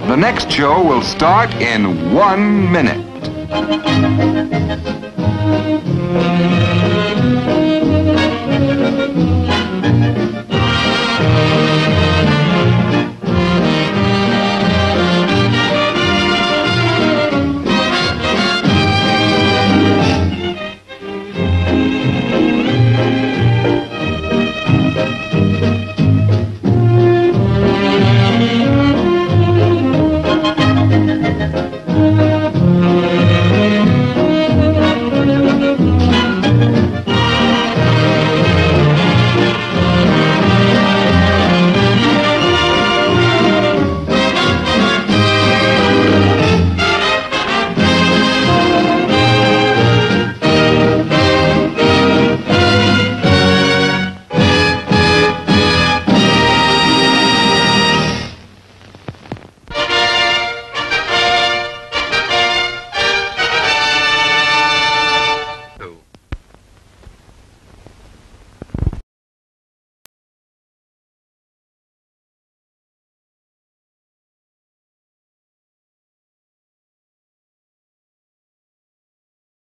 The next show will start in 1 minute.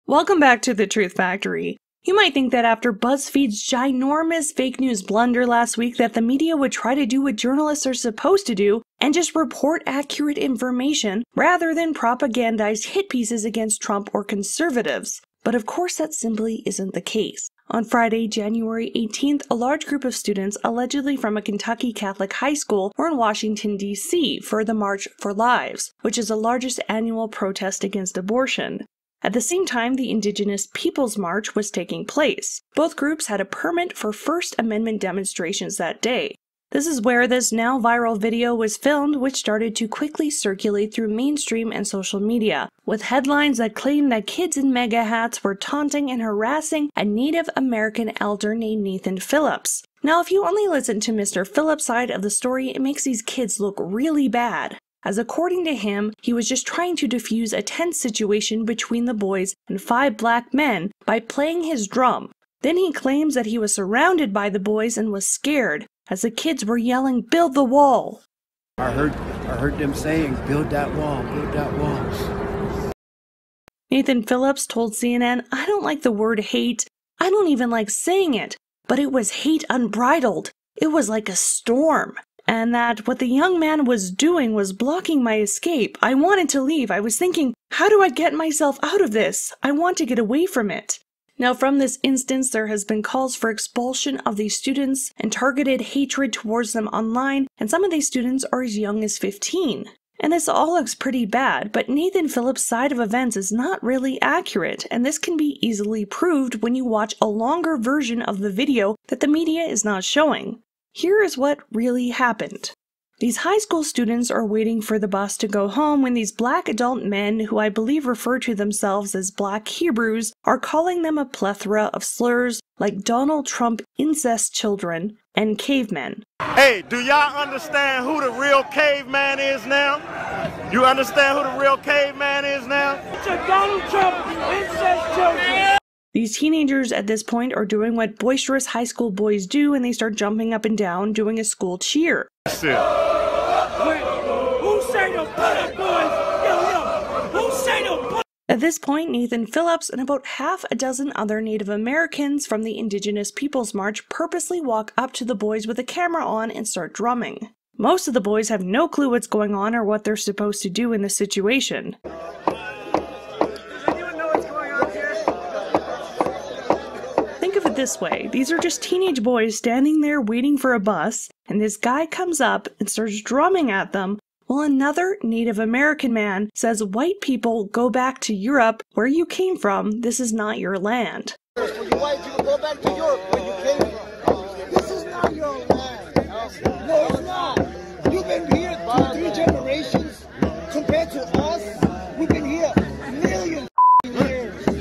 Welcome back to the Truth Factory. You might think that after BuzzFeed's ginormous fake news blunder last week that the media would try to do what journalists are supposed to do and just report accurate information rather than propagandize hit pieces against Trump or conservatives. But of course that simply isn't the case. On Friday, January 18th, a large group of students, allegedly from a Kentucky Catholic high school, were in Washington, D.C. for the March for Lives, which is the largest annual protest against abortion. At the same time, the Indigenous Peoples March was taking place. Both groups had a permit for First Amendment demonstrations that day. This is where this now viral video was filmed, which started to quickly circulate through mainstream and social media, with headlines that claimed that kids in MAGA hats were taunting and harassing a Native American elder named Nathan Phillips. Now, if you only listen to Mr. Phillips' side of the story, it makes these kids look really bad, as according to him, he was just trying to defuse a tense situation between the boys and 5 black men by playing his drum. Then he claims that he was surrounded by the boys and was scared, as the kids were yelling, "Build the wall!" I heard them saying, "Build that wall, build that wall." Nathan Phillips told CNN, "I don't like the word hate. I don't even like saying it, but it was hate unbridled. It was like a storm. And that what the young man was doing was blocking my escape. I wanted to leave. I was thinking, how do I get myself out of this? I want to get away from it." Now, from this instance, there has been calls for expulsion of these students and targeted hatred towards them online, and some of these students are as young as 15. And this all looks pretty bad, but Nathan Phillips' side of events is not really accurate, and this can be easily proved when you watch a longer version of the video that the media is not showing. Here is what really happened. These high school students are waiting for the bus to go home when these black adult men, who I believe refer to themselves as Black Hebrews, are calling them a plethora of slurs like Donald Trump incest children and cavemen. Hey, do y'all understand who the real caveman is now? You understand who the real caveman is now? It's a Donald Trump incest children. These teenagers at this point are doing what boisterous high school boys do, and they start jumping up and down doing a school cheer. That's it. Who say the butter boys? Yo, who say the butter? At this point, Nathan Phillips and about half a dozen other Native Americans from the Indigenous Peoples March purposely walk up to the boys with a camera on and start drumming. Most of the boys have no clue what's going on or what they're supposed to do in this situation. This way, these are just teenage boys standing there waiting for a bus, and this guy comes up and starts drumming at them, while another Native American man says, "White people, go back to Europe, where you came from. This is not your land." For you white people, go back to Europe, where you came from. This is not your land. No, it's not. You've been here 2-3 generations. Compared to us, we've been here millions years.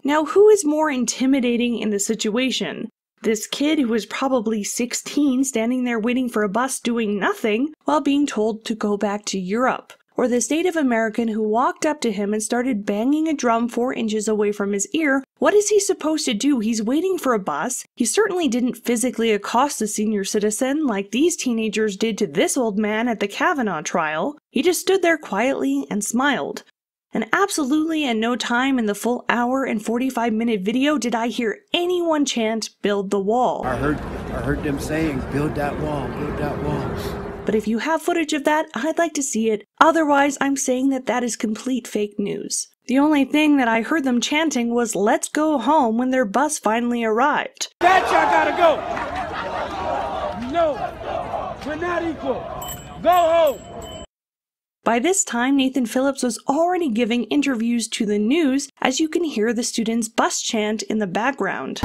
Now, who is more intimidating in the situation? This kid who was probably 16 standing there waiting for a bus doing nothing while being told to go back to Europe? or this Native American who walked up to him and started banging a drum 4 inches away from his ear, what is he supposed to do? He's waiting for a bus. He certainly didn't physically accost a senior citizen like these teenagers did to this old man at the Kavanaugh trial. He just stood there quietly and smiled. And absolutely at no time in the full hour and 45-minute video did I hear anyone chant, "Build the wall." I heard them saying, build that wall, build that wall. But if you have footage of that, I'd like to see it. Otherwise, I'm saying that that is complete fake news. The only thing that I heard them chanting was "Let's go home" when their bus finally arrived. That y'all gotta go. No, we're not equal. Go home. By this time, Nathan Phillips was already giving interviews to the news, as you can hear the students' bus chant in the background.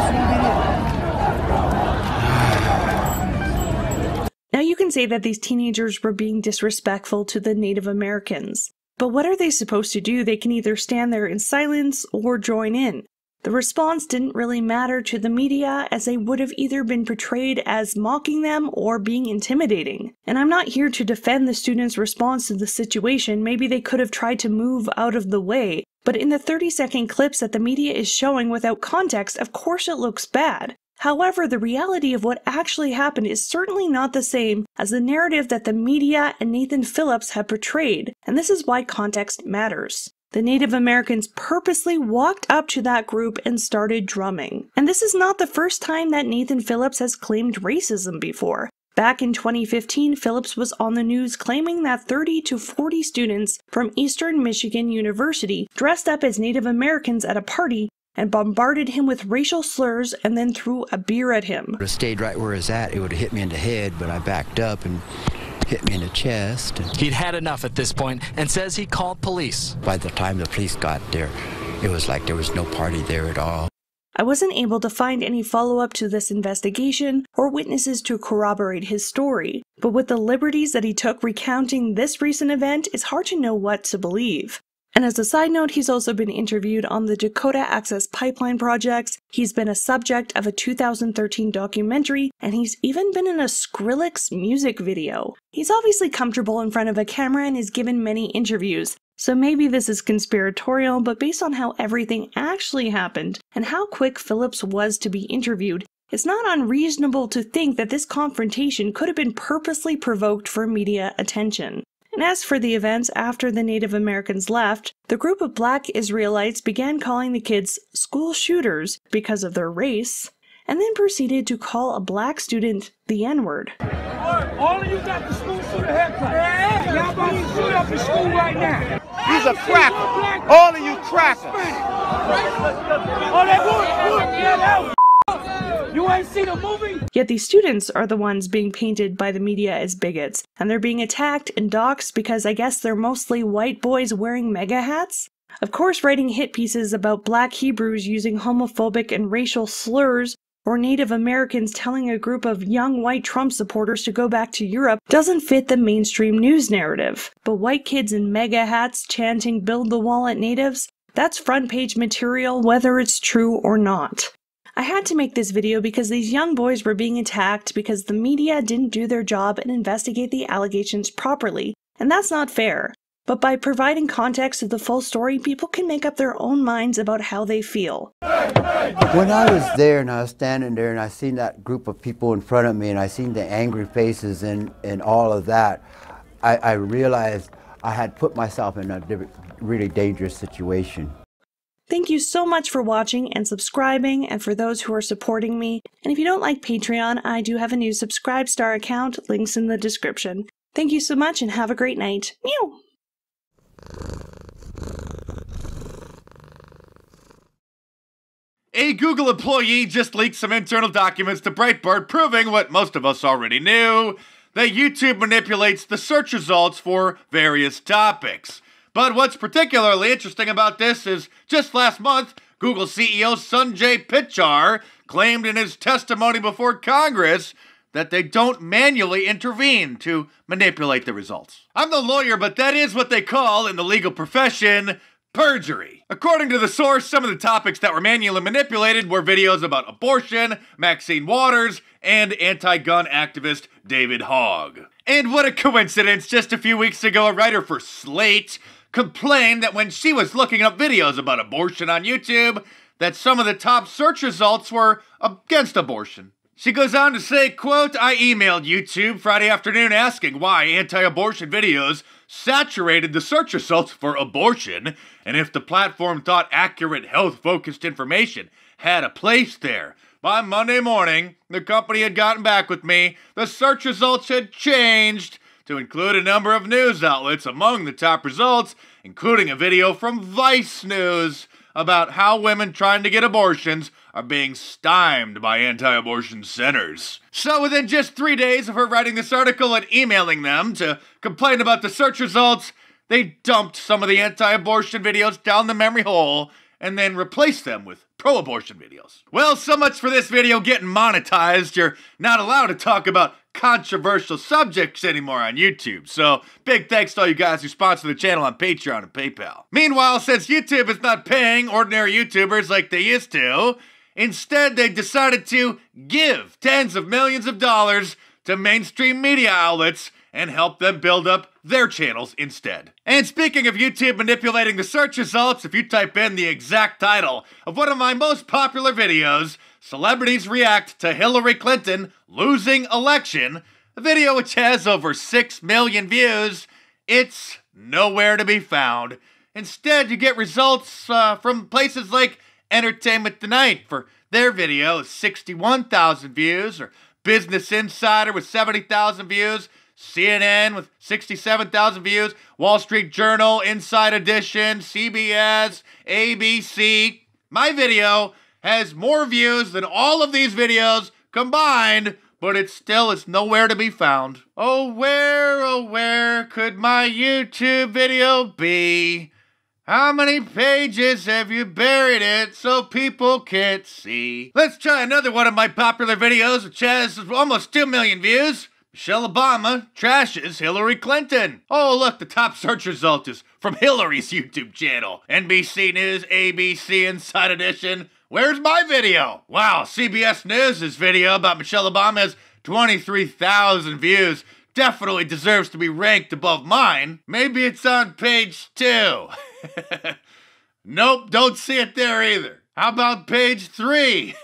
Now you can say that these teenagers were being disrespectful to the Native Americans. But what are they supposed to do? They can either stand there in silence or join in. The response didn't really matter to the media, as they would have either been portrayed as mocking them or being intimidating. And I'm not here to defend the students' response to the situation. Maybe they could have tried to move out of the way. But in the 30-second clips that the media is showing without context, of course it looks bad. However, the reality of what actually happened is certainly not the same as the narrative that the media and Nathan Phillips have portrayed, and this is why context matters. The Native Americans purposely walked up to that group and started drumming. And this is not the first time that Nathan Phillips has claimed racism before. Back in 2015, Phillips was on the news claiming that 30 to 40 students from Eastern Michigan University dressed up as Native Americans at a party and bombarded him with racial slurs and then threw a beer at him. If it stayed right where it was at, it would have hit me in the head, but I backed up and hit me in the chest. He'd had enough at this point and says he called police. By the time the police got there, it was like there was no party there at all. I wasn't able to find any follow-up to this investigation or witnesses to corroborate his story, but with the liberties that he took recounting this recent event, it's hard to know what to believe. And as a side note, he's also been interviewed on the Dakota Access Pipeline projects, he's been a subject of a 2013 documentary, and he's even been in a Skrillex music video. He's obviously comfortable in front of a camera and has given many interviews, so maybe this is conspiratorial, but based on how everything actually happened and how quick Phillips was to be interviewed, it's not unreasonable to think that this confrontation could have been purposely provoked for media attention. And as for the events after the Native Americans left, the group of Black Israelites began calling the kids school shooters because of their race, and then proceeded to call a Black student the N-word. All of you got the school shooter haircut. Y'all about to shoot up in school right now. He's a cracker. All of you crackers. Oh, that wood. Yeah, that was. You ain't seen a movie? Yet these students are the ones being painted by the media as bigots, and they're being attacked and doxxed because I guess they're mostly white boys wearing MAGA hats? Of course, writing hit pieces about Black Hebrews using homophobic and racial slurs, or Native Americans telling a group of young white Trump supporters to go back to Europe doesn't fit the mainstream news narrative. But white kids in MAGA hats chanting "Build the Wall" at natives? That's front page material whether it's true or not. I had to make this video because these young boys were being attacked because the media didn't do their job and investigate the allegations properly, and that's not fair. But by providing context to the full story, people can make up their own minds about how they feel. When I was there and I was standing there and I seen that group of people in front of me and I seen the angry faces and all of that, I realized I had put myself in a really dangerous situation. Thank you so much for watching and subscribing, and for those who are supporting me. And if you don't like Patreon, I do have a new Subscribe Star account, links in the description. Thank you so much and have a great night. Meow! A Google employee just leaked some internal documents to Breitbart proving what most of us already knew, that YouTube manipulates the search results for various topics. But what's particularly interesting about this is just last month, Google CEO Sundar Pichai claimed in his testimony before Congress that they don't manually intervene to manipulate the results. I'm the lawyer, but that is what they call in the legal profession perjury. According to the source, some of the topics that were manually manipulated were videos about abortion, Maxine Waters, and anti-gun activist David Hogg. And what a coincidence, just a few weeks ago, a writer for Slate complained that when she was looking up videos about abortion on YouTube, that some of the top search results were against abortion. She goes on to say, quote, I emailed YouTube Friday afternoon asking why anti-abortion videos saturated the search results for abortion, and if the platform thought accurate health-focused information had a place there. By Monday morning, the company had gotten back with me. The search results had changed to include a number of news outlets among the top results, including a video from Vice News about how women trying to get abortions are being stymied by anti-abortion centers. So within just 3 days of her writing this article and emailing them to complain about the search results, they dumped some of the anti-abortion videos down the memory hole and then replaced them with pro-abortion videos. Well, so much for this video getting monetized. You're not allowed to talk about controversial subjects anymore on YouTube, so big thanks to all you guys who sponsor the channel on Patreon and PayPal. Meanwhile, since YouTube is not paying ordinary YouTubers like they used to, instead they decided to give tens of millions of dollars to mainstream media outlets and help them build up their channels instead. And speaking of YouTube manipulating the search results, if you type in the exact title of one of my most popular videos, Celebrities React to Hillary Clinton Losing Election, a video which has over 6 million views, it's nowhere to be found. Instead, you get results from places like Entertainment Tonight for their video, 61,000 views, or Business Insider with 70,000 views, CNN with 67,000 views, Wall Street Journal, Inside Edition, CBS, ABC. My video has more views than all of these videos combined, but it's nowhere to be found. Oh where could my YouTube video be? How many pages have you buried it so people can't see? Let's try another one of my popular videos, which has almost 2 million views. Michelle Obama trashes Hillary Clinton. Oh, look, the top search result is from Hillary's YouTube channel. NBC News, ABC, Inside Edition. Where's my video? Wow, CBS News' video about Michelle Obama has 23,000 views. Definitely deserves to be ranked above mine. Maybe it's on page 2. Nope, don't see it there either. How about page 3?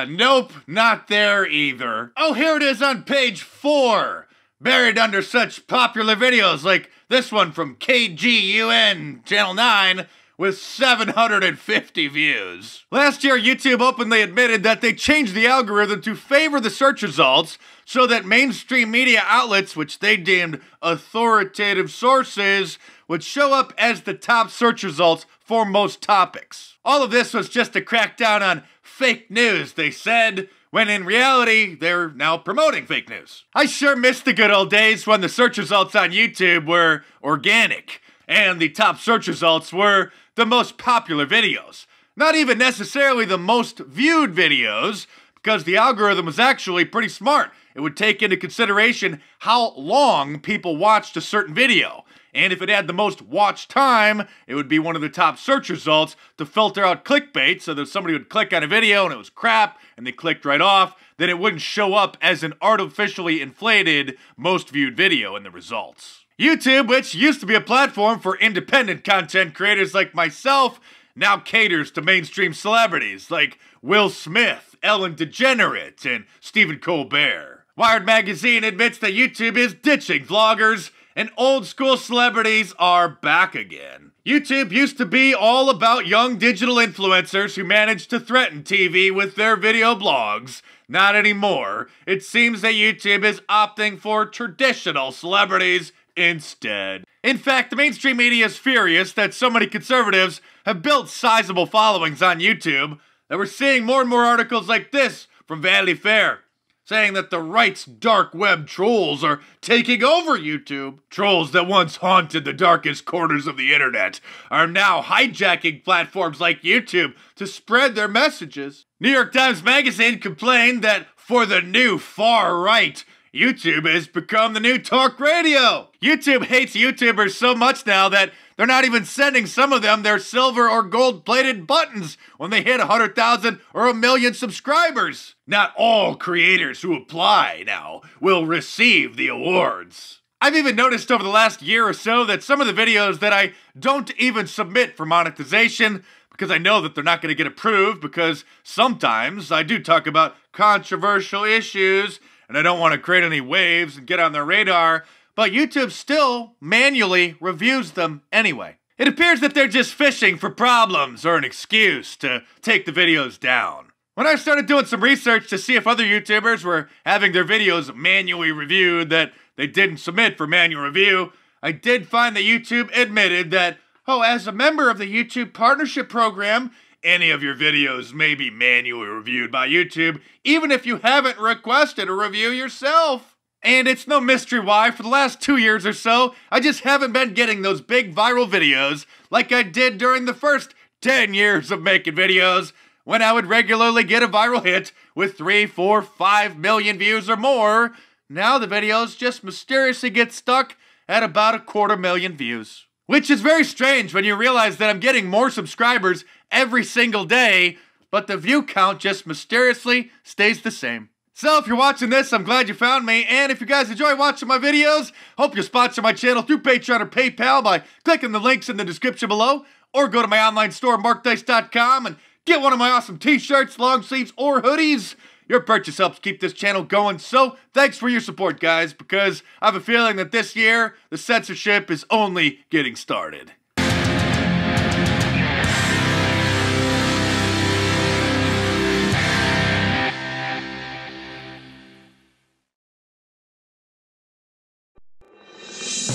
Nope, not there either. Oh, here it is on page 4. Buried under such popular videos like this one from KGUN Channel 9 with 750 views. Last year, YouTube openly admitted that they changed the algorithm to favor the search results so that mainstream media outlets, which they deemed authoritative sources, would show up as the top search results for most topics. All of this was just a crackdown on fake news, they said, when in reality, they're now promoting fake news. I sure miss the good old days when the search results on YouTube were organic, and the top search results were the most popular videos. Not even necessarily the most viewed videos, because the algorithm was actually pretty smart. It would take into consideration how long people watched a certain video. And if it had the most watch time, it would be one of the top search results to filter out clickbait, so that if somebody would click on a video and it was crap, and they clicked right off, then it wouldn't show up as an artificially inflated most viewed video in the results. YouTube, which used to be a platform for independent content creators like myself, now caters to mainstream celebrities like Will Smith, Ellen DeGeneres, and Stephen Colbert. Wired magazine admits that YouTube is ditching vloggers, and old school celebrities are back again. YouTube used to be all about young digital influencers who managed to threaten TV with their video blogs. Not anymore. It seems that YouTube is opting for traditional celebrities instead. In fact, the mainstream media is furious that so many conservatives have built sizable followings on YouTube that we're seeing more and more articles like this from Vanity Fair, saying that the right's dark web trolls are taking over YouTube. Trolls that once haunted the darkest corners of the internet are now hijacking platforms like YouTube to spread their messages. New York Times Magazine complained that for the new far right, YouTube has become the new talk radio. YouTube hates YouTubers so much now that They're not even sending some of them their silver or gold-plated buttons when they hit 100,000 or 1,000,000 subscribers. Not all creators who apply now will receive the awards. I've even noticed over the last year or so that some of the videos that I don't even submit for monetization because I know that they're not going to get approved, because sometimes I do talk about controversial issues and I don't want to create any waves and get on their radar, but YouTube still manually reviews them anyway. It appears that they're just fishing for problems or an excuse to take the videos down. When I started doing some research to see if other YouTubers were having their videos manually reviewed that they didn't submit for manual review, I did find that YouTube admitted that, oh, as a member of the YouTube Partnership Program, any of your videos may be manually reviewed by YouTube, even if you haven't requested a review yourself. And it's no mystery why, for the last 2 years or so, I just haven't been getting those big viral videos like I did during the first 10 years of making videos, when I would regularly get a viral hit with 3, 4, 5 million views or more. Now the videos just mysteriously get stuck at about 250,000 views. Which is very strange when you realize that I'm getting more subscribers every single day, but the view count just mysteriously stays the same. So if you're watching this, I'm glad you found me, and if you guys enjoy watching my videos, hope you sponsor my channel through Patreon or PayPal by clicking the links in the description below, or go to my online store, markdice.com, and get one of my awesome t-shirts, long sleeves, or hoodies. Your purchase helps keep this channel going, so thanks for your support, guys, because I have a feeling that this year, the censorship is only getting started.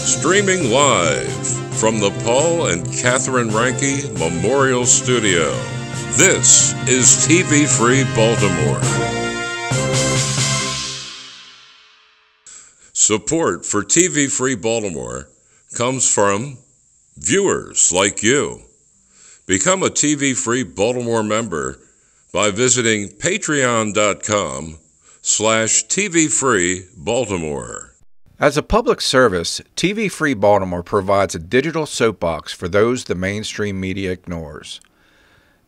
Streaming live from the Paul and Catherine Ranke Memorial Studio, this is TV Free Baltimore. Support for TV Free Baltimore comes from viewers like you. Become a TV Free Baltimore member by visiting patreon.com/TVFreeBaltimore. As a public service, TV Free Baltimore provides a digital soapbox for those the mainstream media ignores.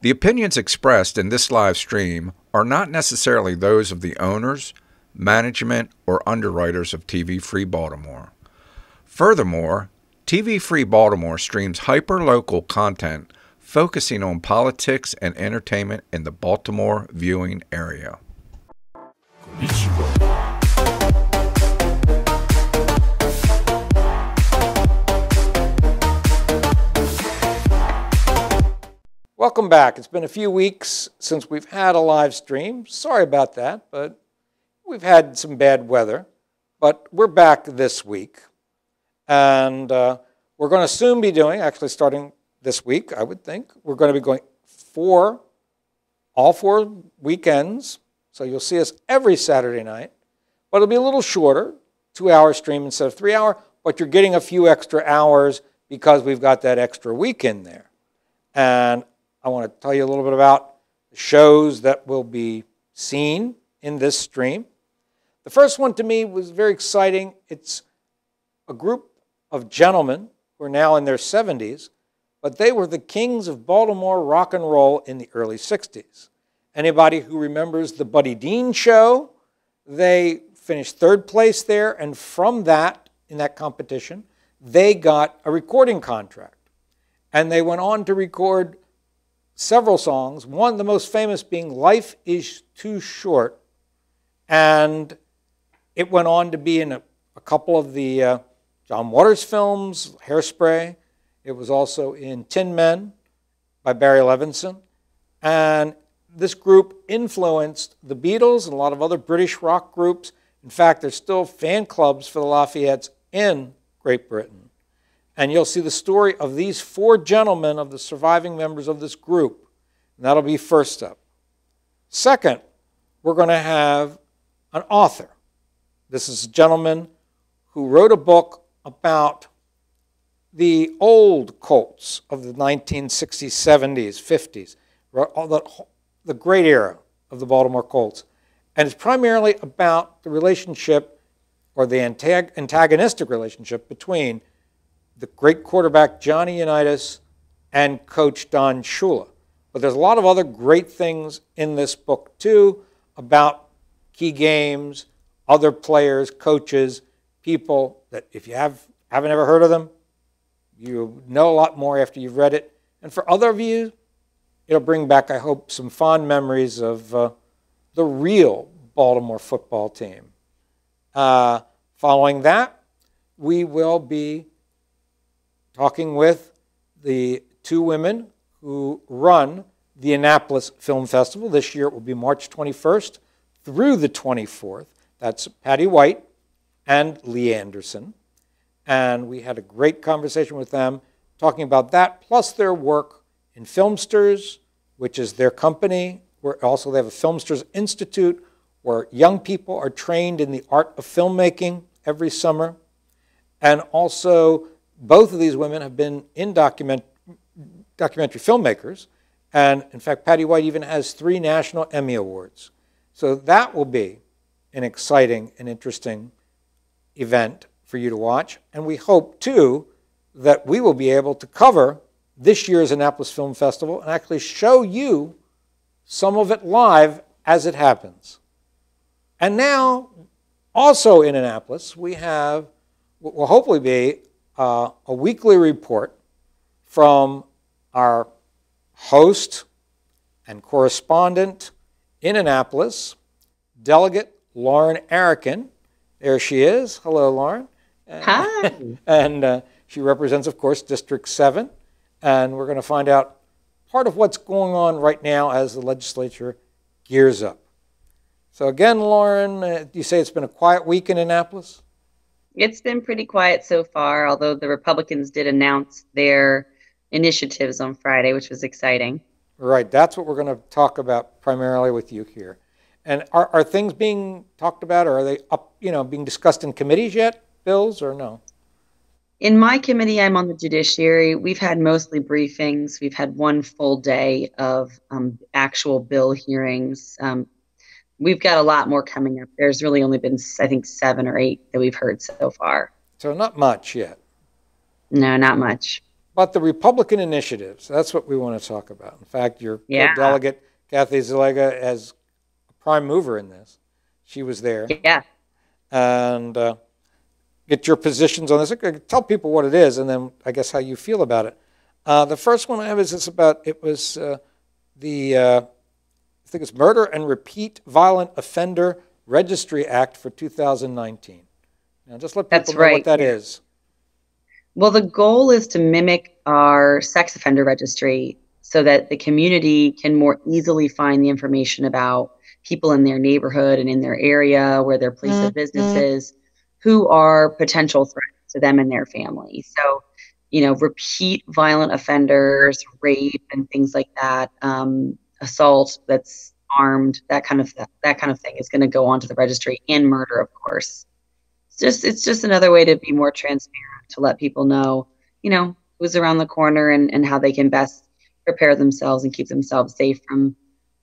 The opinions expressed in this live stream are not necessarily those of the owners, management, or underwriters of TV Free Baltimore. Furthermore, TV Free Baltimore streams hyper-local content focusing on politics and entertainment in the Baltimore viewing area. Welcome back. It's been a few weeks since we've had a live stream. Sorry about that, but we've had some bad weather. But we're back this week. And we're going to soon be doing, actually starting this week, I would think, we're going to be going all 4 weekends. So you'll see us every Saturday night. But it'll be a little shorter, 2-hour stream instead of 3-hour. But you're getting a few extra hours because we've got that extra week in there. And I want to tell you a little bit about the shows that will be seen in this stream. The first one to me was very exciting. It's a group of gentlemen who are now in their 70s, but they were the kings of Baltimore rock and roll in the early 60s. Anybody who remembers the Buddy Dean show, they finished 3rd place there, and from that, in that competition, they got a recording contract. And they went on to record several songs, one the most famous being Life is Too Short, and it went on to be in a couple of the John Waters films, Hairspray. It was also in Tin Men by Barry Levinson, and this group influenced the Beatles and a lot of other British rock groups. In fact, there's still fan clubs for the Lafayettes in Great Britain. And you'll see the story of these 4 gentlemen of the surviving members of this group. And that'll be first up. Second, we're going to have an author. This is a gentleman who wrote a book about the old Colts of the 1960s, 70s, 50s, the great era of the Baltimore Colts. And it's primarily about the relationship, or the antagonistic relationship, between the great quarterback Johnny Unitas and Coach Don Shula. But there's a lot of other great things in this book, too, about key games, other players, coaches, people that if you haven't ever heard of them, you know a lot more after you've read it. And for other of you, it'll bring back, I hope, some fond memories of the real Baltimore football team. Following that, we will be talking with the two women who run the Annapolis Film Festival. This year it will be March 21st through the 24th. That's Patty White and Lee Anderson. And we had a great conversation with them talking about that, plus their work in Filmsters, which is their company. Where also they have a Filmsters Institute where young people are trained in the art of filmmaking every summer. And also, both of these women have been in documentary filmmakers. And in fact, Patty White even has 3 National Emmy Awards. So that will be an exciting and interesting event for you to watch. And we hope, too, that we will be able to cover this year's Annapolis Film Festival and actually show you some of it live as it happens. And now, also in Annapolis, we have what will hopefully be a weekly report from our host and correspondent in Annapolis, Delegate Lauren Arikan. There she is. Hello, Lauren. Hi. And she represents, of course, District 7. And we're going to find out part of what's going on right now as the legislature gears up. So again, Lauren, you say it's been a quiet week in Annapolis? It's been pretty quiet so far, although the Republicans did announce their initiatives on Friday, which was exciting. Right. That's what we're going to talk about primarily with you here. And are things being talked about, or are they up, being discussed in committees yet, bills, or no? In my committee, I'm on the judiciary. We've had mostly briefings. We've had one full day of actual bill hearings. We've got a lot more coming up. There's really only been, I think, 7 or 8 that we've heard so far. So not much yet. No, not much. But the Republican initiatives, that's what we want to talk about. In fact, your delegate, Kathy Zalaga, as a prime mover in this. She was there. Yeah. And get your positions on this. Tell people what it is, and then I guess how you feel about it. The first one I have is this about, it was I think it's Murder and Repeat Violent Offender Registry Act for 2019. Now, just let people know what that is. Well, the goal is to mimic our sex offender registry so that the community can more easily find the information about people in their neighborhood and in their area where their place of business is, who are potential threats to them and their family. So, repeat violent offenders, rape and things like that, assault that's armed, that kind of thing is going to go onto the registry, and murder, of course. It's just another way to be more transparent, to let people know, who's around the corner and how they can best prepare themselves and keep themselves safe from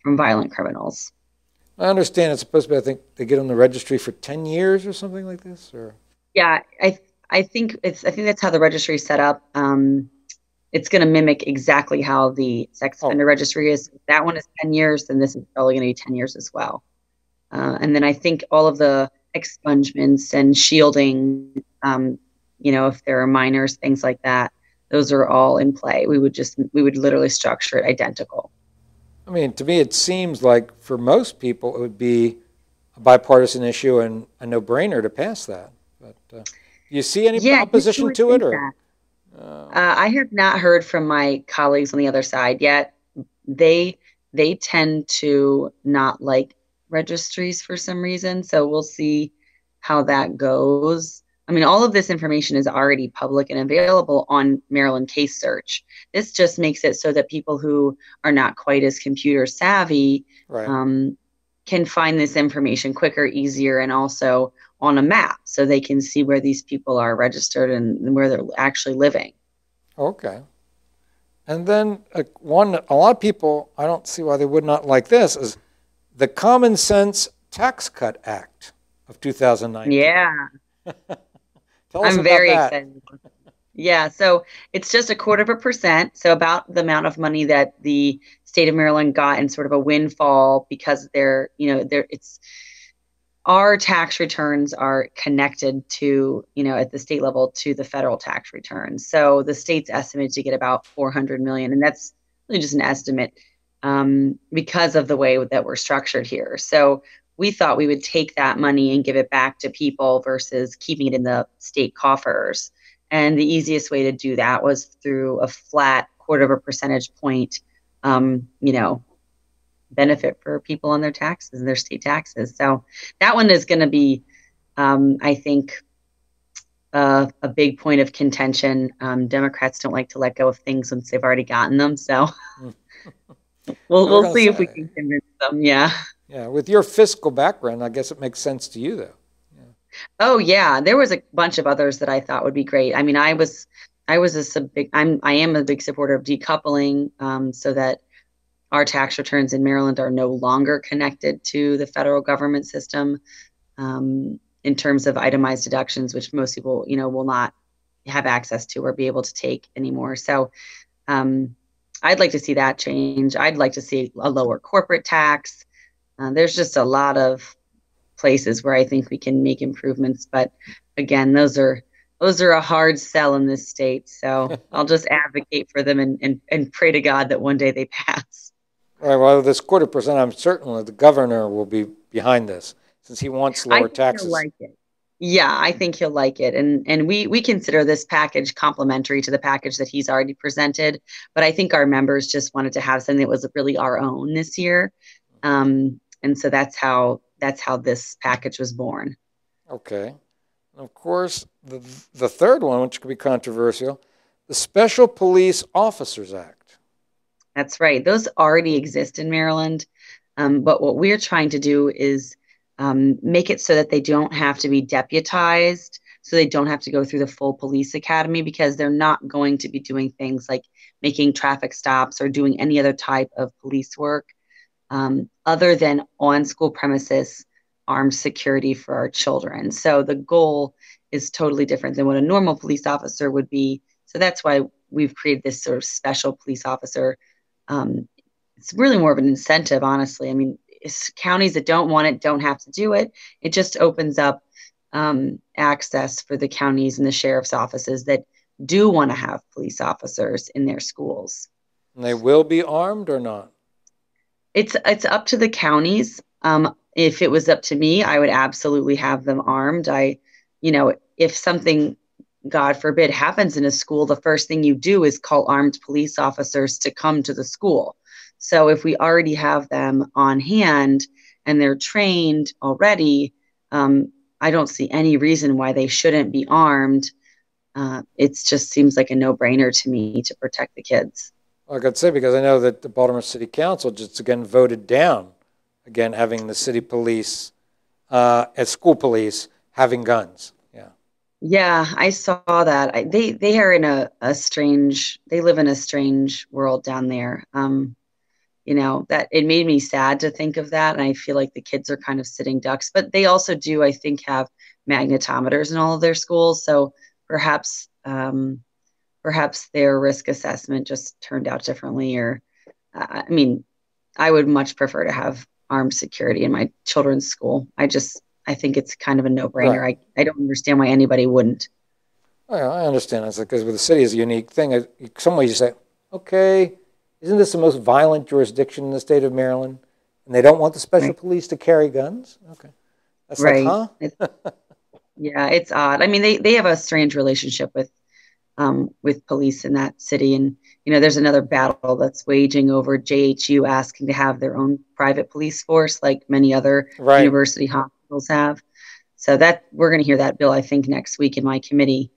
violent criminals. I understand it's supposed to be, I think they get on the registry for 10 years or something like this, or? Yeah, I think that's how the registry is set up. It's going to mimic exactly how the sex offender registry is. If that one is 10 years, then this is probably going to be 10 years as well. And then I think all of the expungements and shielding, if there are minors, things like that, those are all in play. We would literally structure it identical. I mean, to me, it seems like for most people, it would be a bipartisan issue and a no-brainer to pass that. But do you see any opposition to it, or? I have not heard from my colleagues on the other side yet. They tend to not like registries for some reason, so we'll see how that goes. I mean, all of this information is already public and available on Maryland Case Search. This just makes it so that people who are not quite as computer savvy can find this information quicker, easier, and also on a map so they can see where these people are registered and where they're actually living. Okay. And then a lot of people, I don't see why they would not like this, is the Common Sense Tax Cut Act of 2019. Yeah. Tell us I'm about very that. excited. Yeah, so it's just 0.25%, so about the amount of money that the state of Maryland got in sort of a windfall because it's our tax returns are connected to, at the state level to the federal tax returns. So the state's estimated to get about 400 million, and that's really just an estimate because of the way that we're structured here. So we thought we would take that money and give it back to people versus keeping it in the state coffers. And the easiest way to do that was through a flat 0.25 percentage point, benefit for people on their taxes and their state taxes. So that one is going to be, I think, a big point of contention. Democrats don't like to let go of things once they've already gotten them. So we'll see if we can convince them. Yeah. Yeah. With your fiscal background, I guess it makes sense to you, though. Oh yeah, there was a bunch of others that I thought would be great. I mean, I am a big supporter of decoupling, so that our tax returns in Maryland are no longer connected to the federal government system, in terms of itemized deductions, which most people, will not have access to or be able to take anymore. So, I'd like to see that change. I'd like to see a lower corporate tax. There's just a lot of places where I think we can make improvements, but again, those are a hard sell in this state. So I'll just advocate for them and pray to God that one day they pass. All right. Well, this 0.25%, I'm certain the governor will be behind this since he wants lower taxes. He'll like it. Yeah, I think he'll like it. And we consider this package complementary to the package that he's already presented. But I think our members just wanted to have something that was really our own this year. And so that's how this package was born. Okay. And of course, the third one, which could be controversial, the Special Police Officers Act. That's right. Those already exist in Maryland. But what we're trying to do is make it so that they don't have to be deputized, so they don't have to go through the full police academy, because they're not going to be doing things like making traffic stops or doing any other type of police work. Other than on school premises armed security for our children. So the goal is totally different than what a normal police officer would be. So that's why we've created this sort of special police officer. It's really more of an incentive, honestly. I mean, counties that don't want it don't have to do it. It just opens up access for the counties and the sheriff's offices that do want to have police officers in their schools. And they will be armed or not? It's up to the counties. If it was up to me, I would absolutely have them armed. If something, God forbid, happens in a school, the first thing you do is call armed police officers to come to the school. So if we already have them on hand and they're trained already, I don't see any reason why they shouldn't be armed. It just seems like a no-brainer to me to protect the kids. Well, I got to say, because I know that the Baltimore City Council just again voted down, again, having the city police, as school police, having guns. Yeah. Yeah, I saw that. They are in they live in a strange world down there. That it made me sad to think of that. And I feel like the kids are kind of sitting ducks, but they also do, I think, have magnetometers in all of their schools. So perhaps their risk assessment just turned out differently. Or, I would much prefer to have armed security in my children's school. I think it's kind of a no-brainer. Right. I don't understand why anybody wouldn't. Well, I understand. It's because with the city is a unique thing. Some ways you say, okay, isn't this the most violent jurisdiction in the state of Maryland? And they don't want the special police to carry guns? Okay. That's right. Like, huh? Yeah, it's odd. I mean, they have a strange relationship with police in that city. And, there's another battle that's waging over JHU asking to have their own private police force, like many other university hospitals have. So we're going to hear that bill, I think, next week in my committee.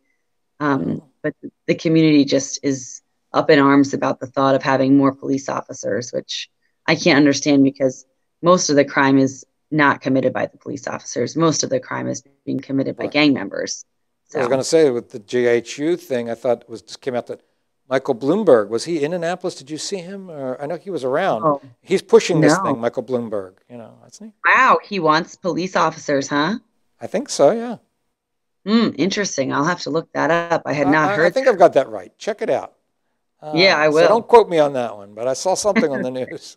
But the community just is up in arms about the thought of having more police officers, which I can't understand, because most of the crime is not committed by the police officers. Most of the crime is being committed by gang members. So. I was going to say, with the JHU thing, I thought just came out that Michael Bloomberg, was he in Annapolis? Did you see him? I know he was around. Oh, he's pushing this thing, Michael Bloomberg, isn't he? Wow, he wants police officers, huh? I think so, yeah. Interesting. I'll have to look that up. I had not heard. I think I've got that right. Check it out. Yeah, I will. So don't quote me on that one, but I saw something on the news.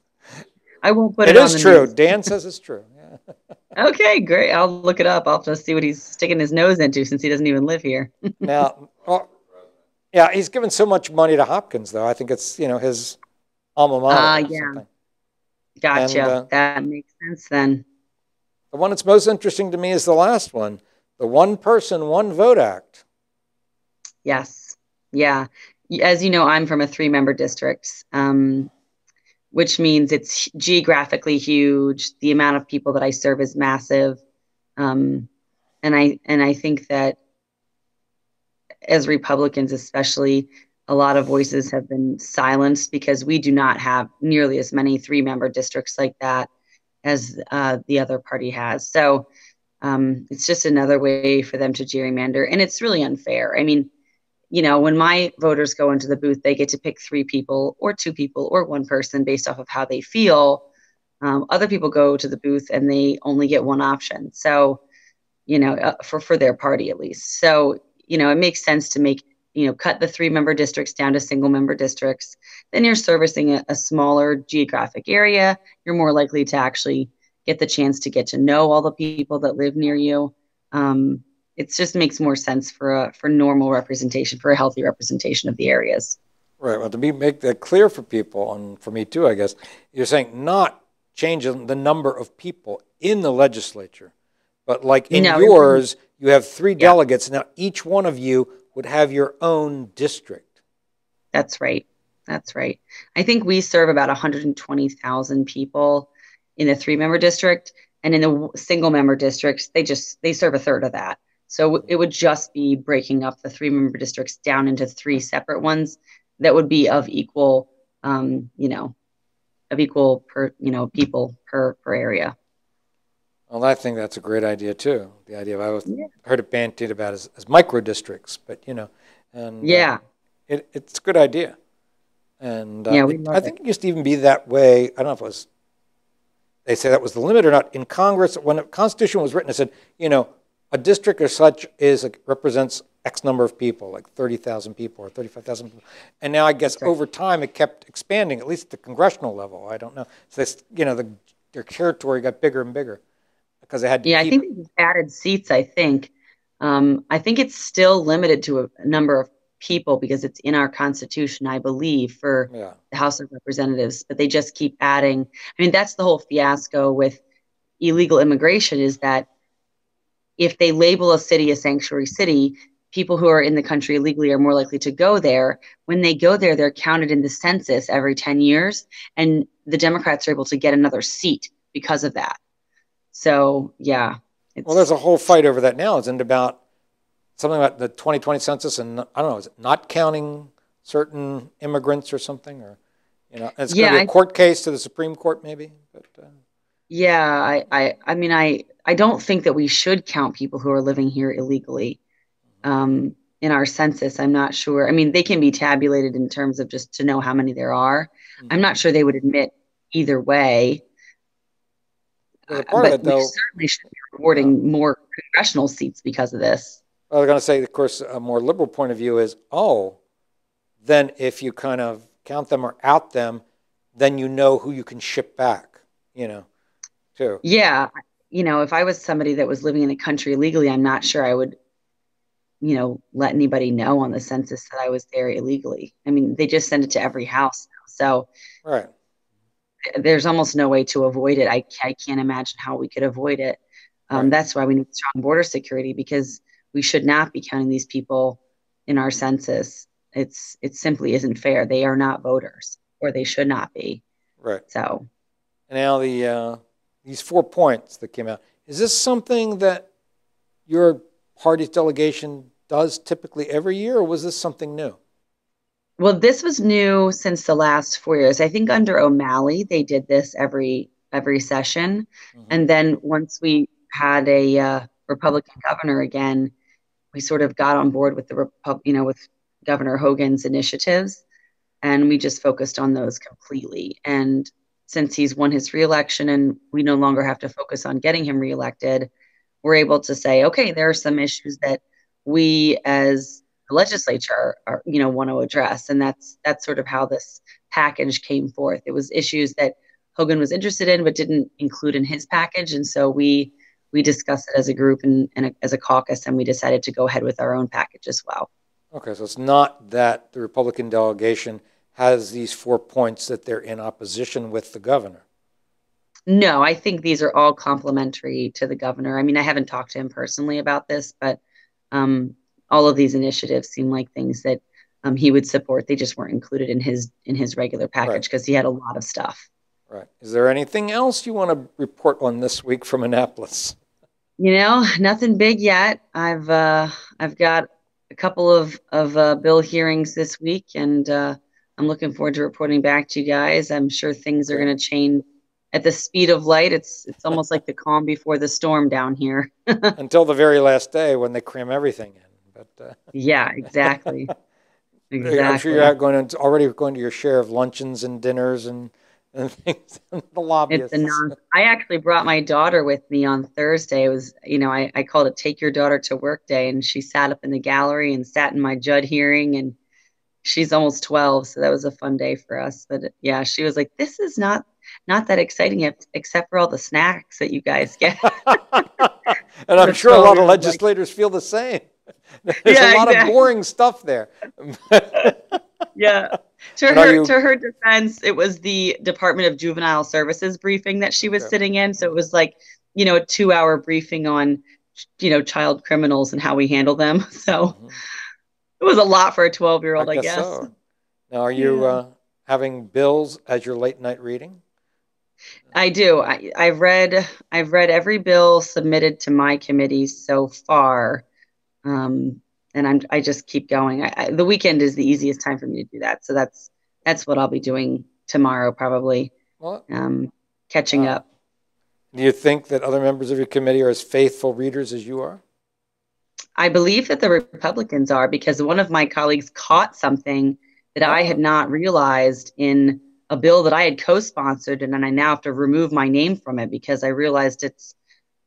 I won't put it on the news. It is true. Dan says it's true. Yeah. Okay, great. I'll look it up. I'll just see what he's sticking his nose into since he doesn't even live here. Now, yeah, he's given so much money to Hopkins, though. I think it's, his alma mater. Yeah. Gotcha. And, that makes sense then. The one that's most interesting to me is the last one, the One Person, One Vote Act. Yes. Yeah. As you know, I'm from a 3-member district, which means it's geographically huge. The amount of people that I serve is massive. And I think that as Republicans, especially, a lot of voices have been silenced because we do not have nearly as many 3-member districts like that as the other party has. So it's just another way for them to gerrymander. And it's really unfair. I mean, when my voters go into the booth, they get to pick 3 people or 2 people or 1 person based off of how they feel. Other people go to the booth and they only get 1 option. So, for their party at least. So, it makes sense to make, cut the 3-member districts down to single-member districts. Then you're servicing a smaller geographic area. You're more likely to actually get the chance to get to know all the people that live near you. It just makes more sense for normal representation, for a healthy representation of the areas. Right. Well, to make that clear for people, and for me too, I guess, you're saying not changing the number of people in the legislature, but like in yours, you have 3 delegates. Now, each one of you would have your own district. That's right. That's right. I think we serve about 120,000 people in a 3-member district, and in the single-member districts, they serve a third of that. So it would just be breaking up the 3-member districts down into 3 separate ones that would be of equal, people per area. Well, I think that's a great idea too. The idea of I heard it bandied about as micro districts, but it's a good idea. And I think it used to even be that way. I don't know if it was. They say that was the limit or not in Congress when the Constitution was written. It said, a district or such represents X number of people, like 30,000 people or 35,000 people. And now I guess over time it kept expanding, at least at the congressional level. I don't know. So their territory got bigger and bigger because they had to I think they added seats, I think. I think it's still limited to a number of people because it's in our Constitution, I believe, for the House of Representatives. But they just keep adding. I mean, that's the whole fiasco with illegal immigration is that if they label a city a sanctuary city, people who are in the country illegally are more likely to go there. When they go there, they're counted in the census every 10 years, and the Democrats are able to get another seat because of that. So, well, there's a whole fight over that now. Isn't it about something about the 2020 census and, I don't know, is it not counting certain immigrants or something? Or, it's going to be a court case to the Supreme Court maybe? But, I don't think that we should count people who are living here illegally in our census. I'm not sure. I mean, they can be tabulated in terms of just to know how many there are. I'm not sure they would admit either way. But we certainly should be rewarding more congressional seats because of this. I was going to say, of course, a more liberal point of view is, then if you kind of count them or out them, then you know who you can ship back, too. Yeah. If I was somebody that was living in a country illegally, I'm not sure I would, let anybody know on the census that I was there illegally. I mean, they just send it to every house now. So right. There's almost no way to avoid it. I can't imagine how we could avoid it. That's why we need strong border security, because we should not be counting these people in our census. It simply isn't fair. They are not voters, or they should not be. Right. So. And now these 4 points that came out, is this something that your party's delegation does typically every year, or was this something new? Well, this was new since the last 4 years. I think under O'Malley, they did this every session. Mm-hmm. And then once we had a Republican governor again, we sort of got on board with with Governor Hogan's initiatives, and we just focused on those completely. And since he's won his reelection and we no longer have to focus on getting him reelected, we're able to say, okay, there are some issues that we as the legislature are, want to address. And that's sort of how this package came forth. It was issues that Hogan was interested in but didn't include in his package. And so we discussed it as a group and as a caucus, and we decided to go ahead with our own package as well. Okay, so it's not that the Republican delegation has these 4 points that they're in opposition with the governor. No, I think these are all complementary to the governor. I mean, I haven't talked to him personally about this, but all of these initiatives seem like things that he would support. They just weren't included in his regular package because he had a lot of stuff. Right. Is there anything else you want to report on this week from Annapolis? Nothing big yet. I've got a couple of bill hearings this week, and I'm looking forward to reporting back to you guys. I'm sure things are going to change at the speed of light. It's almost like the calm before the storm down here. Until the very last day when they cram everything in. But yeah, exactly. I'm sure you're already going to your share of luncheons and dinners and things in the lobbyists. I actually brought my daughter with me on Thursday. It was, I called it Take Your Daughter to Work Day, and she sat up in the gallery and sat in my Judd hearing, and she's almost 12, so that was a fun day for us. But yeah, she was like, this is not that exciting except for all the snacks that you guys get. And I'm sure a lot of legislators feel the same. There's a lot of boring stuff there. Yeah. To her defense, it was the Department of Juvenile Services briefing that she was sitting in. So it was like, a 2-hour briefing on, child criminals and how we handle them. So it was a lot for a 12-year-old, I guess. So. Now, are you having bills as your late night reading? I do. I've read every bill submitted to my committee so far. And I just keep going. The weekend is the easiest time for me to do that. So that's what I'll be doing tomorrow, probably, catching up. Do you think that other members of your committee are as faithful readers as you are? I believe that the Republicans are, because one of my colleagues caught something that I had not realized in a bill that I had co-sponsored, and then I now have to remove my name from it because I realized it's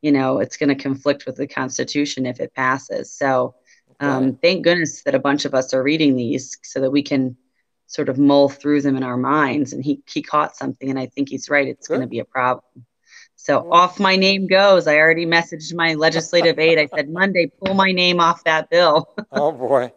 going to conflict with the Constitution if it passes. So thank goodness that a bunch of us are reading these so that we can sort of mull through them in our minds. And he caught something, and I think he's right. It's going to be a problem. So off my name goes. I already messaged my legislative aide. I said, Monday, pull my name off that bill. Oh, boy.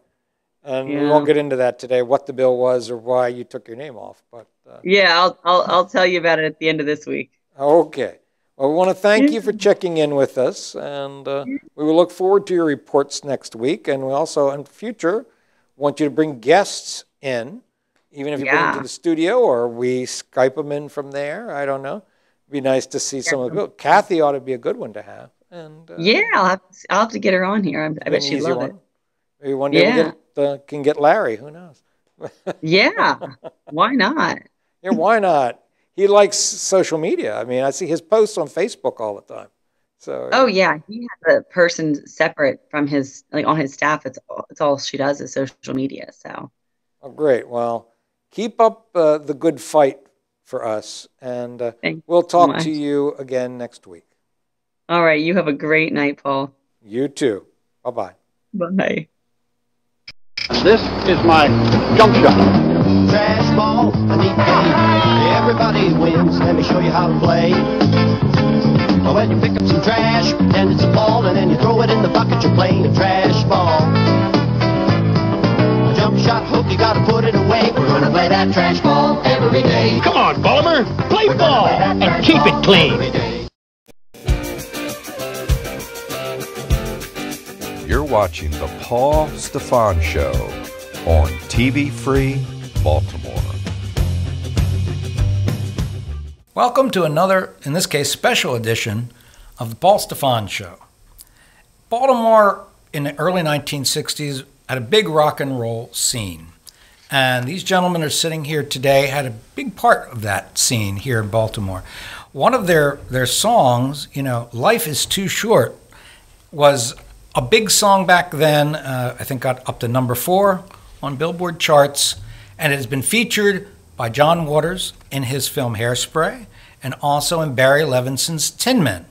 And we won't get into that today, what the bill was or why you took your name off. But yeah, I'll tell you about it at the end of this week. Okay. Well, we want to thank you for checking in with us, and we will look forward to your reports next week. And we also, in the future, want you to bring guests in, even if you bring them to the studio or we Skype them in from there. I don't know. It'd be nice to see some of the. Kathy ought to be a good one to have. And I'll have to get her on here. I bet she'd love it. Maybe one day we can get Larry. Who knows? Yeah, why not? Yeah, why not? He likes social media. I mean, I see his posts on Facebook all the time. So. Oh yeah, he has a person separate from his on his staff. It's all she does is social media. So. Oh, great. Well, keep up the good fight for us, and we'll talk to you again next week. All right. You have a great night, Paul. You too. Bye-bye. Bye. This is my jump shot. Trash ball, I need pain. Everybody wins. Let me show you how to play. Well, when you pick up some trash, pretend it's a ball, and then you throw it in the bucket, you're playing a trash ball. A jump shot hook, you gotta put it away. We're gonna play that trash ball every day. Come on, Baltimore, play ball and keep it clean. You're watching The Paul Stefan Show on TV Free Baltimore. Welcome to another, in this case, special edition of The Paul Stefan Show. Baltimore in the early 1960s had a big rock and roll scene. And these gentlemen are sitting here today had a big part of that scene here in Baltimore. One of their songs, Life is Too Short, was a big song back then. I think got up to number 4 on Billboard charts, and it has been featured by John Waters in his film Hairspray, and also in Barry Levinson's Tin Men.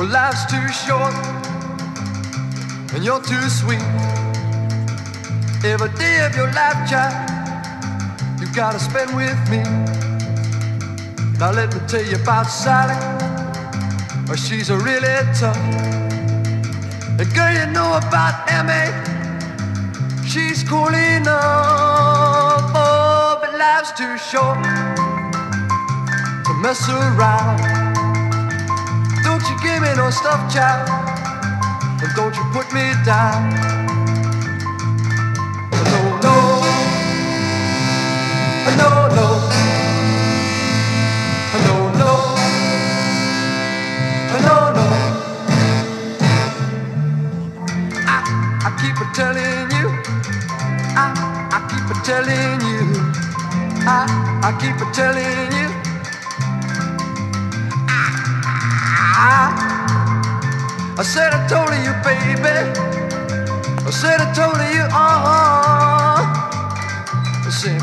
Well, life's too short and you're too sweet. Every day of your life, child, you gotta spend with me. Now let me tell you about Sally. Oh, she's a really tough. And girl, you know about M.A. She's cool enough. Oh, but life's too short to mess around. Don't you give me no stuff, child, and don't you put me down. No, no, no, no, no, no, no, no. I keep a telling you, I keep a telling you, I keep a telling you. I said I told you, baby. I said I told you, I said,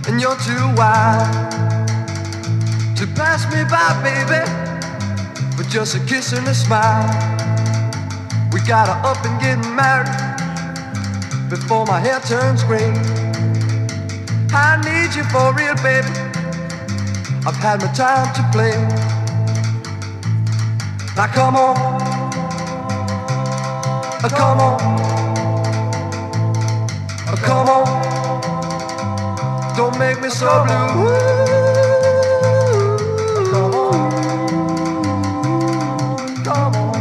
and you're too wild to pass me by, baby, with just a kiss and a smile. We gotta up and get married before my hair turns gray. I need you for real, baby. I've had my time to play. Now come on, come on, come on. Don't make me so blue. Come on, come on.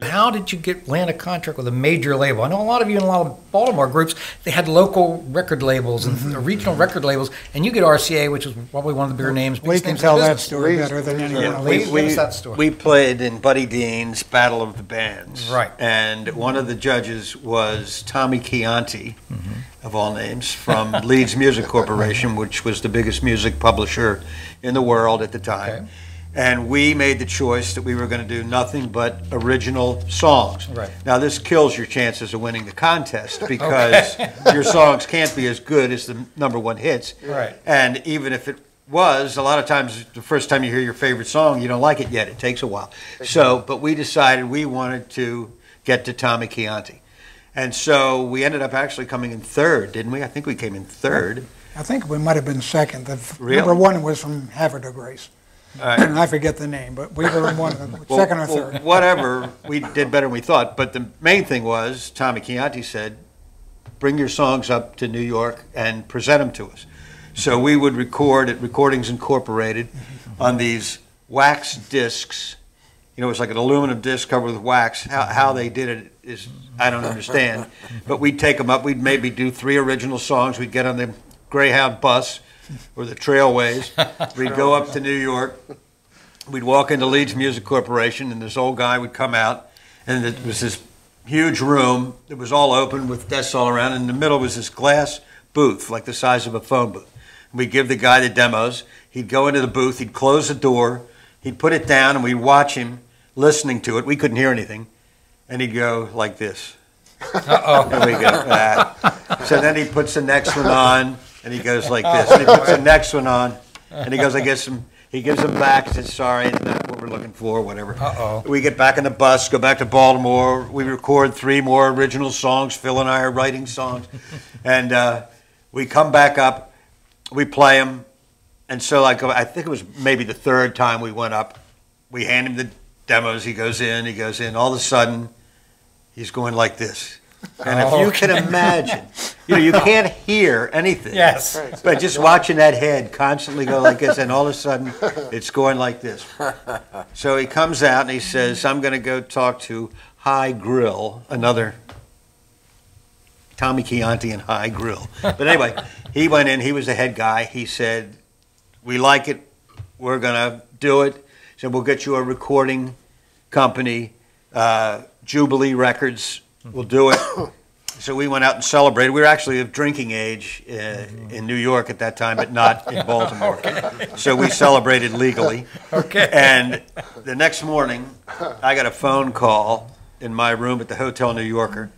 How did you land a contract with a major label? I know a lot of you in a lot of Baltimore groups, they had local record labels and regional record labels, and you get RCA, which is probably one of the bigger names. We can tell that story better than anyone else. Give us that story. We played in Buddy Dean's Battle of the Bands. Right. And one of the judges was Tommy Chianti, of all names, from Leeds Music Corporation, which was the biggest music publisher in the world at the time. Okay. And we made the choice that we were going to do nothing but original songs. Right. Now, this kills your chances of winning the contest because your songs can't be as good as the #1 hits. Right. And even if it was, a lot of times the first time you hear your favorite song, you don't like it yet. It takes a while. So, but we decided we wanted to get to Tommy Chianti. And so we ended up actually coming in third, didn't we? I think we came in third. I think we might have been second. The Really? #1 was from Havre de Grace. And I forget the name, but we were in second or third. Whatever, we did better than we thought. But the main thing was, Tommy Chianti said, bring your songs up to New York and present them to us. So we would record at Recordings Incorporated on these wax discs. You know, it was like an aluminum disc covered with wax. How they did it is, I don't understand. But we'd take them up. We'd maybe do 3 original songs. We'd get on the Greyhound bus or the Trailways. We'd go up to New York. We'd walk into Leeds Music Corporation, and this old guy would come out, and it was this huge room that was all open with desks all around. And in the middle was this glass booth, like the size of a phone booth. And we'd give the guy the demos. He'd go into the booth. He'd close the door. He'd put it down, and we'd watch him listening to it. We couldn't hear anything. And he'd go like this. Uh-oh. There we go. So then he puts the next one on. And he goes like this. And he puts the next one on. And he goes, he gives them back. Says, sorry, it's not what we're looking for, whatever. Uh-oh. We get back on the bus, go back to Baltimore. We record 3 more original songs. Phil and I are writing songs. And we come back up. We play them. And so I think it was maybe the 3rd time we went up. We hand him the demos. He goes in. All of a sudden, he's going like this. And if you can imagine, you can't hear anything. Yes. But just watching that head constantly go like this, and all of a sudden, it's going like this. So he comes out and he says, I'm going to go talk to High Grill, another Tommy Chianti and High Grill. But anyway, he went in. He was the head guy. He said, we like it. We're going to do it. He said, we'll get you a recording company, Jubilee Records. We'll do it. So we went out and celebrated. We were actually of drinking age in New York at that time, but not in Baltimore. Okay. So we celebrated legally. Okay. And the next morning, I got a phone call in my room at the Hotel New Yorker,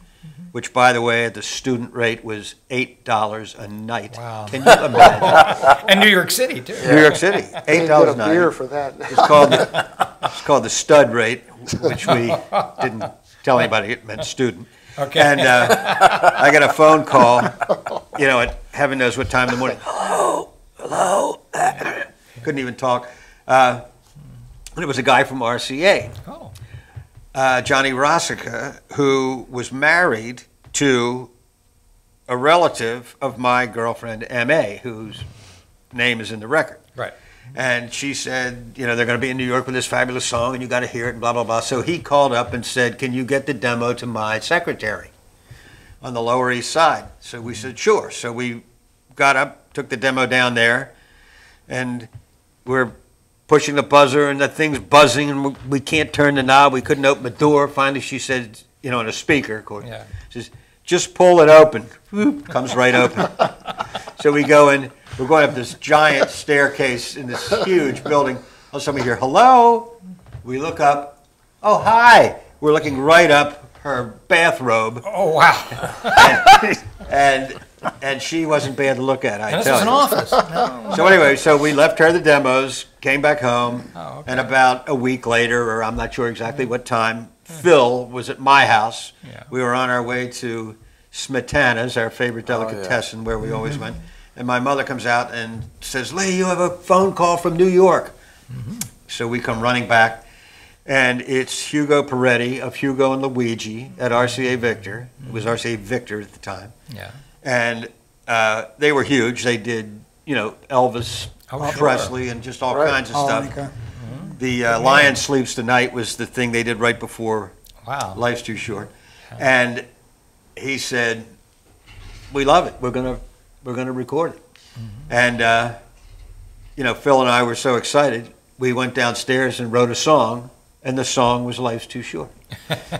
which, by the way, at the student rate was $8 a night. Wow. Can you imagine? And New York City, too. New York City, $8 a night. beer for that. It's called the stud rate, which we didn't tell anybody it meant student. Okay. And I got a phone call, at heaven knows what time in the morning. Hello. Couldn't even talk. And it was a guy from RCA. Oh. Johnny Rossica, who was married to a relative of my girlfriend, M.A., whose name is in the record. Right. And she said, they're going to be in New York with this fabulous song, and you got to hear it, and blah, blah, blah. So he called up and said, can you get the demo to my secretary on the Lower East Side? So we said, sure. So we got up, took the demo down there, and we're pushing the buzzer, and the thing's buzzing, and we can't turn the knob. We couldn't open the door. Finally, she said, on a speaker, of course, she says, just pull it open. Whoop, comes right open. So we go in. We're going up this giant staircase in this huge building. All of a sudden we hear, hello? We look up. Oh, hi. We're looking right up her bathrobe. Oh, wow. And she wasn't bad to look at, I And this tell was an you. office. No. So anyway, so we left her the demos, came back home, Oh, okay. and about a week later, or I'm not sure exactly what time, Phil was at my house. Yeah. We were on our way to Smetana's, our favorite delicatessen, where we always went. And my mother comes out and says, Lee, you have a phone call from New York. So we come running back, and it's Hugo Peretti of Hugo and Luigi at RCA Victor. It was RCA Victor at the time. Yeah. And they were huge. They did, Elvis Presley and just all kinds of stuff. The Lion Sleeps Tonight was the thing they did right before Life's Too Short. And he said, we love it. We're going to record it. And, Phil and I were so excited, we went downstairs and wrote a song, and the song was Life's Too Short.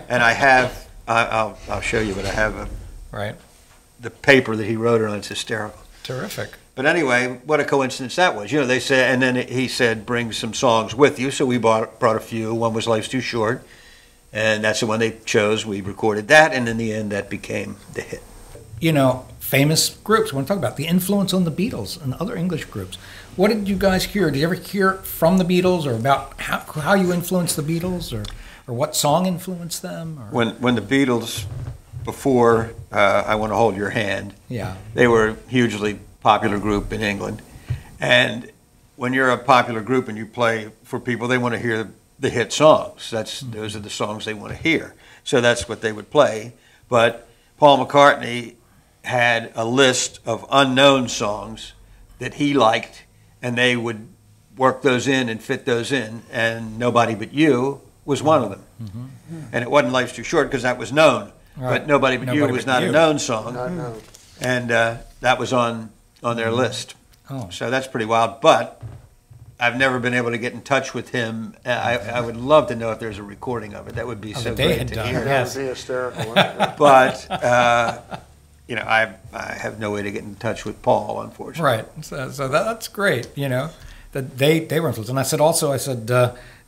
And I have, I'll show you, but I have the paper that he wrote it on. It's hysterical. Terrific. But anyway, what a coincidence that was. They said, and then he said, bring some songs with you. So we brought a few. One was Life's Too Short, and that's the one they chose. We recorded that, and in the end, that became the hit. Famous groups. I want to talk about the influence on the Beatles and other English groups. What did you guys hear? Did you ever hear from the Beatles, or about how you influenced the Beatles, or what song influenced them? Or? When the Beatles, before I Want to Hold Your Hand, they were a hugely popular group in England. And when you're a popular group and you play for people, they want to hear the hit songs. Those are the songs they want to hear. So that's what they would play. But Paul McCartney had a list of unknown songs that he liked, and they would work those in and fit those in, and Nobody But You was one of them. And it wasn't Life's Too Short because that was known, but Nobody But You was not a known song. Not known. And that was on their list. So that's pretty wild, but I've never been able to get in touch with him. I would love to know if there's a recording of it. That would be so great to hear. That would be hysterical. But I have no way to get in touch with Paul, unfortunately. Right. So that's great. That they were influenced. And I said,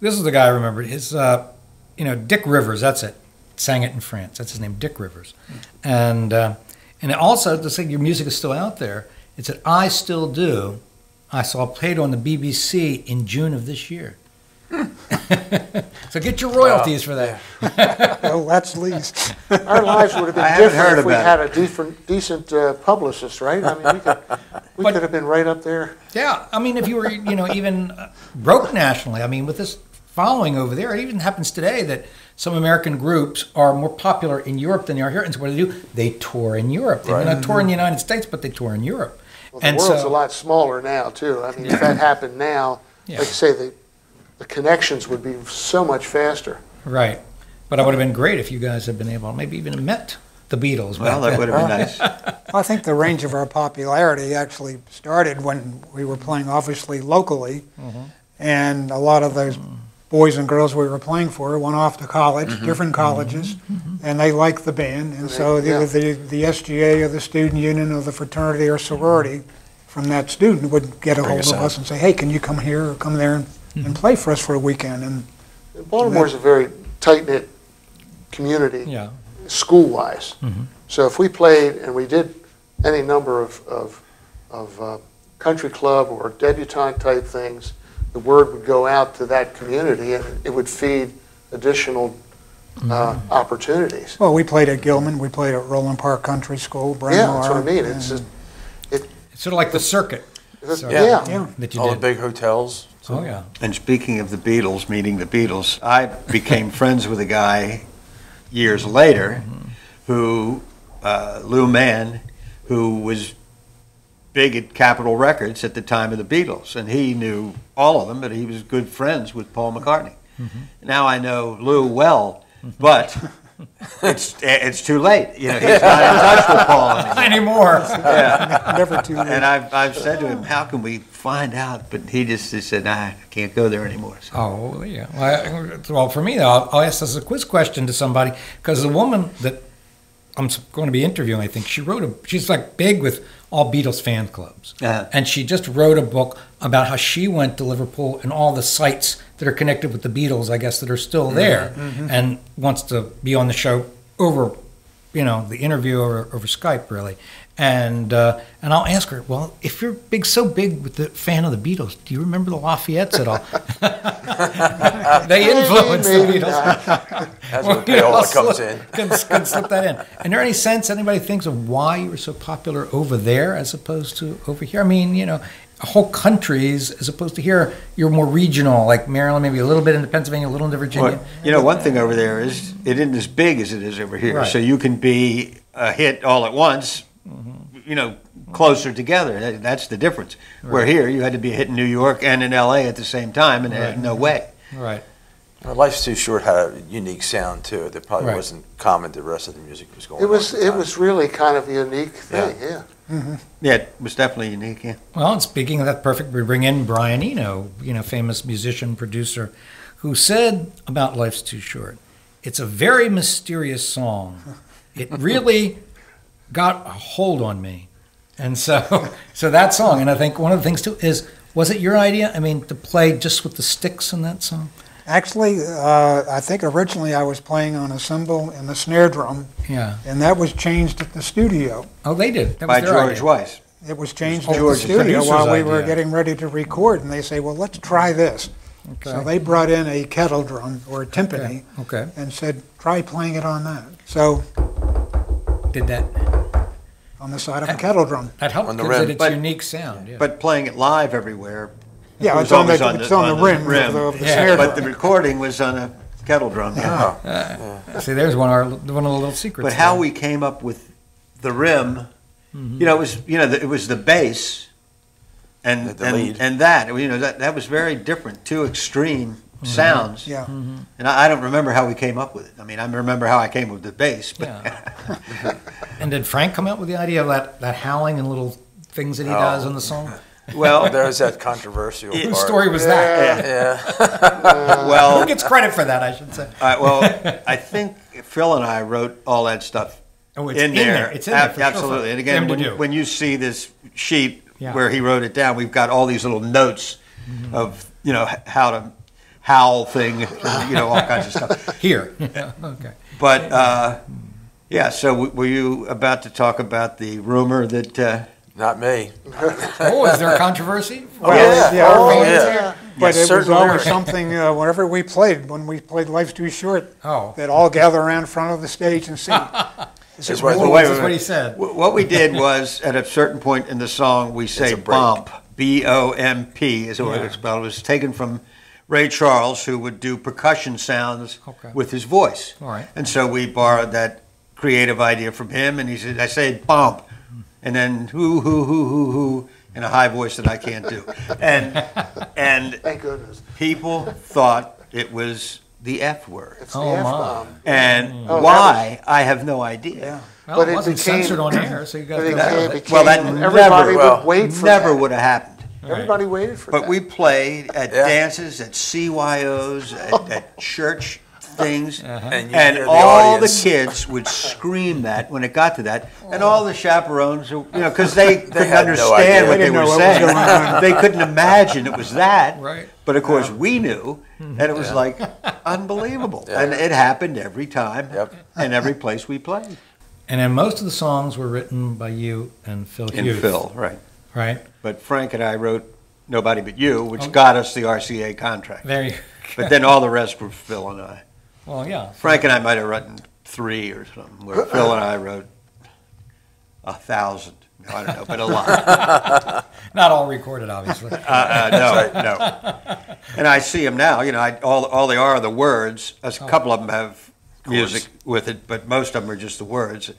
this is the guy I remembered. His, Dick Rivers. That's it. Sang it in France. That's his name, Dick Rivers. And also to say your music is still out there. It said, I Still Do. I saw it played on the BBC in June of this year. So get your royalties for that. Well, that's least. Our lives would have been different if we had a decent publicist, right? I mean, we could have been right up there. Yeah, I mean, if you were, even broke nationally, I mean, with this following over there, it even happens today that some American groups are more popular in Europe than they are here. And so what do? They tour in Europe. They don't tour in the United States, but they tour in Europe. Well, the world's a lot smaller now, too. I mean, if that happened now, like you say, the connections would be so much faster. Right. But it would have been great if you guys had been able to maybe even met the Beatles. Well, that would have been nice. I think the range of our popularity actually started when we were playing, obviously, locally. And a lot of those boys and girls we were playing for went off to college, different colleges, and they liked the band. And so the SGA or the student union or the fraternity or sorority from that student would get a hold of us and say, hey, can you come here or come there and play for us for a weekend? And Baltimore's a very tight-knit community, school-wise. So if we played and we did any number of country club or debutante type things, the word would go out to that community and it would feed additional opportunities. Well, we played at Gilman, we played at Roland Park Country School, Bryn Yeah, Mawr, that's what I mean. It's just, It's sort of like the circuit. That you all did. the big hotels. Oh, yeah. And speaking of the Beatles, meeting the Beatles, I became friends with a guy years later who, Lou Mann, who was big at Capitol Records at the time of the Beatles. And he knew all of them, but he was good friends with Paul McCartney. Now I know Lou well, but it's too late. You know, he's not in touch with Paul anymore. Yeah. Never too late. And I've said to him, how can we find out? But he just said, nah, I can't go there anymore. So. Oh, yeah. Well, for me, I'll ask this as a quiz question to somebody, because the woman that I'm going to be interviewing, I think, she's like big with all Beatles fan clubs. And she just wrote a book about how she went to Liverpool and all the sites that are connected with the Beatles, I guess, that are still there, and wants to be on the show over, the interview over Skype, really. And I'll ask her, well, if you're so big with the fan of the Beatles, do you remember the Lafayettes at all? They influenced the Beatles. That's where payola comes in. Can slip that in. And there any sense anybody thinks of why you were so popular over there as opposed to over here? I mean, whole countries as opposed to here, you're more regional, like Maryland, maybe a little bit into Pennsylvania, a little into Virginia. Well, one thing over there is it isn't as big as it is over here. Right. So you can be a hit all at once, closer together. That's the difference. Right. Where here, you had to be a hit in New York and in L.A. at the same time, and no way. Right. Well, Life's Too Short had a unique sound to it that probably wasn't common to the rest of the music that was going on. It was really kind of a unique thing, Yeah, it was definitely unique, yeah. Well, and speaking of that, perfect, we bring in Brian Eno, famous musician, producer, who said about Life's Too Short, it's a very mysterious song. It really got a hold on me. And so that song, and I think one of the things too is, was it your idea? I mean, to play just with the sticks in that song? Actually, I think originally I was playing on a cymbal and the snare drum. Yeah. And that was changed at the studio. Oh, they did? That By George Weiss. It was changed at the studio while we were getting ready to record, and they say, well, let's try this. Okay. So they brought in a kettle drum or a timpani and said, try playing it on that. So did that on the side of a kettle drum. That helped because it its unique sound. Yeah. But playing it live everywhere. Yeah, it's on the rim of the snare drum. But the recording was on a kettle drum. See, there's one of the little secrets. But how we came up with the rim, it was the bass and that was very different, two extreme sounds. Yeah. And I don't remember how we came up with it. I mean, I remember how I came with the bass. But And did Frank come up with the idea of that howling and little things that he does in the song? Well, there's that controversial part. The story was that. Yeah. Well, who gets credit for that, I should say. I think Phil and I wrote all that stuff in there. It's in there, for absolutely. Sure. And again, when you see this sheet where he wrote it down, we've got all these little notes of how to howl thing, all kinds of stuff. Here. Okay. But so were you about to talk about the rumor that? Not me. Oh, is there a controversy? Well, yeah. But it was always something, whenever we played, when we played Life's Too Short, they'd all gather around in front of the stage and sing. That's what he said. What we did was, at a certain point in the song, we say bump, B-O-M-P is what it's spelled. It was taken from Ray Charles, who would do percussion sounds with his voice. All right. And so we borrowed that creative idea from him, and he said, I say bump. And then hoo in a high voice that I can't do, and thank goodness people thought it was the F word. It's the F-bomb. And why I have no idea. Yeah. Well, but it wasn't censored on air, so you got that everybody would wait for never would have happened. Everybody waited for But that. we played at dances, at CYOs, at church things, and the all the audience. kids would scream that when it got to that, and all the chaperones, because they couldn't had no understand idea. what They they didn't were know what was saying. going on. They couldn't imagine it was that. Right. But of course we knew, and it was like unbelievable. Yeah. And it happened every time, and every place we played. And then most of the songs were written by you and Phil Hughes. And Phil, right. Right. But Frank and I wrote Nobody But You, which got us the RCA contract. There you But then all the rest were Phil and I. Well, yeah. Frank and I might have written 3 or something, where Phil and I wrote 1,000. No, I don't know, but a lot. Not all recorded, obviously. No. And I see them now. All they are the words. A couple of them have music with it, but most of them are just the words.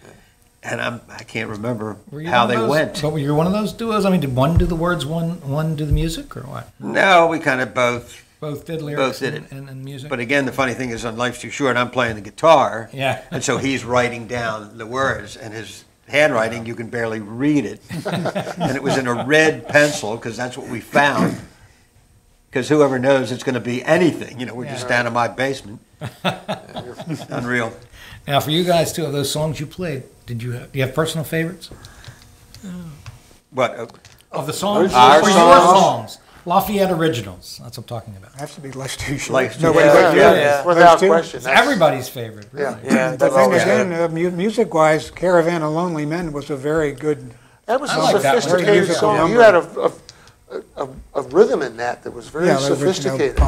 And I can't remember how they went. But were you one of those duos? I mean, did one do the words, one do the music, or what? No, we kind of both did lyrics both did it. and music. But again, the funny thing is, on Life's Too Short, I'm playing the guitar. Yeah. And so he's writing down the words, and his handwriting, you can barely read it. And it was in a red pencil, because that's what we found. Because whoever knows it's going to be anything. We're just down in my basement. Unreal. Now, for you guys too, of those songs you played, do you have personal favorites? What? Of the songs? Our Or your songs. Lafayette originals. That's what I'm talking about. Has to be Life's Too Short. Life's Too No, Short. Yeah, without question. It's everybody's favorite. Really. Yeah. But then again, music-wise, Caravan of Lonely Men was a very good. That was I a like that one. sophisticated Very song. musical You had a rhythm in that was very Yeah, the original sophisticated.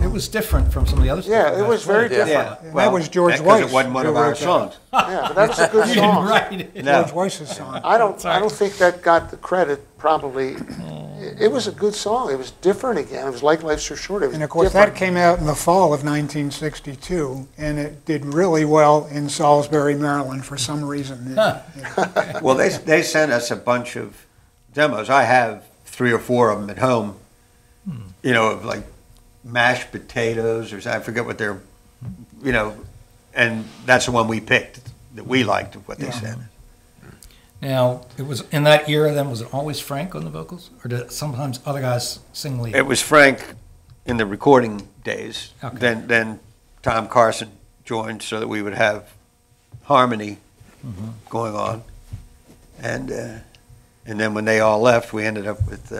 It was different from some of the other stuff. Yeah, you it was guys very played. different. And that was George because Weiss. it wasn't one who of our wrote that. songs. Yeah, but that was a good You didn't song. write it. No. George Weiss's song. I don't think that got the credit. Probably, it was a good song. It was different again. It was like Life's Too Short. It was And of course, different. that came out in the fall of 1962, and it did really well in Salisbury, Maryland, for some reason. Well, they sent us a bunch of demos. I have 3 or 4 of them at home, of like mashed potatoes, or I forget what they're, and that's the one we picked that we liked of what they said. Now, it was in that era then, was it always Frank on the vocals? Or did sometimes other guys sing lead? It was Frank in the recording days. Okay. Then Tom Carson joined so that we would have harmony going on. And then when they all left, we ended up with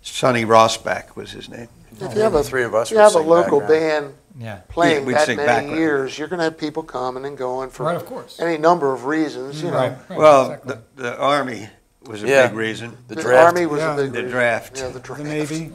Sonny Rossback was his name. If you have a, 3 of us if you would have a sing local background. band playing we'd that sing many background. years, you're going to have people coming and going for Right, of course. any number of reasons. Right. Well, exactly. the Army was a Yeah. big reason. The The draft. Army was Yeah. a big The reason. draft. Yeah, the The draft. Navy.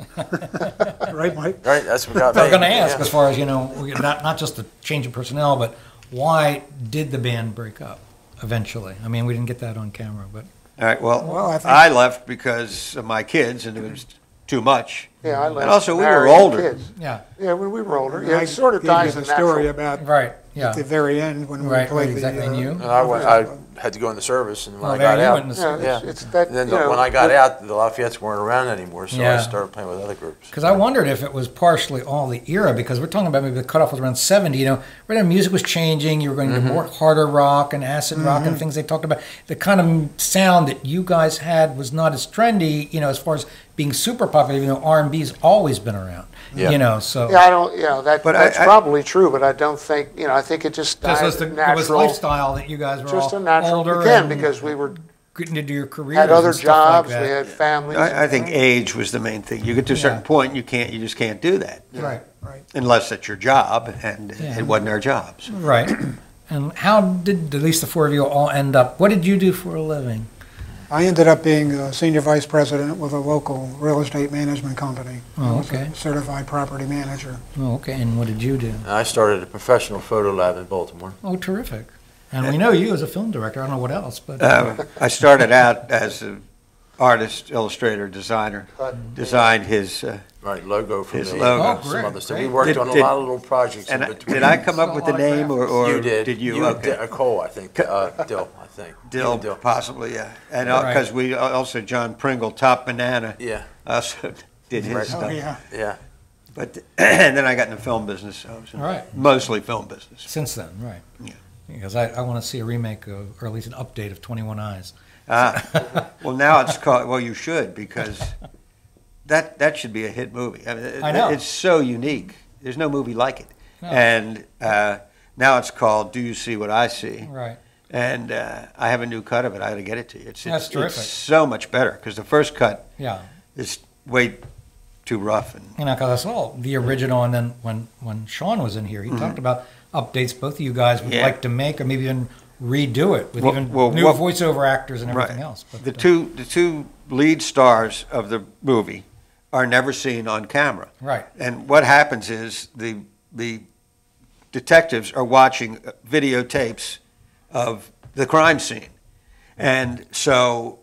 Right, Mike? Right, that's what got I was me. going to ask, Yeah. as far as, not just the change in personnel, but why did the band break up eventually? I mean, we didn't get that on camera, but All right, well, Well, I think- I left because of my kids, and it was too much. Yeah, I left. And also, we were married older. Kids. yeah. Yeah, when we were older. And Yeah, I it sort of gave you dies the the story natural. about Right, yeah. at the very end when we Right, played exactly, the. and you? And I had to go in the service, and when Oh, I there got you out, went in the Yeah, service. it's that. and then you know, when I got out, the Lafayettes weren't around anymore, so I Yeah. started playing with other groups. Because I wondered if it was partially all the era, because we're talking about maybe the cutoff was around 70, right now music was changing, you were going to more harder rock and acid rock and things they talked about. The kind of sound that you guys had was not as trendy, as far as being super popular, even though R&B's always been around, so. Yeah, I don't. That's I- probably true, but I don't think. I think it just died Because it natural. was lifestyle that you guys were Just all a natural. older Again, and because we were getting into your careers had other and stuff jobs, like we that. had families. I think age was the main thing. You get to a certain point, you just can't do that. Right. Unless it's your job, and Yeah. it wasn't our jobs. Right. And how did at least the 4 of you all end up? What did you do for a living? I ended up being a senior vice president with a local real estate management company. Oh, I was a okay. certified property manager. Oh, okay. And what did you do? I started a professional photo lab in Baltimore. Oh, terrific. And we know you as a film director. I don't know what else, but I started out as an artist, illustrator, designer. Designed his logo from his the logo. Oh, some great, other stuff. great. We worked on a lot of little projects in And between. did I come up with the name, or you did? you? Okay. Cole, I think. Dill, I think. Dill, possibly, yeah. And Right. because we also, John Pringle, Top Banana, Yeah. also did his Right. stuff. Oh, yeah. Yeah. But and then I got in the film business, so I was in All right. mostly film business. since then, right? Yeah. Because I want to see a remake of, or at least an update of 21 Eyes. Well, now it's called. Well, you should, because that should be a hit movie. I mean, I know. It's so unique. There's no movie like it. No. And now it's called "Do You See What I See?" Right. And I have a new cut of it. I got to get it to you. That's terrific. It's so much better, because the first cut Yeah. is way too rough. And You know, because I saw the original, and then when Sean was in here, he talked about updates both of you guys would like to make, or maybe even redo it with new voiceover actors and everything else. But the two lead stars of the movie are never seen on camera. Right. And what happens is the detectives are watching videotapes of the crime scene, and so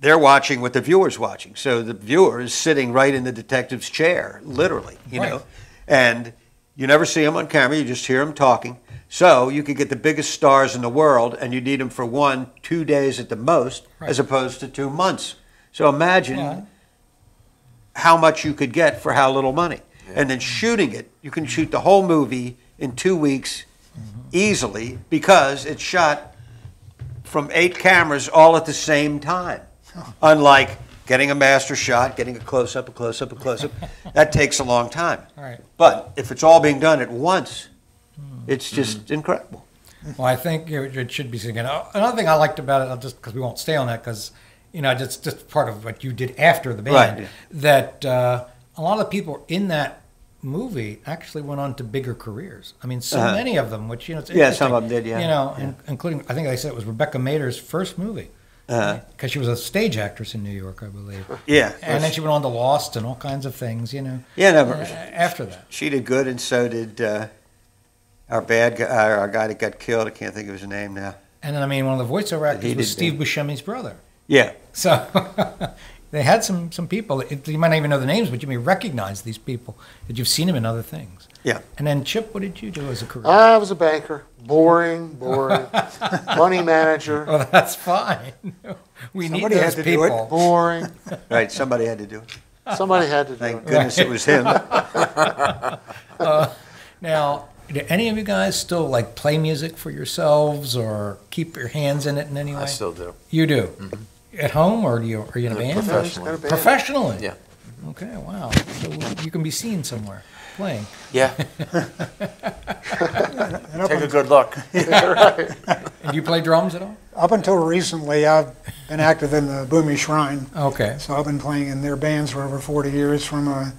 they're watching what the viewer's watching. So the viewer is sitting right in the detective's chair, literally, you know, and you never see them on camera. You just hear them talking. So you could get the biggest stars in the world, and you need them for 1-2 days at the most, as opposed to 2 months. So imagine how much you could get for how little money. And then shooting it, you can shoot the whole movie in 2 weeks easily, because it's shot from 8 cameras all at the same time. Unlike getting a master shot, getting a close-up, a close-up, a close-up, that takes a long time. Right. But if it's all being done at once, it's just incredible. Well, I think it should be singing. Another thing I liked about it, just because we won't stay on that, because just part of what you did after the band, that a lot of the people in that movie actually went on to bigger careers. I mean, so many of them, which it's interesting. Some of them did, including, I think I said it was Rebecca Mader's first movie. Because she was a stage actress in New York, I believe. Yeah. And then she went on to Lost and all kinds of things, after that. She did good, and so did our bad guy, our guy that got killed. I can't think of his name now. And then, one of the voiceover actors was Steve Buscemi's brother. Yeah. So they had some people. You might not even know the names, but you may recognize these people that you've seen them in other things. Yeah. And then, Chip, what did you do as a career? I was a banker. Boring. Money manager. Oh, that's fine. We need those people. Do it. Boring. Right, somebody had to do it. Somebody had to do it. Thank goodness it was him. Now, do any of you guys still play music for yourselves or keep your hands in it in any way? I still do. You do? Mm-hmm. At home, or are you in a band? Professionally. Professionally? Yeah. Okay, wow. So you can be seen somewhere playing. Yeah. Take a good look. And do you play drums at all? Up until recently, I've been active in the Boomy Shrine. Okay. So I've been playing in their bands for over 40 years, from a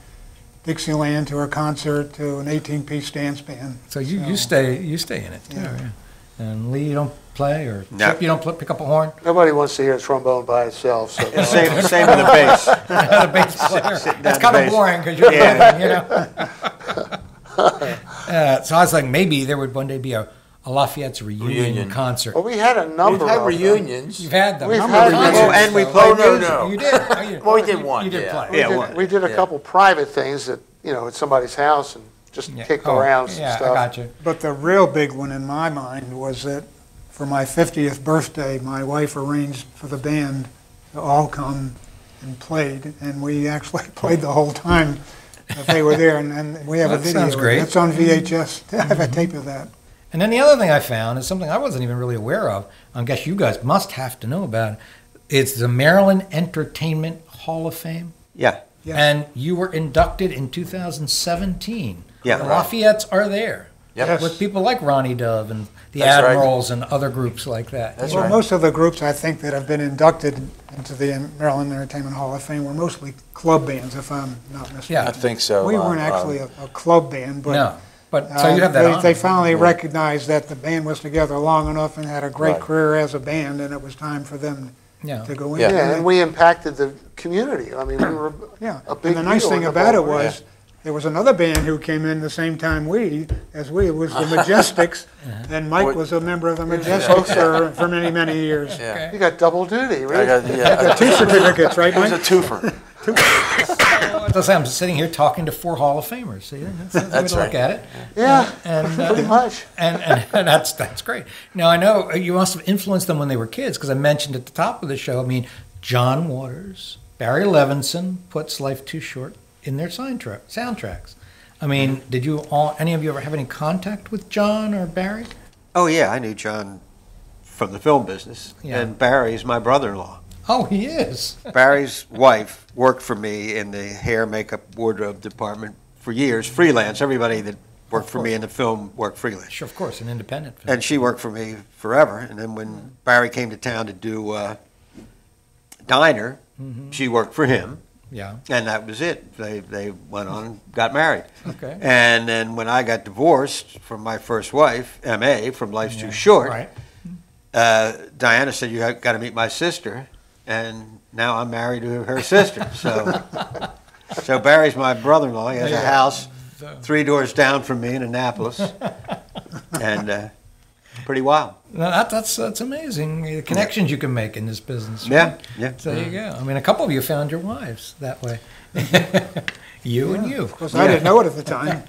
Dixieland to a concert to an 18-piece dance band. So you stay in it too, yeah. And Lee, you don't play, or Chip, you don't pick up a horn? Nobody wants to hear a trombone by itself. So same with the bass. The bass player. That's kind of boring, because you're playing, so I was like, maybe there would one day be a Lafayette's reunion concert. Well, we had a number of reunions. You've had them. We've had concerts, and we played music. No. You did. Well, we did one. You did play. We did a couple private things at somebody's house, and just kicked around some stuff. I got you. But the real big one in my mind was that for my 50th birthday, my wife arranged for the band to all come and played, and we actually played the whole time that they were there, and we have a video. Sounds great. It's on VHS. I have a tape of that. And then the other thing I found is something I wasn't even really aware of. I guess you guys must have to know about it. It's the Maryland Entertainment Hall of Fame. Yeah. Yes. And you were inducted in 2017. Yeah. The Lafayetts are there. Yep. With people like Ronnie Dove and the That's right. Admirals and other groups like that. That's Well, right. most of the groups I think that have been inducted into the Maryland Entertainment Hall of Fame were mostly club bands, if I'm not mistaken. Yeah. I think so. We weren't actually a club band, but No. But so you have that honor. they finally recognized that the band was together long enough and had a great career as a band, and it was time for them to go in. Yeah, and we impacted the community. I mean, we were a big And the nice deal thing in the about it Baltimore. was there was another band who came in the same time as we. It was the Majestics, and Mike was a member of the Majestics for many, many years. You got double duty, right? You got 2 certificates, right, Mike? It was a twofer. I'm sitting here talking to 4 Hall of Famers. See, that's way to look at it. Yeah, and pretty much. And that's great. Now, I know you must have influenced them when they were kids, because I mentioned at the top of the show, John Waters, Barry Levinson puts Life Too Short in their soundtracks. Did any of you ever have any contact with John or Barry? Oh, yeah, I knew John from the film business, and Barry's my brother-in-law. Oh, he is. Barry's wife worked for me in the hair, makeup, wardrobe department for years, freelance. Everybody that worked for me in the film worked freelance. Sure, of course, an independent film. And she worked for me forever. And then when Barry came to town to do Diner, she worked for him. Yeah. And that was it. They went on and got married. Okay. And then when I got divorced from my first wife, M.A., from Life's Too Short, Diana said, you got to meet my sister. And now I'm married to her sister. So Barry's my brother-in-law. He has a house 3 doors down from me in Annapolis. And pretty wild. No, that's amazing. The connections you can make in this business. Right? Yeah, yeah. So there you go. I mean, a couple of you found your wives that way. You and you. Of course, I didn't know it at the time.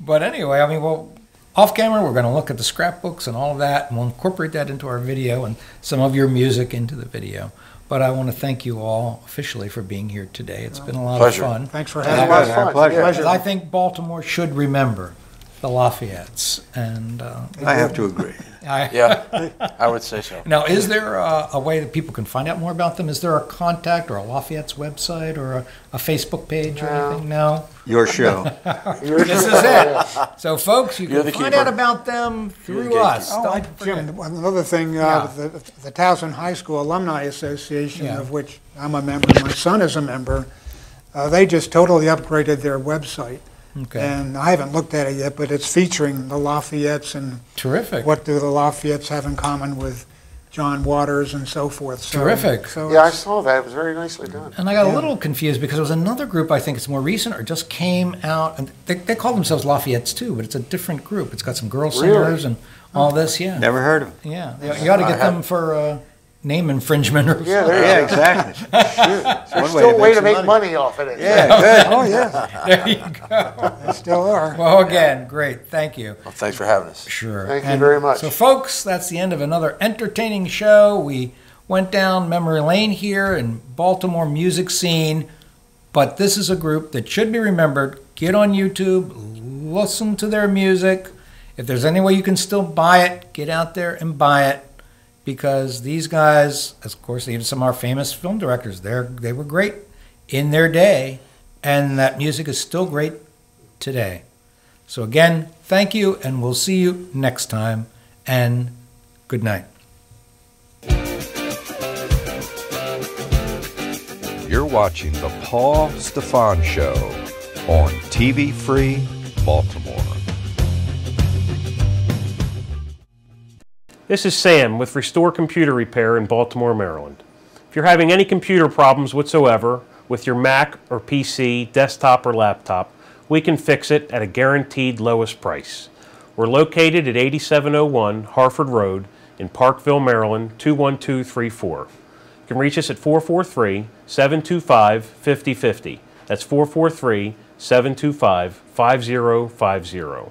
But anyway, I mean, well, off camera, we're going to look at the scrapbooks and all of that, and we'll incorporate that into our video and some of your music into the video. But I want to thank you all officially for being here today. It's been a lot of fun. Thanks for having us. Our pleasure. I think Baltimore should remember the Lafayettes. And I have to agree. I would say so. Now, is there a way that people can find out more about them? Is there a contact or a Lafayette's website or a Facebook page or anything? No? Your show. This is it. So, folks, you can find out about them through us. Jim, another thing, the Towson High School Alumni Association, of which I'm a member, my son is a member, they just totally upgraded their website. Okay. And I haven't looked at it yet, but it's featuring the Lafayettes and terrific. What do the Lafayettes have in common with John Waters and so forth. So, terrific. So yeah, I saw that. It was very nicely done. And I got a little confused because there was another group, I think it's more recent, or just came out, and they call themselves Lafayette's too, but it's a different group. It's got some girl singers and all this, Never heard of them. Yeah, you ought to get them for name infringement or something. Exactly. There's still a way to make money off of it. Yeah, good. Oh, yeah. There you go. They still are. Well, again, great. Thank you. Well, thanks for having us. Sure. Thank you very much. So, folks, that's the end of another entertaining show. We went down memory lane here in Baltimore music scene, but this is a group that should be remembered. Get on YouTube, listen to their music. If there's any way you can still buy it, get out there and buy it. Because these guys, of course, even some of our famous film directors, they were great in their day, and that music is still great today. So again, thank you, and we'll see you next time, and good night. You're watching The Paul Stefan Show on TV Free Baltimore. This is Sam with Restore Computer Repair in Baltimore, Maryland. If you're having any computer problems whatsoever with your Mac or PC, desktop or laptop, we can fix it at a guaranteed lowest price. We're located at 8701 Harford Road in Parkville, Maryland, 21234. You can reach us at 443-725-5050. That's 443-725-5050.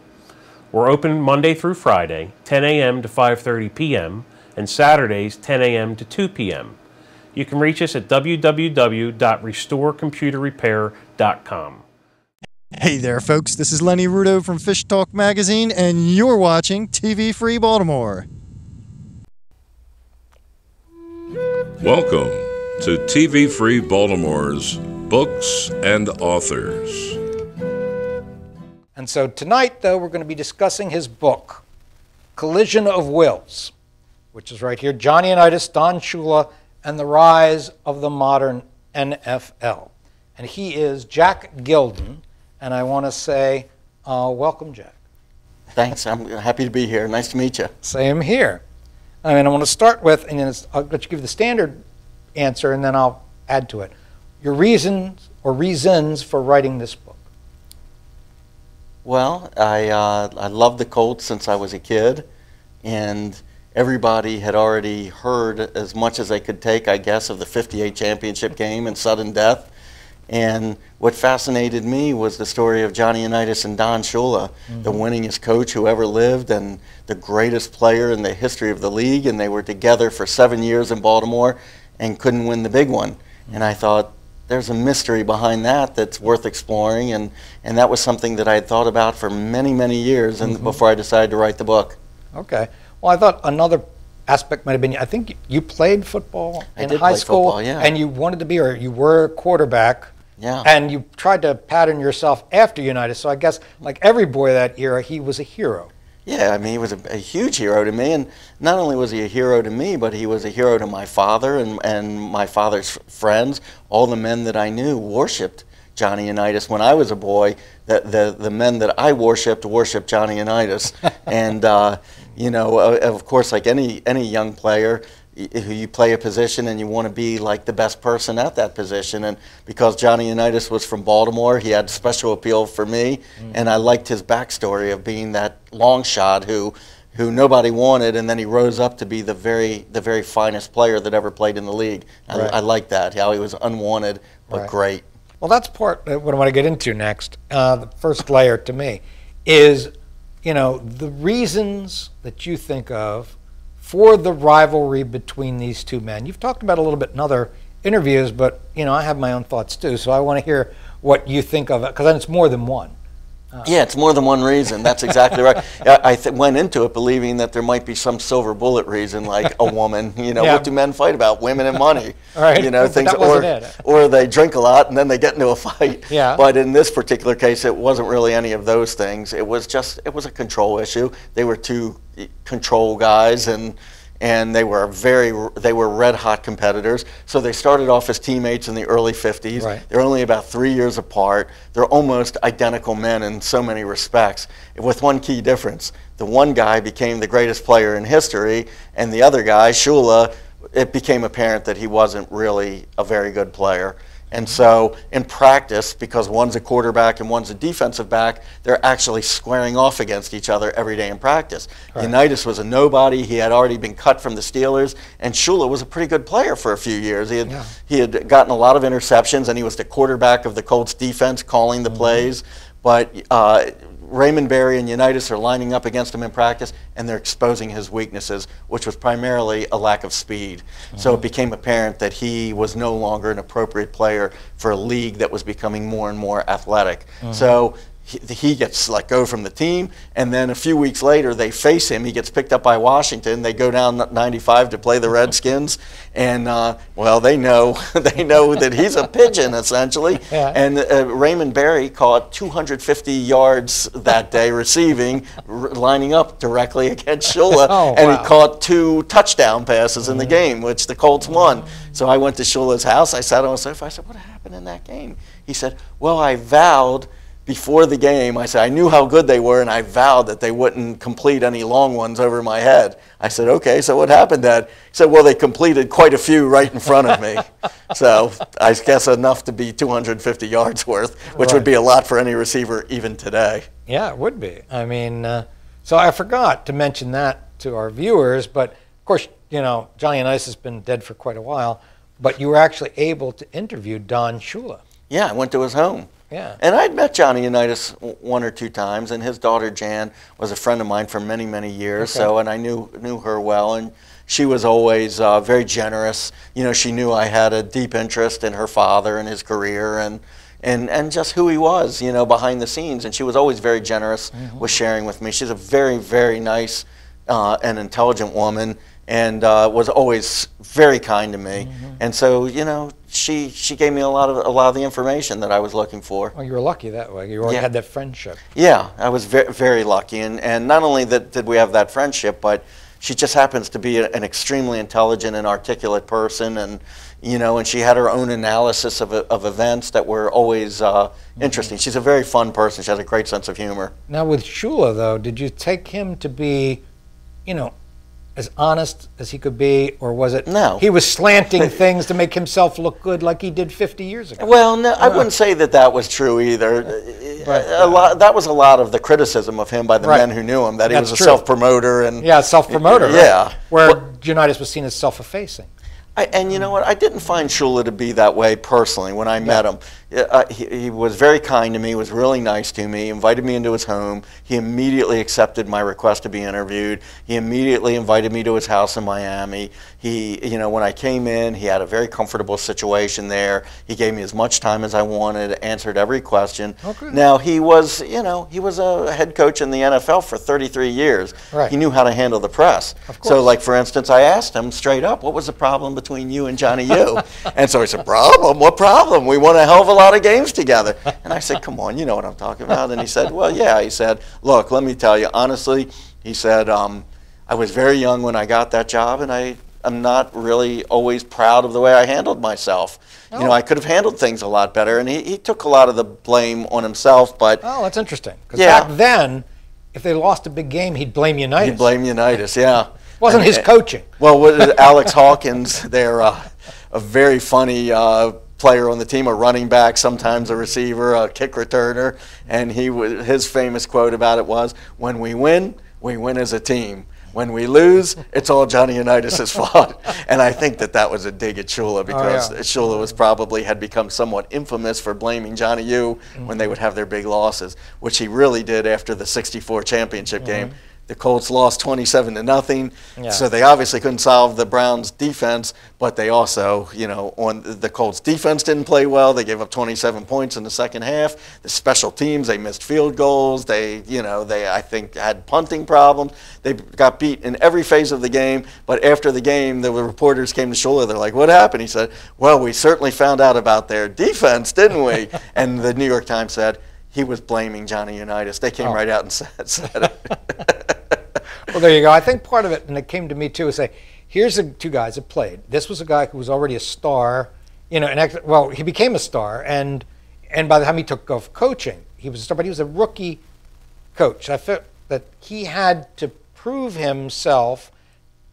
We're open Monday through Friday, 10 a.m. to 5:30 p.m., and Saturdays, 10 a.m. to 2 p.m. You can reach us at www.restorecomputerrepair.com. Hey there, folks. This is Lenny Rudo from Fish Talk Magazine, and you're watching TV Free Baltimore. Welcome to TV Free Baltimore's Books and Authors. And so tonight, though, we're going to be discussing his book, Collision of Wills, which is right here, Johnny Unitas, Don Shula, and the Rise of the Modern NFL. And he is Jack Gilden, and I want to say, welcome, Jack. Thanks. I'm happy to be here. Nice to meet you. Same here. I mean, I want to start with, and I'll let you give the standard answer, and then I'll add to it. Your reasons for writing this book. Well, I loved the Colts since I was a kid, and everybody had already heard as much as they could take, I guess, of the '58 championship game and sudden death. And what fascinated me was the story of Johnny Unitas and Don Shula, the winningest coach who ever lived and the greatest player in the history of the league. And they were together for 7 years in Baltimore and couldn't win the big one. And I thought, there's a mystery behind that that's worth exploring, and that was something that I had thought about for many, many years and before I decided to write the book. Okay. Well, I thought another aspect might have been, I think you played football in high school, football, yeah. and you wanted to be, or you were a quarterback, yeah. and you tried to pattern yourself after Unitas. So I guess, like every boy that era, he was a hero. Yeah, I mean, he was a huge hero to me, and not only was he a hero to me, but he was a hero to my father and my father's friends. All the men that I knew worshipped Johnny Unitas when I was a boy. The men that I worshipped Johnny Unitas, and you know, of course, like any young player, you play a position and you want to be like the best person at that position. And because Johnny Unitas was from Baltimore, he had special appeal for me, and I liked his backstory of being that long shot who nobody wanted, and then he rose up to be the very finest player that ever played in the league. Right. I like that, how he was unwanted but Right. great. Well, that's part of what I want to get into next. The first layer to me is, you know, the reasons that you think of for the rivalry between these two men. You've talked about it a little bit in other interviews, but, you know, I have my own thoughts too, so I want to hear what you think of it, because it's more than one. Yeah, it's more than one reason. That's exactly right. I went into it believing that there might be some silver bullet reason, like a woman. You know, Yeah. what do men fight about? Women and money. Right. You know, But things, that wasn't it. or they drink a lot and then they get into a fight. Yeah. But in this particular case, it wasn't really any of those things. It was a control issue. They were two control guys, and they were red hot competitors. So they started off as teammates in the early 50s. Right. They're only about 3 years apart. They're almost identical men in so many respects, with one key difference. The one guy became the greatest player in history, and the other guy, Shula, it became apparent that he wasn't really a very good player. And so in practice, because one's a quarterback and one's a defensive back, they're actually squaring off against each other every day in practice. Right. Unitas was a nobody. He had already been cut from the Steelers, and Shula was a pretty good player for a few years. He had gotten a lot of interceptions, and he was the quarterback of the Colts defense, calling the plays. But Raymond Berry and Unitas are lining up against him in practice, and they're exposing his weaknesses, which was primarily a lack of speed. So it became apparent that he was no longer an appropriate player for a league that was becoming more and more athletic. So he gets let go from the team, and then a few weeks later they face him. He gets picked up by Washington. They go down 95 to play the Redskins, and well, they know that he's a pigeon essentially. Yeah. And Raymond Berry caught 250 yards that day receiving, lining up directly against Shula, Oh, and wow. he caught 2 touchdown passes in the game, which the Colts won. So I went to Shula's house. I sat on the sofa. I said, "What happened in that game?" He said, "Well, I vowed before the game," I said, "I knew how good they were, and I vowed that they wouldn't complete any long ones over my head." I said, "Okay, so what happened then?" He said, "Well, they completed quite a few right in front of me." So I guess enough to be 250 yards worth, which would be a lot for any receiver even today. Yeah, it would be. I mean, so I forgot to mention that to our viewers, but of course, you know, Johnny Unitas has been dead for quite a while, but you were actually able to interview Don Shula. Yeah, I went to his home. Yeah. And I'd met Johnny Unitas 1 or 2 times, and his daughter Jan was a friend of mine for many, many years. Okay. So, and I knew her well, and she was always very generous. You know, she knew I had a deep interest in her father and his career, and just who he was, you know, behind the scenes. And she was always very generous with sharing with me. She's a very, very nice and intelligent woman, and was always very kind to me. And so, you know, she gave me a lot of the information that I was looking for. Well, you were lucky that way. You already had that friendship. Yeah, I was very, very lucky. And not only did we have that friendship, but she just happens to be an extremely intelligent and articulate person, and you know, and she had her own analysis of events that were always interesting. She's a very fun person. She has a great sense of humor. Now with Shula, though, did you take him to be, you know, as honest as he could be, or was it he was slanting things to make himself look good like he did 50 years ago? Well, no, I wouldn't say that was true either. That was a lot of the criticism of him by the men who knew him, that he was a self-promoter. And self-promoter. Yeah. Right? Where Unitas was seen as self-effacing. And you know what? I didn't find Shula to be that way personally when I met him. He was very kind to me, was really nice to me, invited me into his home. He immediately accepted my request to be interviewed. He immediately invited me to his house in Miami. You know, when I came in, he had a very comfortable situation there. He gave me as much time as I wanted, answered every question. Okay. Now, he was, you know, he was a head coach in the NFL for 33 years. Right. He knew how to handle the press. Of course. So, like, for instance, I asked him straight up, what was the problem between you and Johnny U? And so he said, problem? What problem? We won a hell of a lot of games together. And I said, come on, you know what I'm talking about. And he said, well, yeah. He said, look, let me tell you, honestly, he said, I was very young when I got that job, and I'm not really always proud of the way I handled myself. You know, I could have handled things a lot better, and he took a lot of the blame on himself, but... Oh, that's interesting. Because back then, if they lost a big game, he'd blame Unitas. He'd blame Unitas, yeah. Wasn't his coaching. Well, what, Alex Hawkins, they're a very funny player on the team, a running back, sometimes a receiver, a kick returner, and his famous quote about it was, when we win as a team. When we lose, it's all Johnny Unitas' fault. And I think that was a dig at Shula, because Shula had become somewhat infamous for blaming Johnny U when they would have their big losses, which he really did after the '64 championship game. The Colts lost 27-0, so they obviously couldn't solve the Browns' defense, but they also, you know, the Colts' defense didn't play well. They gave up 27 points in the second half. The special teams, they missed field goals. They, I think, had punting problems. They got beat in every phase of the game, but after the game, the reporters came to Shula. They're like, what happened? He said, well, we certainly found out about their defense, didn't we? And the New York Times said, he was blaming Johnny Unitas. They came right out and said it. Well, there you go. I think part of it, and it came to me too, is say, here's the two guys that played. This was a guy who was already a star, you know, he became a star, and by the time he took off coaching, he was a star, but he was a rookie coach. I felt that he had to prove himself,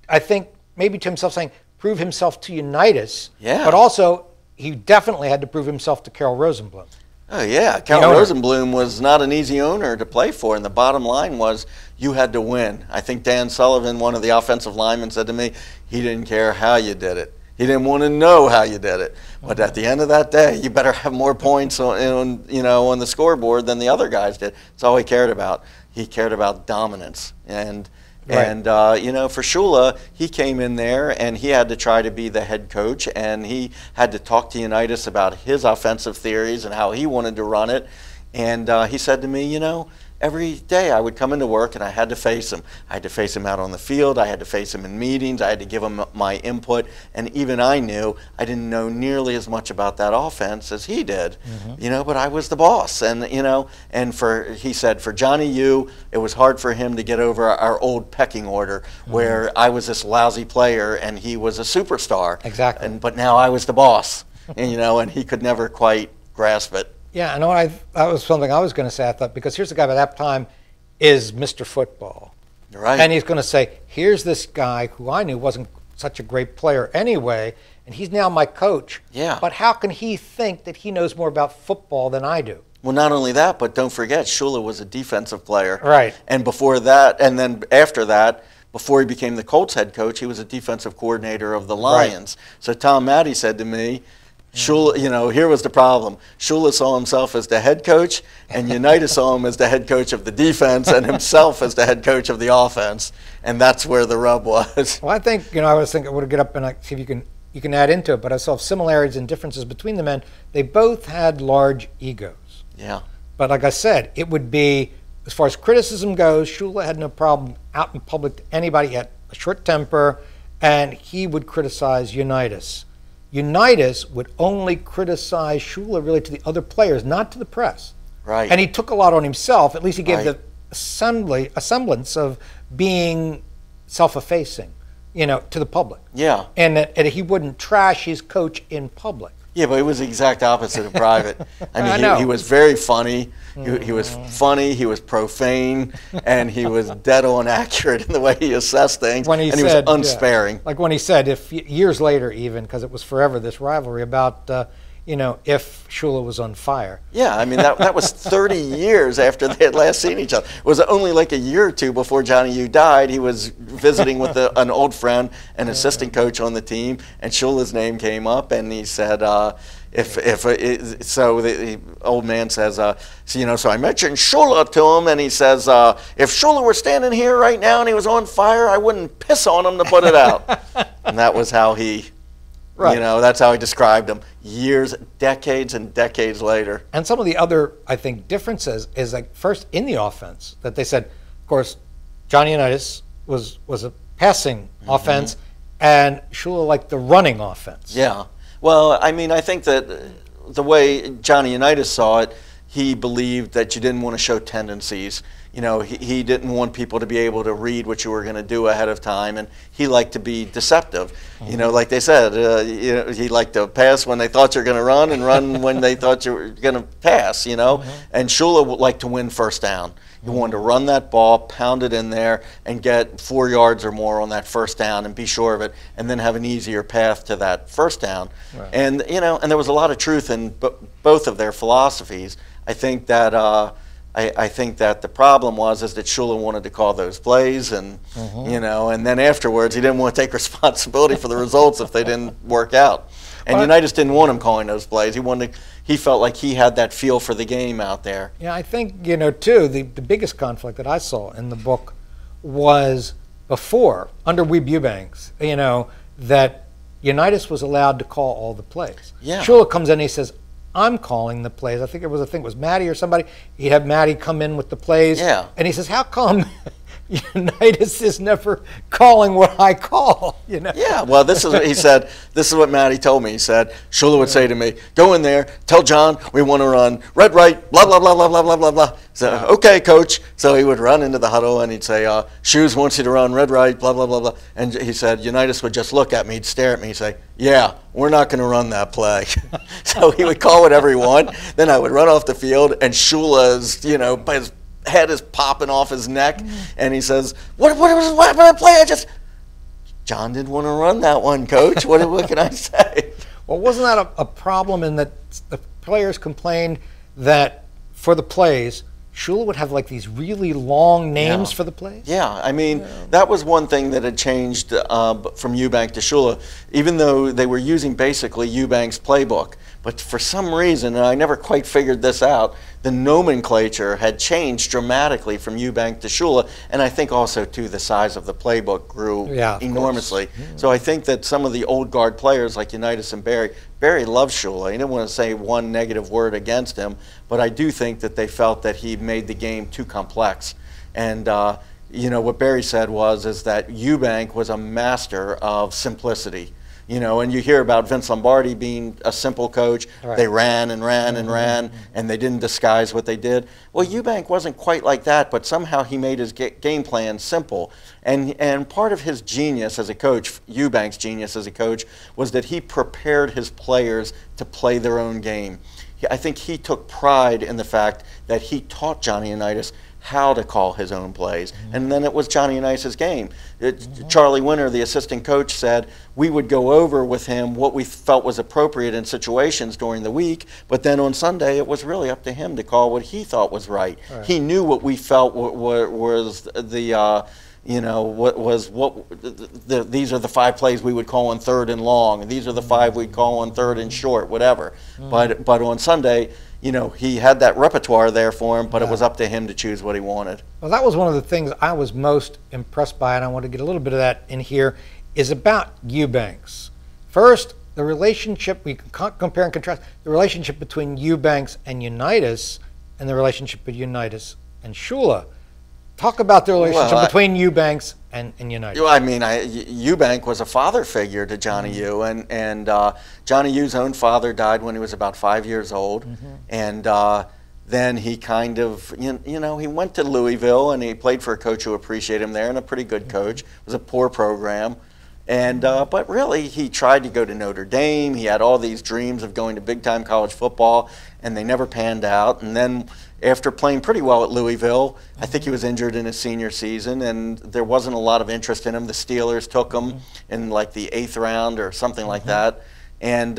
I think maybe to himself saying, prove himself to Unitas, but also he definitely had to prove himself to Carroll Rosenblum. Oh, yeah. Carroll Rosenblum was not an easy owner to play for, and the bottom line was you had to win. I think Dan Sullivan, one of the offensive linemen, said to me, he didn't care how you did it. He didn't want to know how you did it. But at the end of that day, you better have more points on the scoreboard than the other guys did. That's all he cared about. He cared about dominance. And for Shula, he came in there and he had to try to be the head coach, and he had to talk to Unitas about his offensive theories and how he wanted to run it. And he said to me, every day I would come into work and I had to face him. I had to face him out on the field. I had to face him in meetings. I had to give him my input. And even I knew I didn't know nearly as much about that offense as he did, but I was the boss. And, he said for Johnny U, it was hard for him to get over our old pecking order where I was this lousy player and he was a superstar. Exactly. But now I was the boss, and he could never quite grasp it. Yeah, I know. That was something I was going to say. I thought, because here's the guy by that time is Mr. Football. Right. And he's going to say, here's this guy who I knew wasn't such a great player anyway, and he's now my coach. Yeah. But how can he think that he knows more about football than I do? Well, not only that, but don't forget, Shula was a defensive player. Right. And before that, and then after that, before he became the Colts head coach, he was a defensive coordinator of the Lions. Right. So Tom Matte said to me, Shula, here was the problem. Shula saw himself as the head coach, and Unitas saw him as the head coach of the defense, and himself as the head coach of the offense, and that's where the rub was. Well, I think I was thinking, I would get up and see if you can add into it, but I saw similarities and differences between the men. They both had large egos. Yeah. But like I said, it would be, as far as criticism goes, Shula had no problem out in public to anybody. He had a short temper, and he would criticize Unitas. Unitas would only criticize Shula really to the other players, not to the press. Right. And he took a lot on himself. At least he gave the a semblance of being self-effacing, to the public. Yeah. And that he wouldn't trash his coach in public. Yeah, but it was the exact opposite in private. I mean, he was very funny. He was funny, he was profane, and he was dead on accurate in the way he assessed things, and he was unsparing. Like when he said, if years later even, because it was forever, this rivalry about, if Shula was on fire. Yeah, I mean, that was 30 years after they had last seen each other. It was only like a year or two before Johnny U died. He was visiting with an old friend, an assistant coach on the team, and Shula's name came up, and he said, so the old man says, so I mentioned Shula to him, and he says, if Shula were standing here right now and he was on fire, I wouldn't piss on him to put it out. And that was how he, that's how he described him years, decades and decades later. And some of the other, I think, differences is like first in the offense that they said, of course, Johnny Unitas was a passing offense, and Shula liked the running offense. Yeah. Well, I mean, I think that the way Johnny Unitas saw it, he believed that you didn't want to show tendencies. He didn't want people to be able to read what you were going to do ahead of time, and he liked to be deceptive. Like they said, he liked to pass when they thought you were going to run and run when they thought you were going to pass, And Shula would like to win first down. He wanted to run that ball, pound it in there, and get 4 yards or more on that first down and be sure of it, and then have an easier path to that first down. Right. And, and there was a lot of truth in both of their philosophies. I think that I think that the problem is that Shula wanted to call those plays, and and then afterwards he didn't want to take responsibility for the results if they didn't work out. And Unitas didn't want him calling those plays. He felt like he had that feel for the game out there. Yeah, I think too the biggest conflict that I saw in the book was before under Weeb Eubanks. That Unitas was allowed to call all the plays. Yeah. Shula comes in and he says, I'm calling the plays. I think it was Matty or somebody. He'd have Matty come in with the plays. Yeah. And he says, how come Unitas is never calling what I call? Yeah, well, this is what he said. This is what Matty told me. He said, Shula would say to me, go in there, tell John we want to run red right, blah, blah, blah, blah, blah, blah, blah, blah. So, okay, coach. So he would run into the huddle and he'd say, Shoes wants you to run red right, blah, blah, blah, blah. And he said, Unitas would just look at me, he'd stare at me, he'd say, yeah, we're not going to run that play. So he would call whatever he wanted. Then I would run off the field, and Shula's, his head is popping off his neck, and he says, what play? John didn't want to run that one, coach. What can I say? Well, wasn't that a problem in that the players complained that for the plays, Shula would have like these really long names for the plays? Yeah, I mean, that was one thing that had changed from Eubank to Shula, even though they were using basically Eubank's playbook. But for some reason, and I never quite figured this out, the nomenclature had changed dramatically from Eubank to Shula, and I think also, too, the size of the playbook grew enormously. So I think that some of the old guard players like Unitas and Barry loved Shula. He didn't want to say one negative word against him, but I do think that they felt that he made the game too complex. And what Barry said is that Eubank was a master of simplicity. And you hear about Vince Lombardi being a simple coach. Right. They ran and ran and ran, and they didn't disguise what they did. Well, Eubank wasn't quite like that, but somehow he made his game plan simple. And part of his genius as a coach, Eubank's genius as a coach, was that he prepared his players to play their own game. I think he took pride in the fact that he taught Johnny Unitas how to call his own plays. And then it was Johnny Unitas' game. Charlie Winter, the assistant coach, said we would go over with him what we felt was appropriate in situations during the week, but then on Sunday it was really up to him to call what he thought was right. He knew what we felt was the these are the 5 plays we would call on 3rd and long, and these are the 5 we'd call on 3rd and short, whatever. But on Sunday, he had that repertoire there for him, but it was up to him to choose what he wanted. Well, that was one of the things I was most impressed by, and I want to get a little bit of that in here, is about Eubanks. First, the relationship, we can compare and contrast, the relationship between Eubanks and Unitas, and the relationship between Unitas and Shula. Talk about the relationship between Eubanks and Unitas. I mean, Eubank was a father figure to Johnny U, and Johnny U's own father died when he was about 5 years old, and then he kind of, he went to Louisville and he played for a coach who appreciated him there, and a pretty good coach. It was a poor program, and but really he tried to go to Notre Dame. He had all these dreams of going to big-time college football, and they never panned out. And then after playing pretty well at Louisville, I think he was injured in his senior season, and there wasn't a lot of interest in him. The Steelers took him in like the 8th round or something like that. And,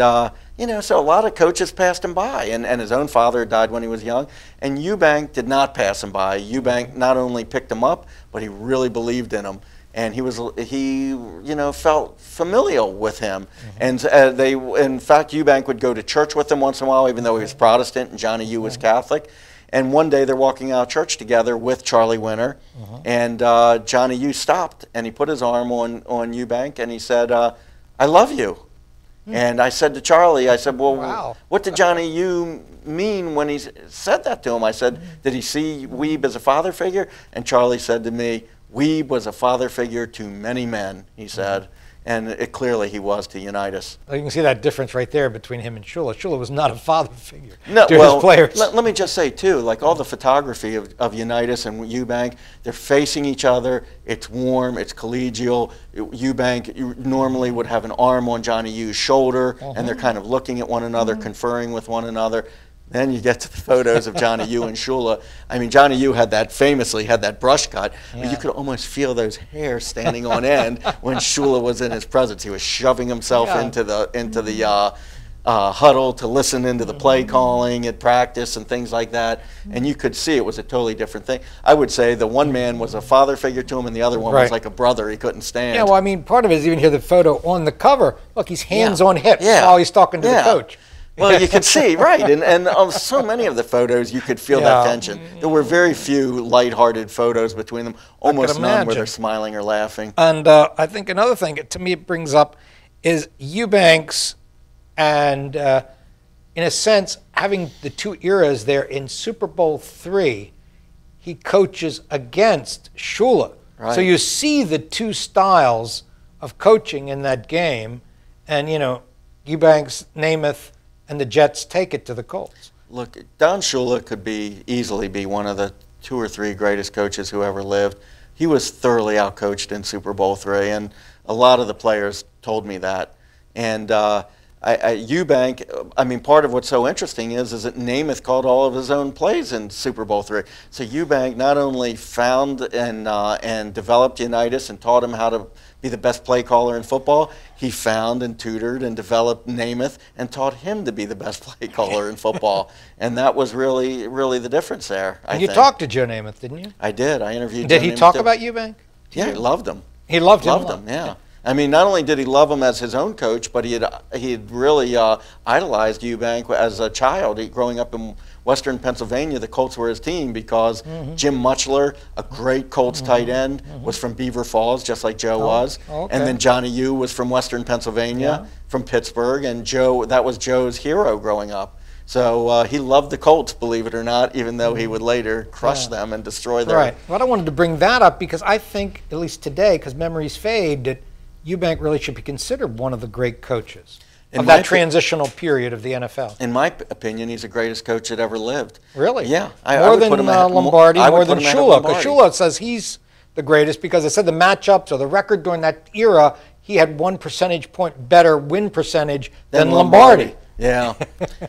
you know, so a lot of coaches passed him by, and his own father died when he was young, and Eubank did not pass him by. Eubank not only picked him up, but he really believed in him. And he you know, felt familial with him. And in fact, Eubank would go to church with him once in a while, even though he was Protestant and Johnny U was Catholic. And one day they're walking out of church together with Charlie Winter, and Johnny U stopped, and he put his arm on Eubank, and he said, "I love you." And I said to Charlie, I said, well, what did Johnny U mean when he said that to him? I said, did he see Weeb as a father figure? And Charlie said to me, Weeb was a father figure to many men, he said. And clearly he was to Unitas. Well, you can see that difference right there between him and Shula. Shula was not a father figure to well, his players. Let me just say, too, like all the photography of Unitas and Eubank, they're facing each other. It's warm. It's collegial. Eubank normally would have an arm on Johnny U's shoulder, and they're kind of looking at one another, conferring with one another. Then you get to the photos of Johnny U and Shula. I mean, Johnny U famously had that brush cut, but you could almost feel those hairs standing on end when Shula was in his presence. He was shoving himself into the huddle to listen into the play calling at practice and things like that, and you could see it was a totally different thing. I would say the one man was a father figure to him, and the other one was like a brother he couldn't stand. Yeah, well, I mean, part of it is even here the photo on the cover. Look, he's hands on hips while he's talking to the coach. Well, you could see, right, and on so many of the photos, you could feel that tension. There were very few lighthearted photos between them, almost none where they're smiling or laughing. And I think another thing, to me, it brings up is Eubanks and, in a sense, having the two eras there in Super Bowl III, he coaches against Shula. Right. So you see the two styles of coaching in that game, and, you know, Eubanks, Namath, and the Jets take it to the Colts. Look, Don Shula could easily be one of the 2 or 3 greatest coaches who ever lived. He was thoroughly outcoached in Super Bowl III, and a lot of the players told me that. And Eubank, I mean, part of what's so interesting is that Namath called all of his own plays in Super Bowl III. So Eubank not only found and developed Unitas and taught him how to be the best play caller in football, he found and tutored and developed Namath and taught him to be the best play caller in football. And that was really the difference there, I think. You talked to Joe Namath, didn't you? I did. I interviewed Did Joe he Namath talk about Eubank? Yeah, he loved him. He loved him? Loved him, yeah. I mean, not only did he love him as his own coach, but he had really idolized Eubank as a child. Growing up in Western Pennsylvania, the Colts were his team because Jim Mutchler, a great Colts tight end, was from Beaver Falls, just like Joe was. Okay. And then Johnny U was from Western Pennsylvania, from Pittsburgh, and that was Joe's hero growing up. So he loved the Colts, believe it or not, even though he would later crush them and destroy them. Right. Well, I wanted to bring that up because I think, at least today, because memories fade, that Eubank really should be considered one of the great coaches of that transitional period of the NFL. In my opinion, he's the greatest coach that ever lived. Really? Yeah. More than Lombardi, more than Shula, because Shula says he's the greatest because I said the matchups or the record during that era, he had 1 percentage point better win percentage than Lombardi. Yeah.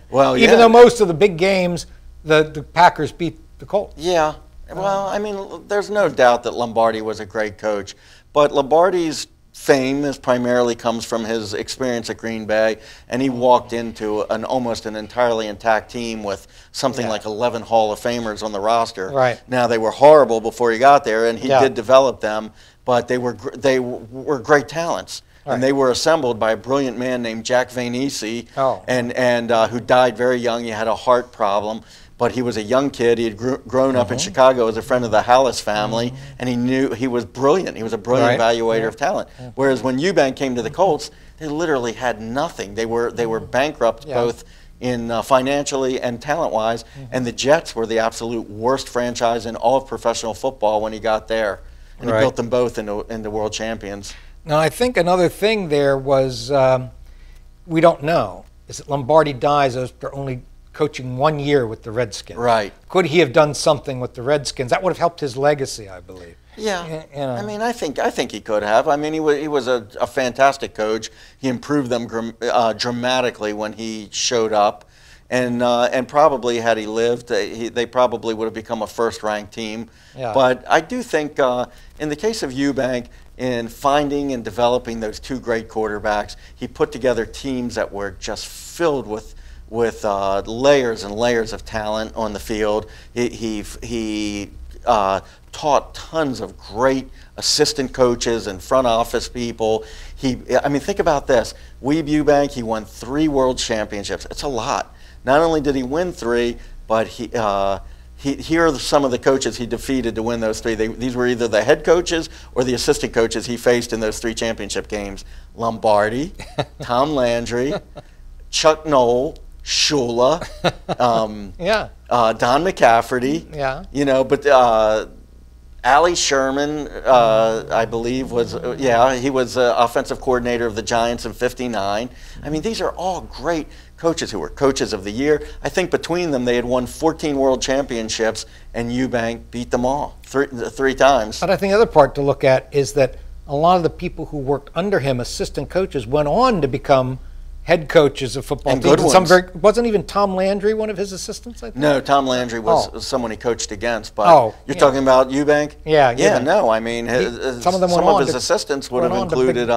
Well, even though most of the big games, the Packers beat the Colts. Yeah. Well, I mean, there's no doubt that Lombardi was a great coach, but Lombardi's fame primarily comes from his experience at Green Bay, and he walked into almost an entirely intact team with something like 11 Hall of Famers on the roster. Right. Now, they were horrible before he got there, and he did develop them, but they were great talents. Right. And they were assembled by a brilliant man named Jack Vainisi, and who died very young. He had a heart problem. But he was a young kid. He had grown up in Chicago as a friend of the Hallis family, and he knew he was brilliant. He was a brilliant evaluator of talent. Whereas when Eubank came to the Colts, they literally had nothing. They were bankrupt both in financially and talent-wise, and the Jets were the absolute worst franchise in all of professional football when he got there. And he built them both into world champions. Now, I think another thing there was, we don't know, is that Lombardi dies after only coaching 1 year with the Redskins. Right. Could he have done something with the Redskins? That would have helped his legacy, I believe. Yeah. I mean, I think he could have. I mean, he was a fantastic coach. He improved them dramatically when he showed up. and probably had he lived, they probably would have become a first-ranked team. Yeah. But I do think in the case of Eubank, in finding and developing those two great quarterbacks, he put together teams that were just filled with layers and layers of talent on the field. He taught tons of great assistant coaches and front office people. I mean, think about this. Weeb Eubank, he won 3 world championships. It's a lot. Not only did he win 3, but here are some of the coaches he defeated to win those 3. These were either the head coaches or the assistant coaches he faced in those 3 championship games. Lombardi, Tom Landry, Chuck Knoll, Shula, Don McCafferty. Yeah. You know, but Allie Sherman, I believe, was, he was offensive coordinator of the Giants in '59. I mean, these are all great coaches who were coaches of the year. I think between them, they had won 14 world championships, and Eubank beat them all three times. But I think the other part to look at is that a lot of the people who worked under him, assistant coaches, went on to become head coaches of football And teams. good ones. Wasn't even Tom Landry one of his assistants, I think? No, Tom Landry was someone he coached against. But you're talking about Eubank? Yeah. No, I mean, some of them some of his assistants would have included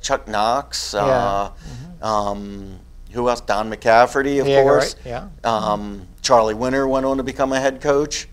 Chuck Knox, who else? Don McCafferty, of course. Right. Yeah. Charlie Winter went on to become a head coach.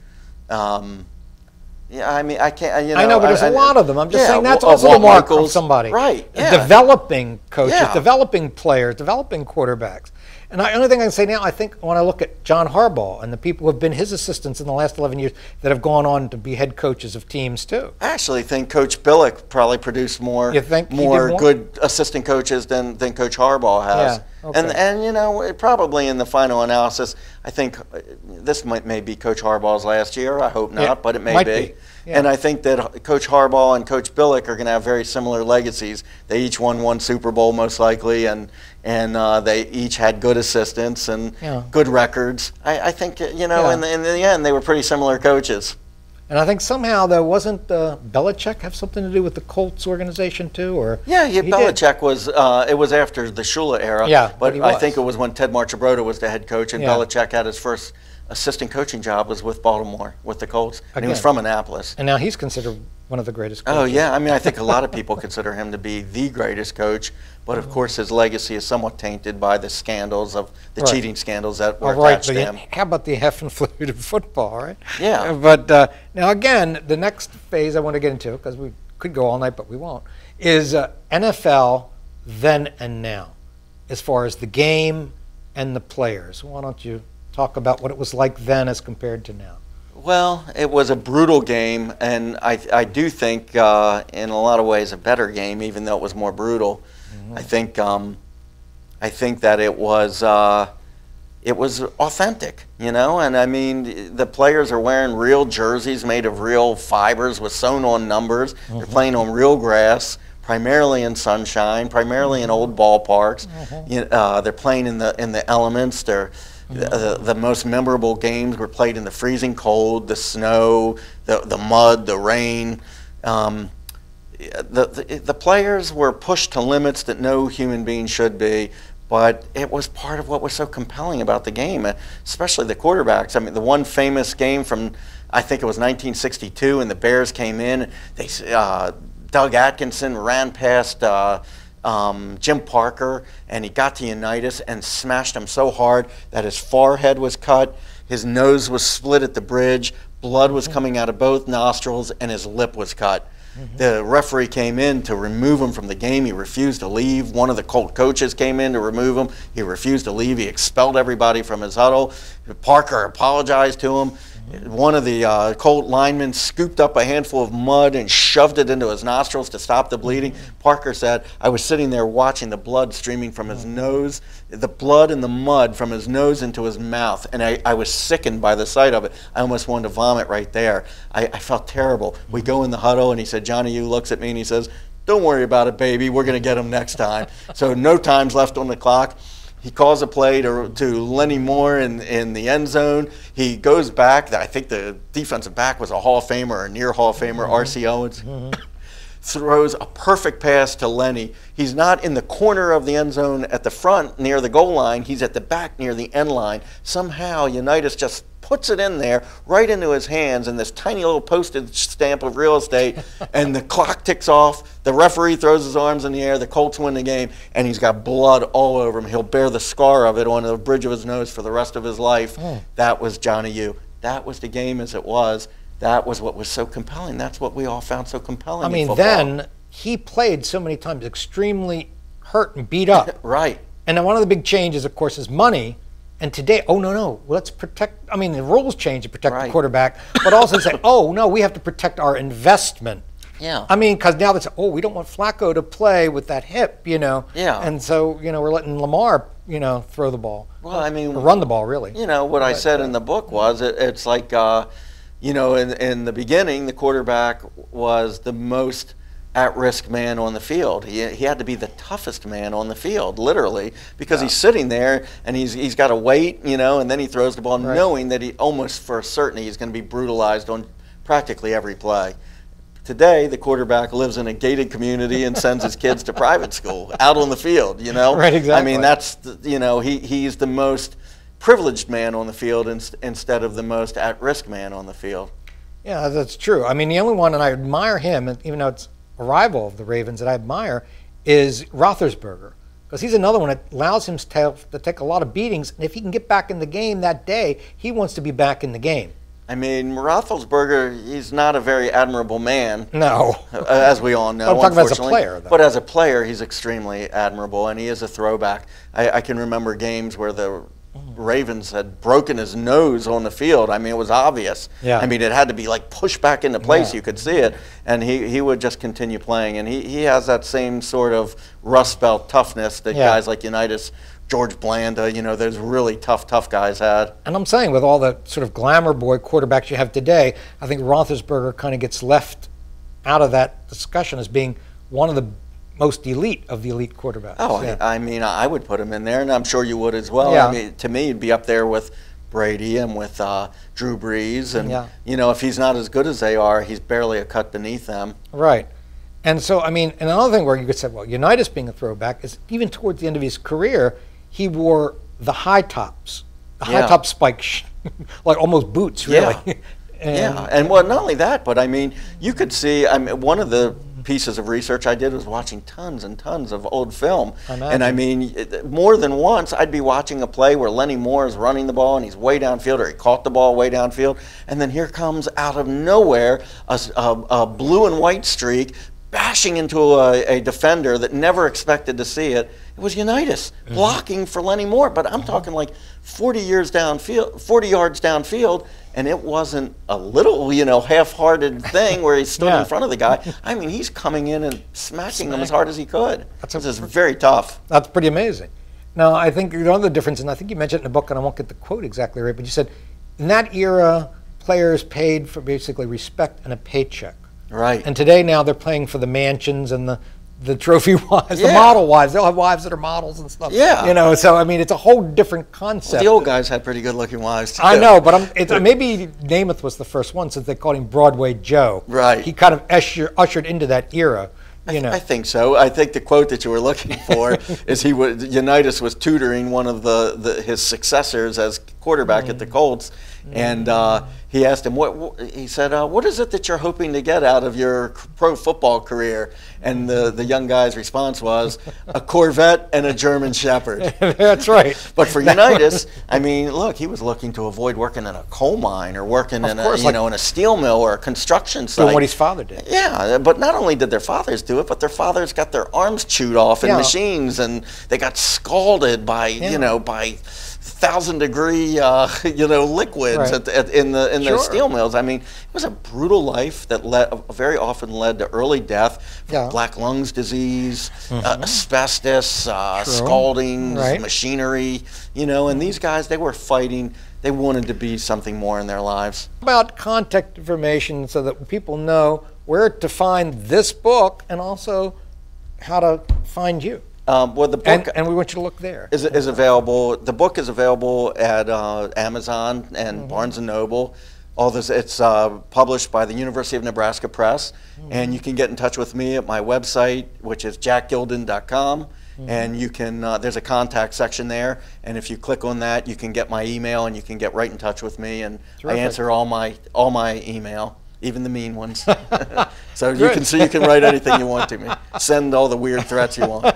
Yeah, I mean, I can't. You know, I know, but there's a lot of them. I'm just saying that's also a mark of somebody. Right. Yeah. Developing coaches, developing players, developing quarterbacks. And the only thing I can say now, I think when I look at John Harbaugh and the people who have been his assistants in the last 11 years that have gone on to be head coaches of teams too. I actually think Coach Billick probably produced more good assistant coaches than Coach Harbaugh has. Yeah, okay. And you know, probably in the final analysis, I think this may be Coach Harbaugh's last year. I hope not, but it may be. Yeah. And I think that Coach Harbaugh and Coach Billick are going to have very similar legacies. They each won 1 Super Bowl most likely, and they each had good assistants and good records. I think, you know, in the end, they were pretty similar coaches. And I think somehow, though, wasn't Belichick have something to do with the Colts organization too? Or Belichick was, it was after the Shula era, but I think it was when Ted Marchibroda was the head coach, and Belichick had his first assistant coaching job was with Baltimore, with the Colts, and he was from Annapolis. And now he's considered one of the greatest coaches. Oh, yeah. I mean, I think a lot of people consider him to be the greatest coach, but of course his legacy is somewhat tainted by the scandals of the cheating scandals that were attached to him. How about the Heffenflute of football, right? Yeah. But now again, the next phase I want to get into, because we could go all night, but we won't, is NFL then and now, as far as the game and the players. Why don't you talk about what it was like then as compared to now? Well, it was a brutal game, and I do think in a lot of ways a better game, even though it was more brutal. Mm-hmm. I think that it was authentic, you know, and I mean the players are wearing real jerseys made of real fibers with sewn-on numbers. Mm-hmm. They're playing on real grass, primarily in sunshine, primarily in old ballparks. Mm-hmm. They're playing in the elements. The most memorable games were played in the freezing cold, the snow, the mud, the rain. The players were pushed to limits that no human being should be, but it was part of what was so compelling about the game, especially the quarterbacks. I mean, the one famous game from, I think it was 1962, and the Bears came in. Doug Atkinson ran past Jim Parker, and he got to Unitas and smashed him so hard that his forehead was cut, his nose was split at the bridge, blood was coming out of both nostrils, and his lip was cut. Mm-hmm. The referee came in to remove him from the game. He refused to leave. One of the Colt coaches came in to remove him. He refused to leave. He expelled everybody from his huddle. Parker apologized to him. One of the Colt linemen scooped up a handful of mud and shoved it into his nostrils to stop the bleeding. Parker said, I was sitting there watching the blood streaming from his nose, the blood and the mud from his nose into his mouth, and I was sickened by the sight of it. I almost wanted to vomit right there. I felt terrible. We go in the huddle, and he said, Johnny U looks at me and he says, don't worry about it, baby. We're going to get him next time. So no time's left on the clock. He calls a play to Lenny Moore in the end zone. He goes back. I think the defensive back was a Hall of Famer or near Hall of Famer, R.C. Owens. throws a perfect pass to Lenny. He's not in the corner of the end zone at the front near the goal line. He's at the back near the end line. Somehow Unitas just puts it in there right into his hands in this tiny little postage stamp of real estate, and the clock ticks off. The referee throws his arms in the air. The Colts win the game, and he's got blood all over him. He'll bear the scar of it on the bridge of his nose for the rest of his life. That was Johnny U. That was the game as it was. That was what was so compelling. That's what we all found so compelling. I mean, in football. then he played so many times extremely hurt and beat up. Right. And then one of the big changes, of course, is money. And today, oh, no, let's protect. I mean, the rules change to protect the quarterback, but also say, oh, no, we have to protect our investment. Yeah. I mean, because now they say, oh, we don't want Flacco to play with that hip, you know. Yeah. And so, you know, we're letting Lamar, you know, throw the ball. Well, I mean, or run the ball, really. You know, what I said in the book was it's like, you know, in the beginning, the quarterback was the most at-risk man on the field. He had to be the toughest man on the field, literally, because he's sitting there and he's got to wait, you know, and then he throws the ball knowing that he almost for certain he's going to be brutalized on practically every play. Today, the quarterback lives in a gated community and sends his kids to private school out on the field, you know? Right, exactly. I mean, that's, you know, he's the most privileged man on the field instead of the most at-risk man on the field. Yeah, that's true. I mean, the only one, and I admire him, even though it's a rival of the Ravens that I admire, is Roethlisberger, because he's another one that allows him to take a lot of beatings, and if he can get back in the game that day, he wants to be back in the game. I mean, Roethlisberger, he's not a very admirable man. No. As we all know, I'm talking about as a unfortunately. player, though. But as a player, he's extremely admirable, and he is a throwback. I can remember games where the Ravens had broken his nose on the field. I mean, it was obvious. Yeah. I mean, it had to be like pushed back into place. Yeah. You could see it. And he would just continue playing. And he has that same sort of Rust Belt toughness that guys like Unitas, George Blanda, you know, those really tough guys had. And I'm saying, with all the sort of glamour boy quarterbacks you have today, I think Roethlisberger kind of gets left out of that discussion as being one of the most elite of the elite quarterbacks. Oh, yeah. I mean, I would put him in there, and I'm sure you would as well. Yeah. I mean, to me, he'd be up there with Brady and with Drew Brees. And, you know, if he's not as good as they are, he's barely a cut beneath them. Right. And so, I mean, and another thing where you could say, well, Unitas being a throwback is even towards the end of his career, he wore the high tops, high top spikes, like almost boots, really. Yeah. And well, not only that, but I mean, you could see, I mean, one of the pieces of research I did was watching tons and tons of old film. And I mean, more than once, I'd be watching a play where Lenny Moore is running the ball and he's way downfield, or he caught the ball way downfield, and then here comes out of nowhere a blue and white streak bashing into a defender that never expected to see it. It was Unitas blocking for Lenny Moore, but I'm talking like 40 yards downfield, and it wasn't a little, you know, half-hearted thing where he stood in front of the guy. I mean, he's coming in and smacking him as hard as he could. This is very tough. That's pretty amazing. Now, I think another difference, and I think you mentioned it in the book, and I won't get the quote exactly right, but you said in that era, players paid for basically respect and a paycheck. Right. And today now they're playing for the mansions and the trophy wives, the model wives. They'll have wives that are models and stuff. Yeah. You know, so I mean, it's a whole different concept. Well, the old guys had pretty good-looking wives, too. I know, but maybe Namath was the first one, since they called him Broadway Joe. Right. He kind of ushered into that era. You know. I think so. I think the quote that you were looking for is Unitas was tutoring one of his successors as quarterback at the Colts, and he asked him, he said, what is it that you're hoping to get out of your pro football career? And the young guy's response was, a Corvette and a German Shepherd. That's right. But for Unitas, I mean, look, he was looking to avoid working in a coal mine or working in a steel mill or a construction site. Doing what his father did. Yeah, but not only did their fathers do it, but their fathers got their arms chewed off in machines, and they got scalded by, you know, by 1,000-degree, liquids in the steel mills. I mean, it was a brutal life that very often led to early death, black lungs disease, asbestos, scaldings, machinery. You know, and these guys, they were fighting. They wanted to be something more in their lives. About contact information, so that people know where to find this book and also how to find you. Well, the book and we want you to look there. Is available. The book is available at Amazon and Barnes and Noble. all this. It's published by the University of Nebraska Press, and you can get in touch with me at my website, which is jackgilden.com. And you can, there's a contact section there, and if you click on that, you can get my email, and you can get right in touch with me, and Terrific. I answer all my email, even the mean ones. So you can write anything you want to me. Send all the weird threats you want.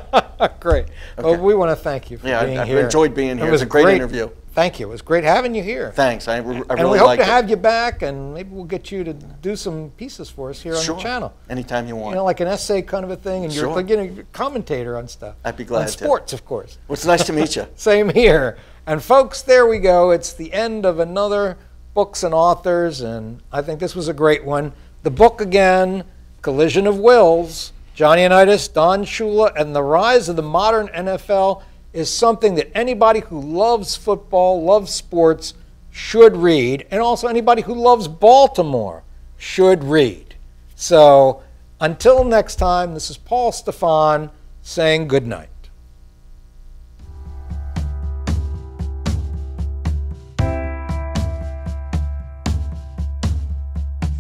Great. Okay. Well, we want to thank you for being here. I've enjoyed being here. It was a great interview. Thank you. It was great having you here. Thanks. I and really we hope liked to it. have you back, and maybe we'll get you to do some pieces for us here on Sure. the channel. Anytime you want. You know, like an essay kind of a thing, and you're Sure. like, a commentator on stuff. I'd be glad on to. sports, of course. Well, it's nice to meet you. Same here. And folks, there we go. It's the end of another Books and Authors, and I think this was a great one. The book again, Collision of Wills, Johnny Unitas, Don Shula, and the Rise of the Modern NFL is something that anybody who loves football, loves sports, should read, and also anybody who loves Baltimore should read. So until next time, this is Paul Stefan saying good night.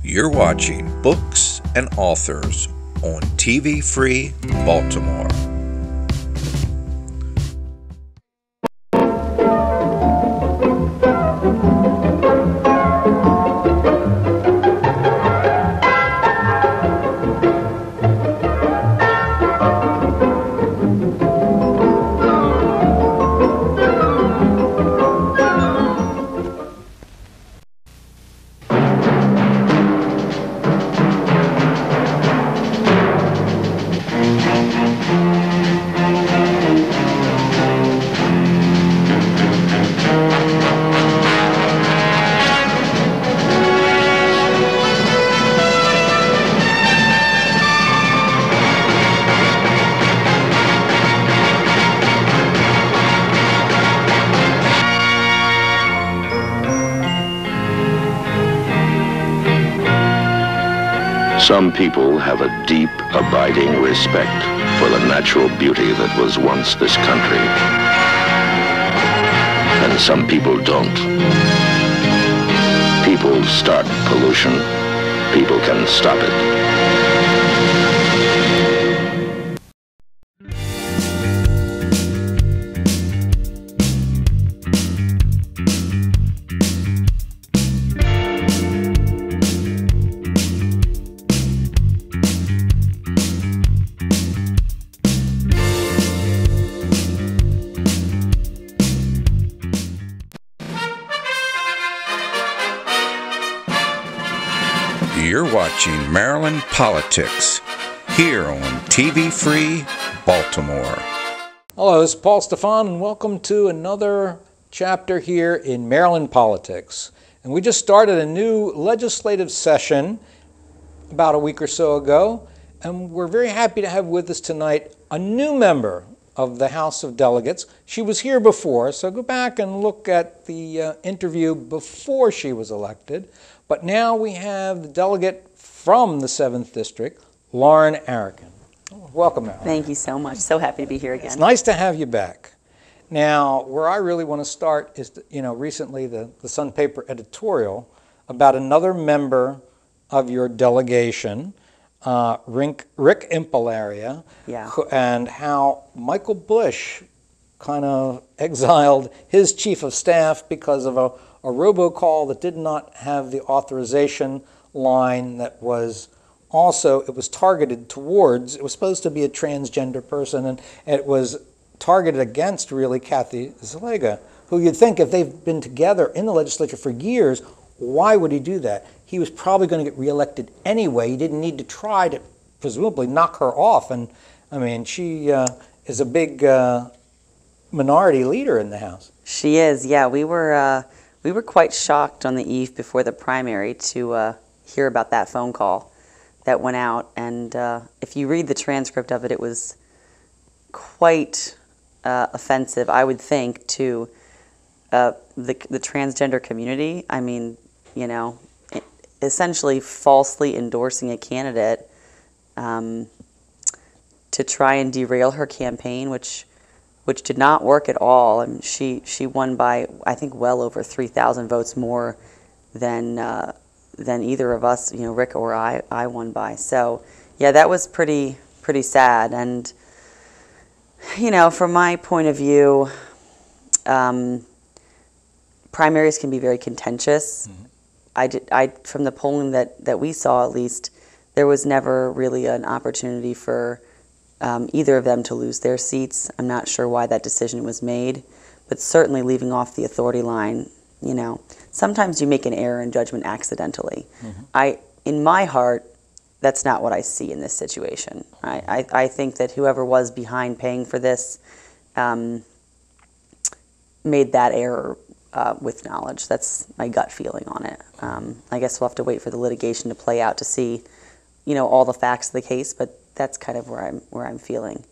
You're watching Books and Authors on TV Free Baltimore. Some people have a deep, abiding respect for the natural beauty that was once this country. And some people don't. People start pollution. People can stop it. You're watching Maryland Politics here on TV Free Baltimore. Hello, this is Paul Stefan, and welcome to another chapter here in Maryland Politics. And we just started a new legislative session about a week or so ago, and we're very happy to have with us tonight a new member of the House of Delegates. She was here before, so go back and look at the interview before she was elected. But now we have the delegate from the 7th District, Lauren Arikan. Welcome, Lauren. Thank you so much. So happy to be here again. It's nice to have you back. Now, where I really want to start is, recently the Sun paper editorial about another member of your delegation, Rick Impalaria, and how Michael Bush kind of exiled his chief of staff because of a robocall that did not have the authorization line that was also, it was targeted towards, it was supposed to be a transgender person, and it was targeted against really Kathy Zalaga, who you'd think if they've been together in the legislature for years, why would he do that? He was probably going to get reelected anyway. He didn't need to try to presumably knock her off. And I mean, she is a big minority leader in the House. She is, yeah. We were quite shocked on the eve before the primary to hear about that phone call that went out. And if you read the transcript of it, it was quite offensive, I would think, to the transgender community. I mean, essentially falsely endorsing a candidate to try and derail her campaign, which did not work at all. I mean, she won by, I think, well over 3,000 votes more than either of us, Rick or I won by. So yeah, that was pretty sad. And from my point of view, primaries can be very contentious. From the polling that we saw, at least, there was never really an opportunity for either of them to lose their seats. I'm not sure why that decision was made, but certainly leaving off the authority line, sometimes you make an error in judgment accidentally. In my heart, that's not what I see in this situation. I think that whoever was behind paying for this made that error with knowledge. That's my gut feeling on it. I guess we'll have to wait for the litigation to play out to see, all the facts of the case, but that's kind of where I'm feeling.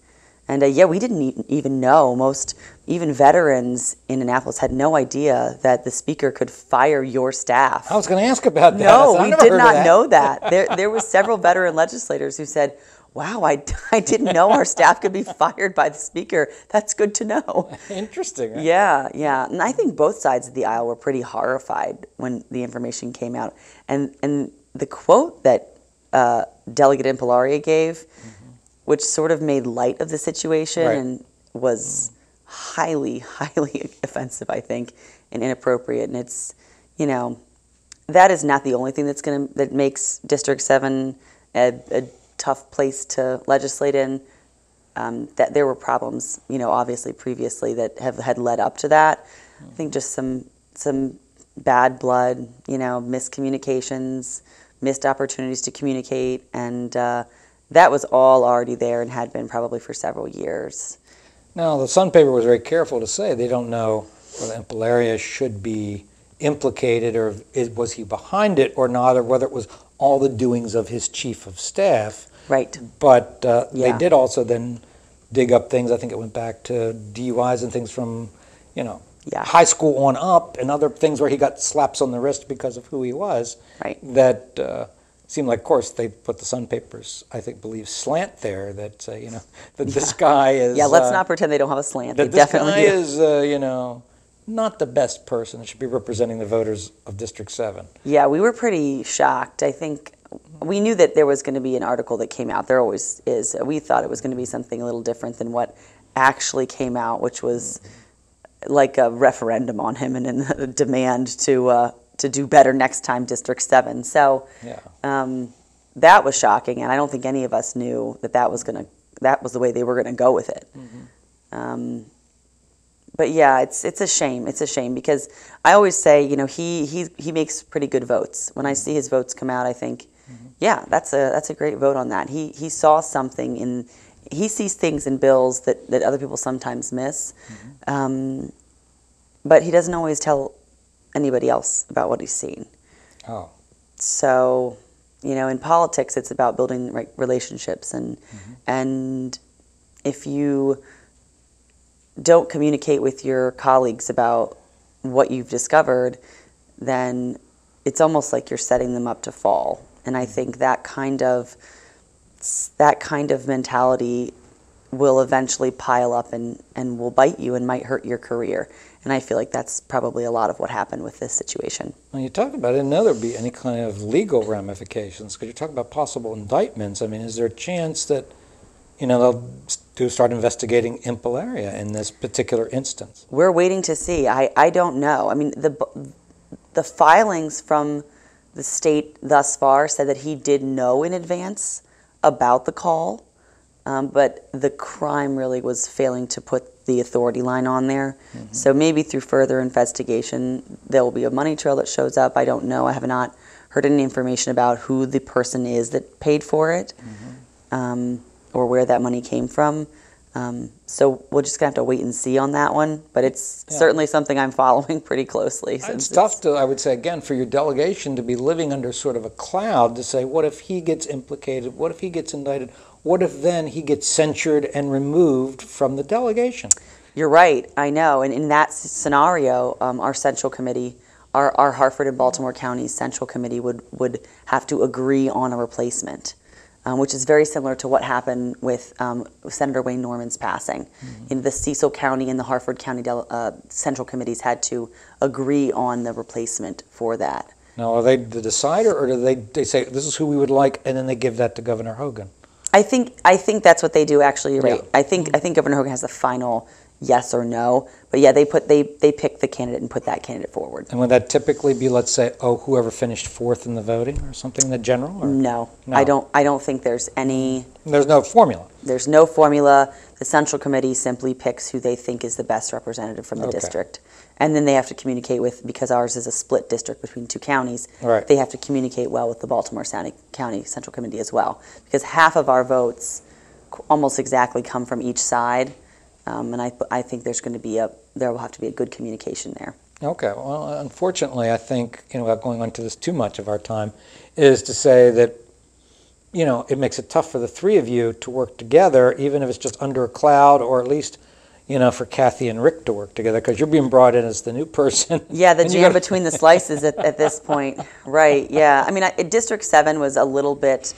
And yeah, we didn't even know. Even veterans in Annapolis had no idea that the speaker could fire your staff. I was going to ask about that. No, we did not know that. There were several veteran legislators who said, wow, I didn't know our staff could be fired by the speaker. That's good to know. Interesting. Right? Yeah. And I think both sides of the aisle were pretty horrified when the information came out. And the quote that Delegate Impalaria gave, which sort of made light of the situation and was highly, highly offensive, I think, and inappropriate. And it's, that is not the only thing that makes District 7 a tough place to legislate in. That there were problems, obviously previously that had led up to that. I think just some bad blood, miscommunications, missed opportunities to communicate, and that was all already there and had been probably for several years. Now, the Sun paper was very careful to say they don't know whether Impalaria should be implicated or was he behind it or not, or whether it was all the doings of his chief of staff. Right. But they did also then dig up things. I think it went back to DUIs and things from, high school on up, and other things where he got slaps on the wrist because of who he was. Right. That seemed like, of course, they put the Sun papers, I think, believe slant there. That that this guy is. Yeah, let's not pretend they don't have a slant. That they definitely this guy do. is, not the best person that should be representing the voters of District 7. Yeah, we were pretty shocked. I think we knew that there was going to be an article that came out. There always is. We thought it was going to be something a little different than what actually came out, which was like a referendum on him and a demand to do better next time, District 7. So that was shocking, and I don't think any of us knew that was the way they were going to go with it. But yeah, it's a shame. It's a shame because I always say, he makes pretty good votes. When I see his votes come out, I think, yeah, that's a great vote on that. He saw something he sees things in bills that other people sometimes miss, but he doesn't always tell anybody else about what he's seen. Oh. So, in politics, it's about building relationships, and if you don't communicate with your colleagues about what you've discovered, then it's almost like you're setting them up to fall. And I think that kind of mentality will eventually pile up and will bite you and might hurt your career. And I feel like that's probably a lot of what happened with this situation. When you talk about it, I didn't know there'd be any kind of legal ramifications, because you're talking about possible indictments. I mean, is there a chance that they'll start investigating Impalaria in this particular instance? We're waiting to see. I don't know. I mean, the filings from the state thus far said that he did know in advance about the call, but the crime really was failing to put the authority line on there. So maybe through further investigation, there will be a money trail that shows up. I don't know. I have not heard any information about who the person is that paid for it. Or where that money came from. So we're just going to have to wait and see on that one. But it's certainly something I'm following pretty closely. It's tough to, I would say, again, for your delegation to be living under sort of a cloud to say, what if he gets implicated? What if he gets indicted? What if then he gets censured and removed from the delegation? You're right. I know. And in that scenario, our central committee, our Hartford and Baltimore counties central committee would have to agree on a replacement. Which is very similar to what happened with Senator Wayne Norman's passing. In the Cecil County and the Hartford County Central Committees had to agree on the replacement for that. Now, are they the decider, or do they say this is who we would like, and then they give that to Governor Hogan? I think that's what they do. Actually, you're right. I think Governor Hogan has the final yes or no. But yeah, they pick the candidate and put that candidate forward. And would that typically be, let's say, whoever finished fourth in the voting or something in the general? Or? No, I don't think there's any. There's no formula. There's no formula. The Central Committee simply picks who they think is the best representative from the district. And then they have to communicate with, because ours is a split district between two counties, they have to communicate well with the Baltimore County Central Committee as well. Because half of our votes almost exactly come from each side. And I think there will have to be a good communication there. Okay. Well, unfortunately, I think, without going into this too much of our time, is to say that, it makes it tough for the three of you to work together, even if it's just under a cloud, or at least, for Kathy and Rick to work together, because you're being brought in as the new person. Yeah, the jam between the slices at this point. Right, yeah. I mean, District 7 was a little bit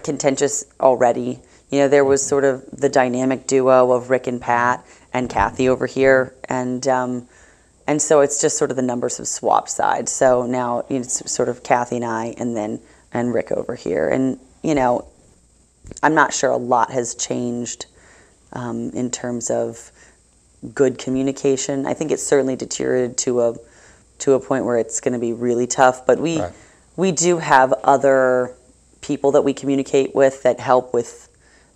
contentious already. There was sort of the dynamic duo of Rick and Pat and Kathy over here, and so it's just sort of the numbers have swapped sides. So now it's sort of Kathy and I, and Rick over here, and I'm not sure a lot has changed in terms of good communication. I think it's certainly deteriorated to a point where it's going to be really tough. But we do have other people that we communicate with that help with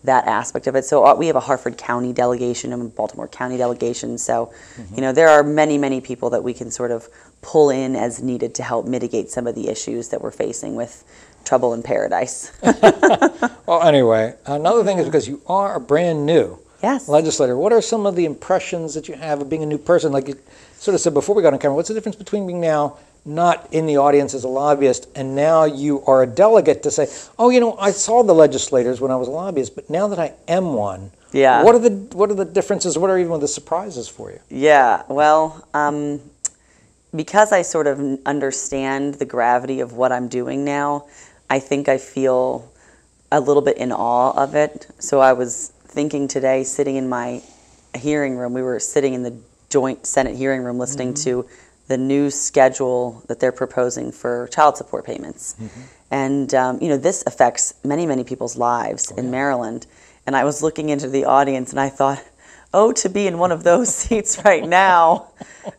that aspect of it. So we have a Harford County delegation and a Baltimore County delegation. So, there are many people that we can sort of pull in as needed to help mitigate some of the issues that we're facing with trouble in paradise. Well, anyway, another thing is, because you are a brand new legislator, what are some of the impressions that you have of being a new person? Like you sort of said before we got on camera, what's the difference between being now not in the audience as a lobbyist, and now you are a delegate to say, I saw the legislators when I was a lobbyist, but now that I am one, what are the differences? What are even the surprises for you? Yeah, well, because I sort of understand the gravity of what I'm doing now, I think I feel a little bit in awe of it. So I was thinking today, sitting in my hearing room, we were sitting in the joint Senate hearing room listening to the new schedule that they're proposing for child support payments. And, this affects many people's lives in Maryland. And I was looking into the audience and I thought, to be in one of those seats right now,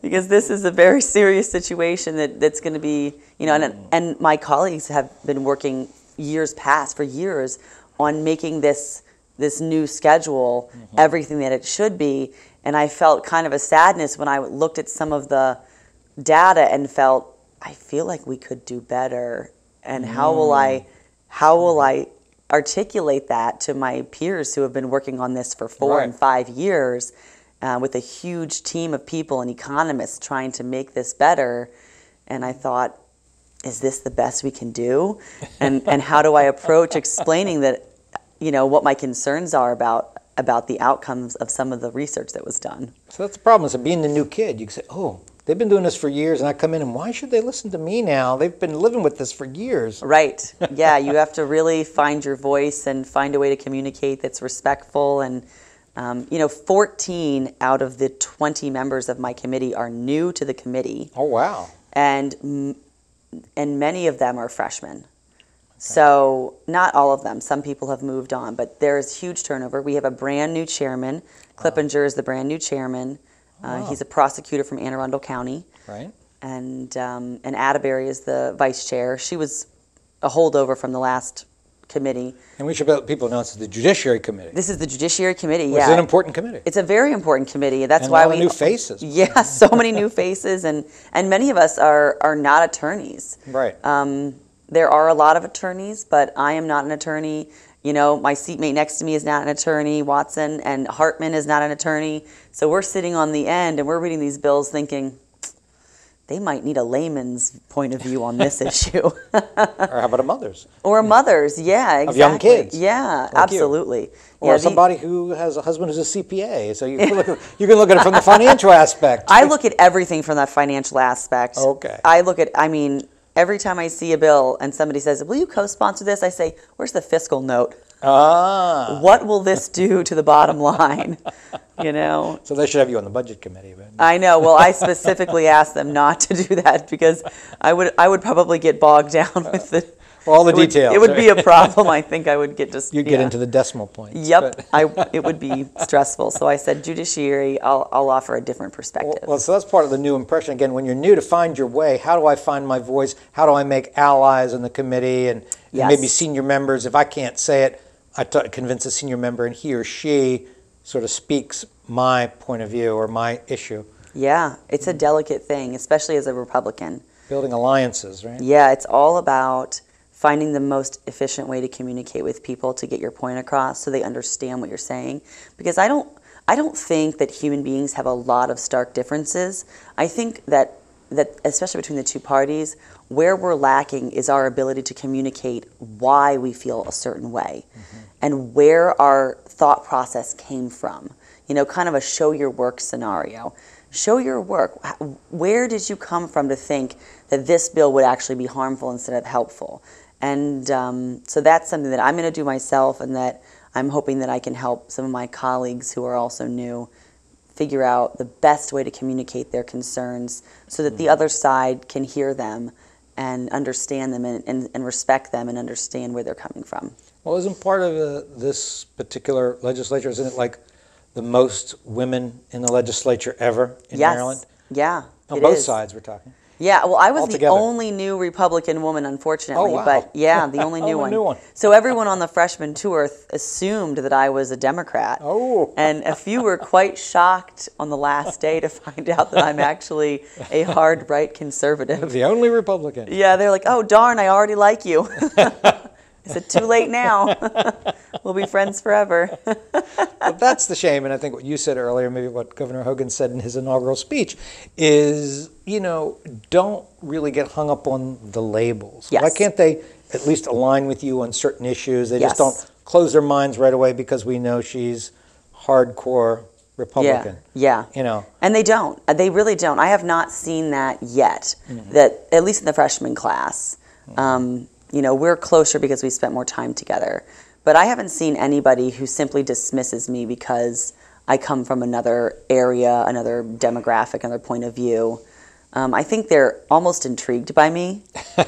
because this is a very serious situation that's going to be, and my colleagues have been working for years on making this new schedule everything that it should be. And I felt kind of a sadness when I looked at some of the data and felt, I feel like we could do better. And how will I articulate that to my peers who have been working on this for 4 and 5 years with a huge team of people and economists trying to make this better? And I thought, is this the best we can do? And how do I approach explaining that, what my concerns are about the outcomes of some of the research that was done? So that's the problem, is that being the new kid, you can say, they've been doing this for years, and I come in, and why should they listen to me now? They've been living with this for years. Right. Yeah, you have to really find your voice and find a way to communicate that's respectful. And, 14 out of the 20 members of my committee are new to the committee. Oh, wow. And many of them are freshmen. So not all of them. Some people have moved on, but there is huge turnover. We have a brand new chairman. Clippinger is the brand new chairman. He's a prosecutor from Anne Arundel County. Right. And Atterbury is the vice chair. She was a holdover from the last committee. And we should let people know it's the Judiciary Committee. This is the Judiciary Committee, It's an important committee. It's a very important committee. That's and why a lot of new faces. Yeah, so many new faces, and many of us are not attorneys. Right. There are a lot of attorneys, but I am not an attorney. My seatmate next to me is not an attorney, Watson, and Hartman is not an attorney. So we're sitting on the end and we're reading these bills thinking, they might need a layman's point of view on this issue. Or how about a mother's? Or a mother's, yeah, exactly. Of young kids. Yeah, like absolutely. Or somebody who has a husband who's a CPA. So you can look at it from the financial aspect. I look at everything from that financial aspect. Okay. I look at, every time I see a bill and somebody says, will you co-sponsor this? I say, where's the fiscal note? What will this do to the bottom line? You know? So they should have you on the budget committee. But. I know. Well, I specifically asked them not to do that because I would probably get bogged down with the all the details. It would be a problem. I think I would get just. You'd get into the decimal points. Yep. It would be stressful. So I said, judiciary, I'll offer a different perspective. Well, so that's part of the new impression. Again, when you're new to find your way, how do I find my voice? How do I make allies in the committee and maybe senior members? If I can't say it, I convince a senior member and he or she sort of speaks my point of view or my issue. Yeah, it's a delicate thing, especially as a Republican. Building alliances, right? Yeah, it's all about finding the most efficient way to communicate with people to get your point across so they understand what you're saying. Because I don't think that human beings have a lot of stark differences. I think that especially between the two parties, where we're lacking is our ability to communicate why we feel a certain way and where our thought process came from. You know, kind of a show your work scenario. Show your work. Where did you come from to think that this bill would actually be harmful instead of helpful? And so that's something that I'm going to do myself and that I'm hoping that I can help some of my colleagues who are also new figure out the best way to communicate their concerns so that the other side can hear them and understand them and respect them and understand where they're coming from. Well, isn't part of this particular legislature, isn't it like the most women in the legislature ever in Maryland? Yeah, on both sides we're talking. Yeah, well, I was Altogether. the only new Republican woman, unfortunately. Oh, wow. But yeah, the only new one. So everyone on the freshman tour assumed that I was a Democrat. Oh. And a few were quite shocked on the last day to find out that I'm actually a hard right conservative. The only Republican. Yeah, they're like, oh, darn, I already like you. Is it too late now? We'll be friends forever. But that's the shame, and I think what you said earlier, maybe what Governor Hogan said in his inaugural speech, is, you know, don't really get hung up on the labels. Yes. Why can't they at least align with you on certain issues? They just don't close their minds right away because we know she's hardcore Republican. Yeah. You know. And they don't. They really don't. I have not seen that yet, that at least in the freshman class. You know, we're closer because we spent more time together. But I haven't seen anybody who simply dismisses me because I come from another area, another demographic, another point of view. I think they're almost intrigued by me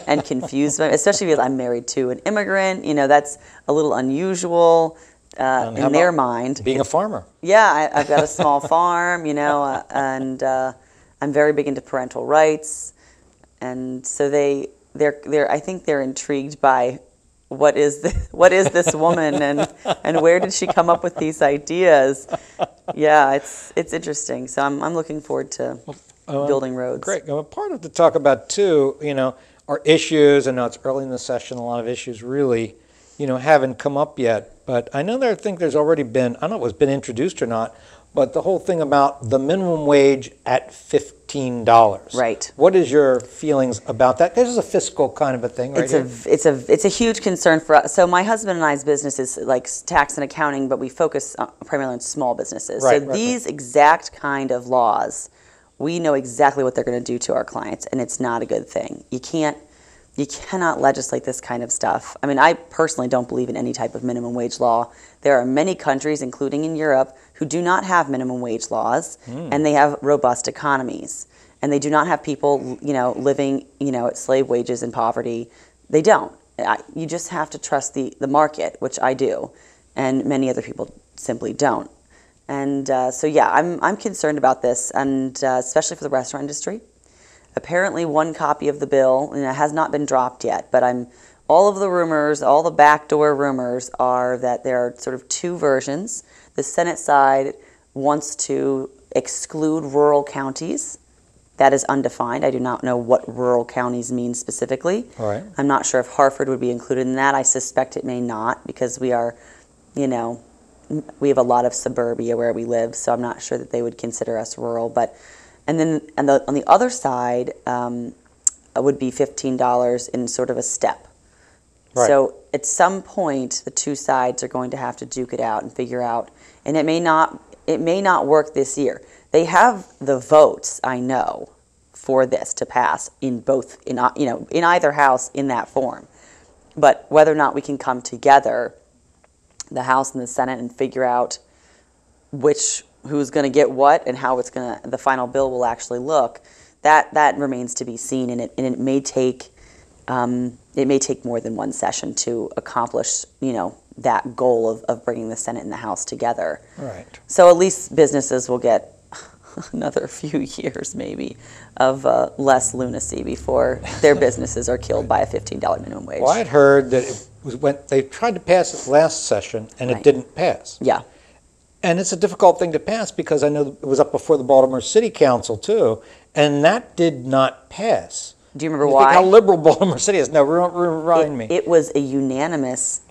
and confused by me, especially because I'm married to an immigrant. You know, that's a little unusual in their mind. Being a farmer. Yeah, I've got a small farm, you know, and I'm very big into parental rights. And so I think they're intrigued by what is this woman and where did she come up with these ideas? Yeah, it's interesting. So I'm looking forward to building roads. Great. Well, part of the talk about too, you know, are issues. I know it's early in the session. A lot of issues really, you know, haven't come up yet. But I know there's already been. I don't know if it's been introduced or not. But the whole thing about the minimum wage at $15. Right. What is your feelings about that? This is a fiscal kind of a thing, right? It's a huge concern for us. So my husband and I's business is like tax and accounting, but we focus primarily on small businesses. Right, so these exact kind of laws, we know exactly what they're going to do to our clients, and it's not a good thing. You cannot legislate this kind of stuff. I mean, I personally don't believe in any type of minimum wage law. There are many countries, including in Europe, who do not have minimum wage laws, and they have robust economies. And they do not have people, you know, living, you know, at slave wages and poverty. They don't. You just have to trust the market, which I do, and many other people simply don't. And so, yeah, I'm concerned about this, and especially for the restaurant industry. Apparently, one copy of the bill, and it has not been dropped yet, but all of the rumors, all the backdoor rumors are that there are sort of two versions. The Senate side wants to exclude rural counties. That is undefined. I do not know what rural counties mean specifically. All right. I'm not sure if Hartford would be included in that. I suspect it may not because we are, you know, we have a lot of suburbia where we live, so I'm not sure that they would consider us rural. But and then on the other side would be $15 in sort of a step. Right. So at some point, the two sides are going to have to duke it out and figure out, and it may not work this year. They have the votes, I know, for this to pass in either house in that form. But whether or not we can come together, the House and the Senate, and figure out who's going to get what and how the final bill will actually look, that remains to be seen, and it may take more than one session to accomplish that goal of bringing the Senate and the House together. Right. So at least businesses will get another few years maybe of less lunacy before their businesses are killed by a $15 minimum wage. Well, I had heard that it was when they tried to pass it last session and it didn't pass. Yeah. And it's a difficult thing to pass because I know it was up before the Baltimore City Council too, and that did not pass. Do you remember You why? think how liberal Baltimore City is? No, remind me. It was a unanimous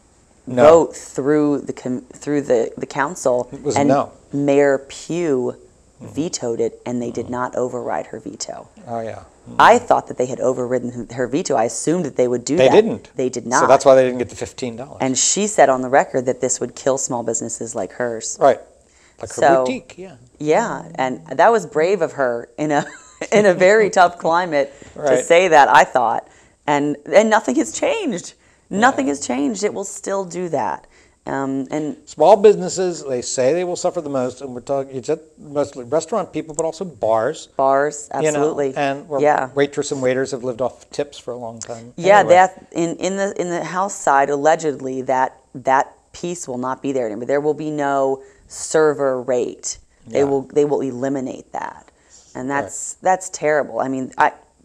vote through the council, It was and no. Mayor Pugh vetoed it, and they did not override her veto. Oh yeah. I thought that they had overridden her veto. I assumed that they would do They that. didn't. They did not. So that's why they didn't get the $15. And she said on the record that this would kill small businesses like hers. Right. Like her boutique, yeah. Yeah, and that was brave of her in a in a very tough climate to Right. say that, I thought. And nothing has changed. Nothing has changed. It will still do that. And small businesses, they say they will suffer the most, and we're talking it's mostly restaurant people, but also bars. Bars, absolutely. And where yeah. waitress and waiters have lived off tips for a long time. Yeah, Anyway. that in the House side, allegedly that piece will not be there anymore. There will be no server rate. They will eliminate that, and that's terrible. I mean,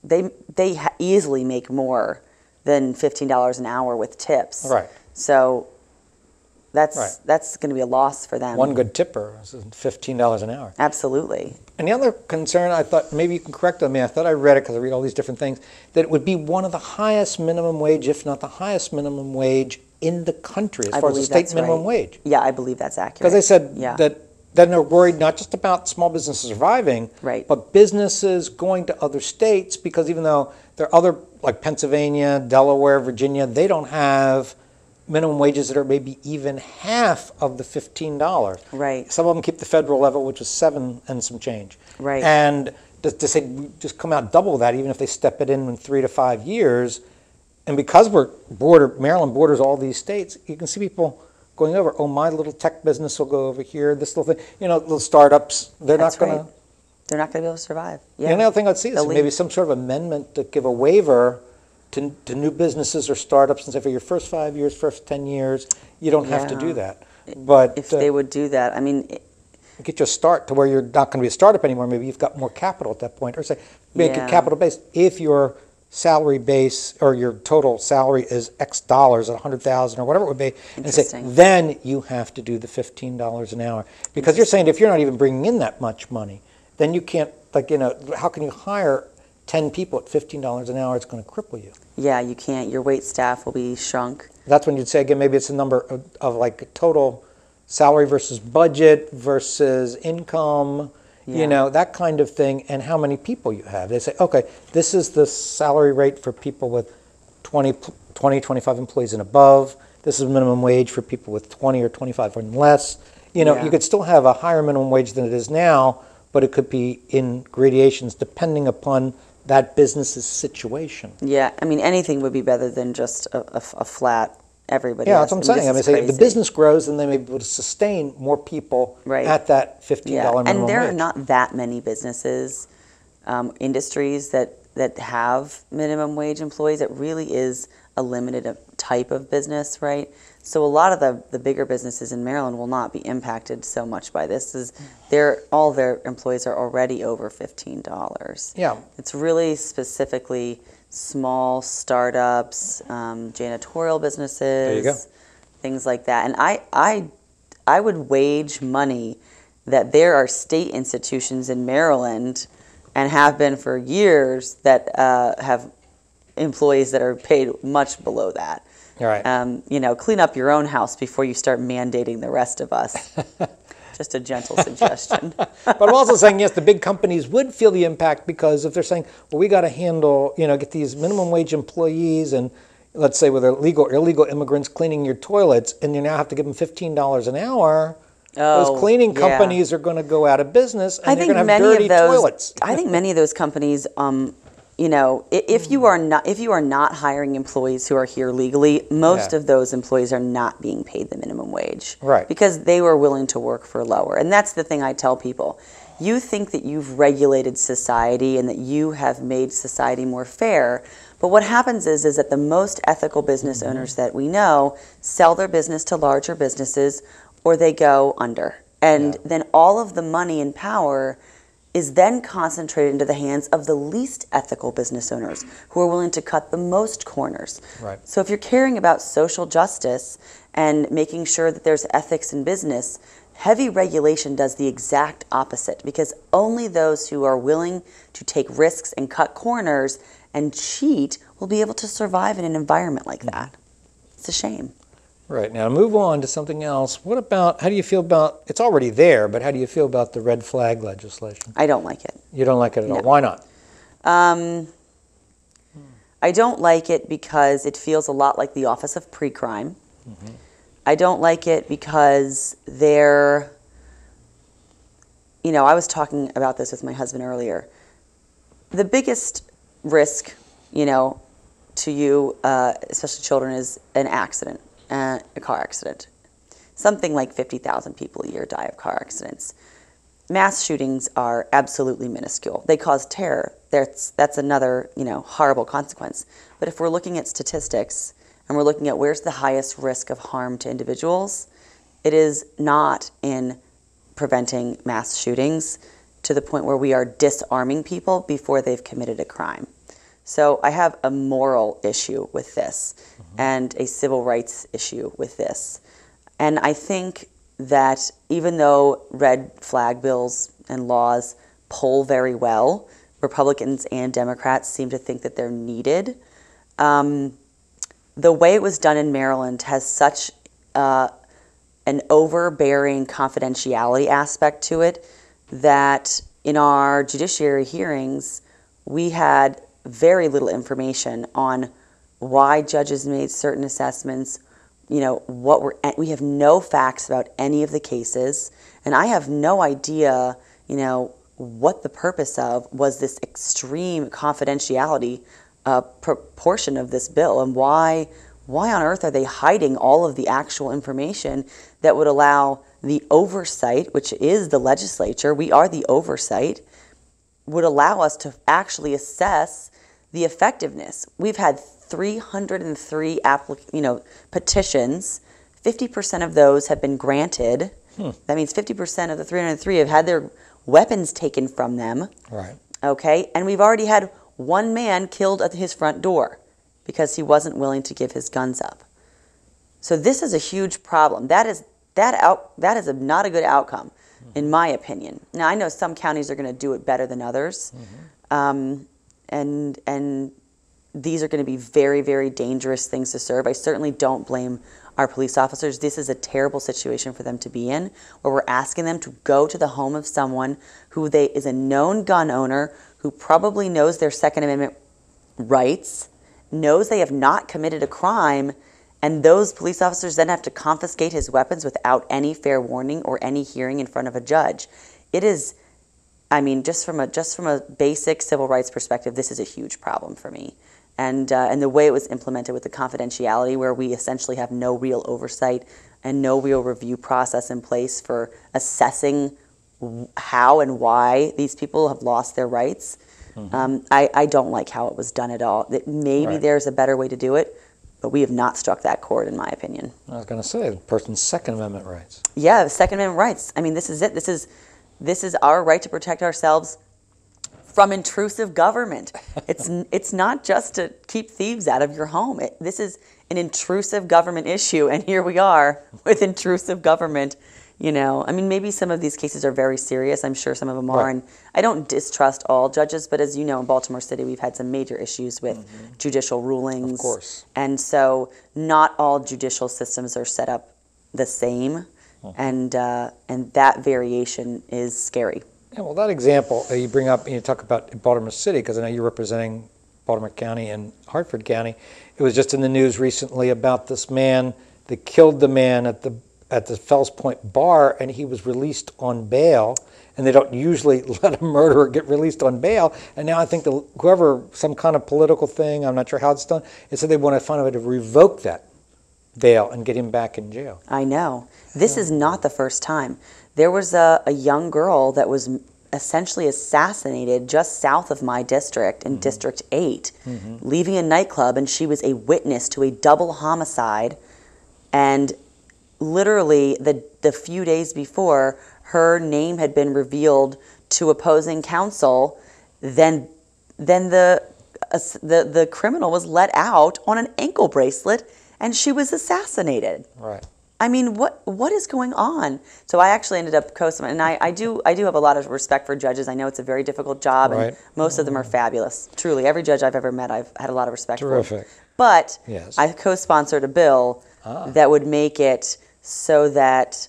they easily make more than $15 an hour with tips. Right. So that's going to be a loss for them. One good tipper is $15 an hour. Absolutely. And the other concern, I thought, maybe you can correct on me, I thought I read it because I read all these different things, that it would be one of the highest minimum wage, if not the highest minimum wage in the country, as far as the state minimum wage. Yeah, I believe that's accurate. Because they said Yeah. that then they're worried not just about small businesses surviving, but businesses going to other states, because even though there are other, like Pennsylvania, Delaware, Virginia, they don't have minimum wages that are maybe even half of the $15. Right. Some of them keep the federal level, which is $7 and some change. Right. And to say just come out double that, even if they step it in 3 to 5 years, and because Maryland borders all these states, you can see people going over. Oh, my little tech business will go over here. This little thing, little startups, they're not going to. They're not going to be able to survive. Yeah. The only other thing I'd see is maybe some sort of amendment to give a waiver to new businesses or startups and say for your first 5 years, first 10 years, you don't have to do that. But if they would do that, I mean, get you a start to where you're not going to be a startup anymore. Maybe you've got more capital at that point, or say make it capital based. If your salary base or your total salary is X dollars, 100,000 or whatever it would be, and say then you have to do the $15 an hour, because you're saying if you're not even bringing in that much money, then you can't, how can you hire 10 people at $15 an hour? It's going to cripple you. Yeah, you can't. Your wait staff will be shrunk. That's when you'd say, again, maybe it's a number of like total salary versus budget versus income, that kind of thing, and how many people you have. They say, okay, this is the salary rate for people with 20, 25 employees and above. This is minimum wage for people with 20 or 25 and less. You could still have a higher minimum wage than it is now, but it could be in gradations depending upon that business's situation. Yeah, I mean, anything would be better than just a flat everybody. Yeah, that's what I'm saying. I mean, if the business grows, then they may be able to sustain more people at that $15 minimum wage. And there are not that many businesses, industries that have minimum wage employees. It really is a limited type of business, right? So a lot of the bigger businesses in Maryland will not be impacted so much by this. All their employees are already over $15. Yeah. It's really specifically small startups, janitorial businesses, there you go. Things like that. And I would wage money that there are state institutions in Maryland, and have been for years, that have employees that are paid much below that. Right. Clean up your own house before you start mandating the rest of us. Just a gentle suggestion. But I'm also saying, yes, the big companies would feel the impact, because if they're saying, well, we got to handle, get these minimum wage employees, and let's say with illegal immigrants cleaning your toilets, and you now have to give them $15 an hour. those cleaning yeah. companies are going to go out of business, and I they're think going to have many dirty of those, toilets. I think many of those companies, you know, if you are not hiring employees who are here legally, most Yeah. of those employees are not being paid the minimum wage, Right. Because they were willing to work for lower. And that's the thing I tell people. You think that you've regulated society and that you have made society more fair, but what happens is that the most ethical business owners that we know sell their business to larger businesses, or they go under. And then all of the money and power is then concentrated into the hands of the least ethical business owners who are willing to cut the most corners. Right. So if you're caring about social justice and making sure that there's ethics in business, heavy regulation does the exact opposite, because only those who are willing to take risks and cut corners and cheat will be able to survive in an environment like that. It's a shame. Right. Now, move on to something else. What about, how do you feel about, it's already there, but how do you feel about the red flag legislation? I don't like it. You don't like it at all? No. Why not? I don't like it because it feels a lot like the Office of Pre-Crime. I don't like it because they're, you know, I was talking about this with my husband earlier. The biggest risk, you know, to you, especially children, is an accident, a car accident. Something like 50,000 people a year die of car accidents. Mass shootings are absolutely minuscule. They cause terror. That's another, you know, horrible consequence. But if we're looking at statistics and we're looking at where's the highest risk of harm to individuals, it is not in preventing mass shootings to the point where we are disarming people before they've committed a crime. So I have a moral issue with this and a civil rights issue with this. And I think that even though red flag bills and laws poll very well, Republicans and Democrats seem to think that they're needed. The way it was done in Maryland has such an overbearing confidentiality aspect to it that in our judiciary hearings, we had very little information on why judges made certain assessments, you know, we have no facts about any of the cases, and I have no idea, you know, what the purpose of was this extreme confidentiality proportion of this bill, and why on earth are they hiding all of the actual information that would allow the oversight, which is the legislature, we are the oversight, would allow us to actually assess the effectiveness. We've had 303 petitions. 50% of those have been granted. That means 50% of the 303 have had their weapons taken from them. Right. Okay, and we've already had one man killed at his front door because he wasn't willing to give his guns up. So this is a huge problem. That is not a good outcome, in my opinion. Now I know some counties are going to do it better than others, and these are going to be very, very dangerous things to serve. I certainly don't blame our police officers. This is a terrible situation for them to be in, where we're asking them to go to the home of someone who is a known gun owner, who probably knows their Second Amendment rights, knows they have not committed a crime, and those police officers then have to confiscate his weapons without any fair warning or any hearing in front of a judge. It is, I mean, just from a basic civil rights perspective, this is a huge problem for me. And the way it was implemented with the confidentiality, where we essentially have no real oversight and no real review process in place for assessing how and why these people have lost their rights. I don't like how it was done at all. Maybe there's a better way to do it, but we have not struck that chord, in my opinion. I was going to say, the person's Second Amendment rights. Yeah, the Second Amendment rights. I mean, this is it. This is our right to protect ourselves from intrusive government. It's not just to keep thieves out of your home. This is an intrusive government issue, and here we are with intrusive government. You know, I mean, maybe some of these cases are very serious. I'm sure some of them are, and I don't distrust all judges, but as you know, in Baltimore City, we've had some major issues with judicial rulings. Of course. And so not all judicial systems are set up the same, and that variation is scary. Yeah, well, that example you bring up, you talk about Baltimore City, because I know you're representing Baltimore County and Hartford County. It was just in the news recently about this man that killed the man at the at the Fells Point bar, and he was released on bail. And they don't usually let a murderer get released on bail. And now I think whoever, some kind of political thing, I'm not sure how it's done, it said they want to find a way to revoke that bail and get him back in jail. I know. This is not the first time. There was a young girl that was essentially assassinated just south of my district in District 8, leaving a nightclub, and she was a witness to a double homicide. And literally the few days before, her name had been revealed to opposing counsel, then the criminal was let out on an ankle bracelet, and she was assassinated. Right. I mean, what is going on? So I actually ended up co-signing, and I do have a lot of respect for judges. I know it's a very difficult job, Right. and most of them are fabulous. Truly, every judge I've ever met, I've had a lot of respect for. Terrific. But Yes. I co-sponsored a bill that would make it so that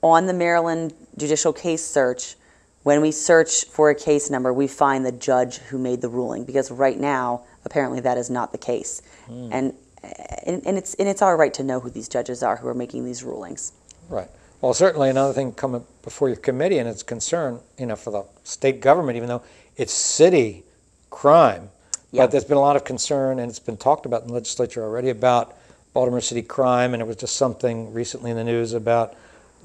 on the Maryland judicial case search, when we search for a case number, we find the judge who made the ruling, because right now, apparently that is not the case. And it's our right to know who these judges are who are making these rulings. Right. Well, certainly another thing coming before your committee, and it's concern, for the state government, even though it's city crime, but there's been a lot of concern, and it's been talked about in the legislature already about Baltimore City crime, and it was just something recently in the news about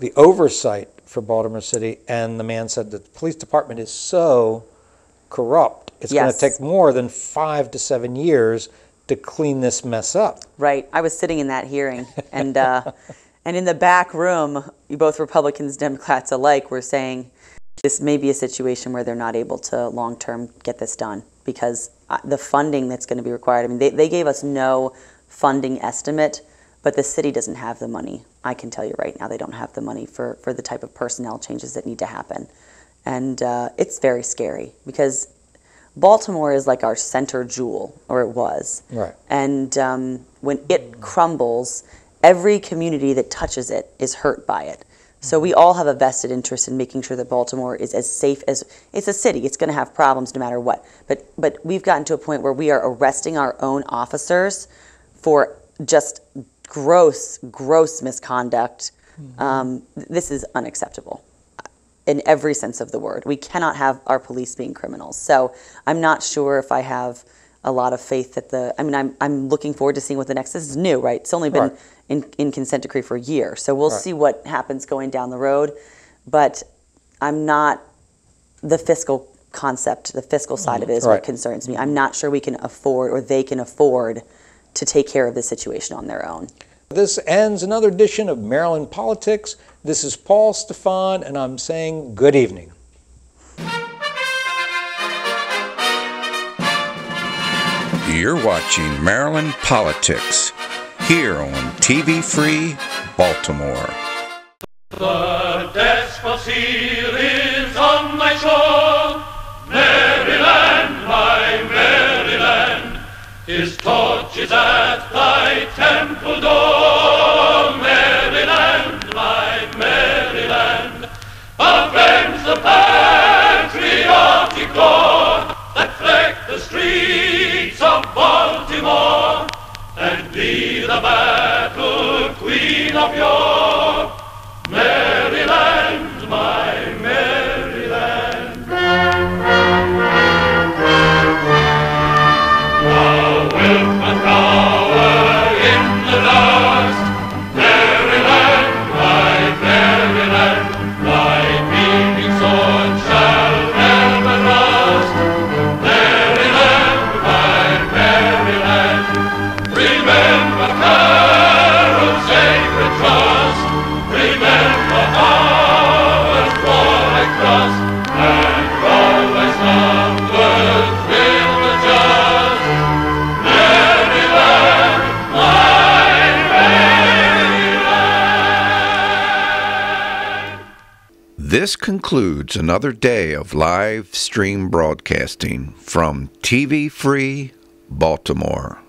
the oversight for Baltimore City, and the man said that the police department is so corrupt, it's going to take more than 5 to 7 years to clean this mess up. Right. I was sitting in that hearing, and in the back room, both Republicans, Democrats alike were saying this may be a situation where they're not able to long-term get this done, because the funding that's going to be required, I mean, they gave us no funding estimate, but the city doesn't have the money. I can tell you right now, they don't have the money for the type of personnel changes that need to happen. And it's very scary, because Baltimore is like our center jewel, or it was. Right. And when it crumbles, every community that touches it is hurt by it. So we all have a vested interest in making sure that Baltimore is as safe as, it's a city, it's going to have problems no matter what. But we've gotten to a point where we are arresting our own officers for just gross misconduct. This is unacceptable in every sense of the word. We cannot have our police being criminals. So I'm not sure if I have a lot of faith that I'm looking forward to seeing what the next, this is new, right? It's only been in consent decree for a year. So we'll see what happens going down the road. But I'm not, the fiscal concept, the fiscal side of it is what concerns me. I'm not sure we can afford, or they can afford, to take care of this situation on their own. This ends another edition of Maryland Politics. This is Paul Stefan, and I'm saying good evening. You're watching Maryland Politics here on TV Free Baltimore. The Despotire is on my shore, Maryland, my Maryland. His torch is at thy temple door, Maryland, my Maryland. Avenge the patriotic roar that fleck the streets of Baltimore, and be the battle queen of yore, Maryland, my Maryland. Thou wilt but cower in the dust, Maryland, my Maryland. Thy beaming sword shall never rust, Maryland, my Maryland. Remember Carroll's sacred trust, remember Howard's warlike thrust, and always onward with the just, Maryland, my Maryland. This concludes another day of live stream broadcasting from TV Free Baltimore.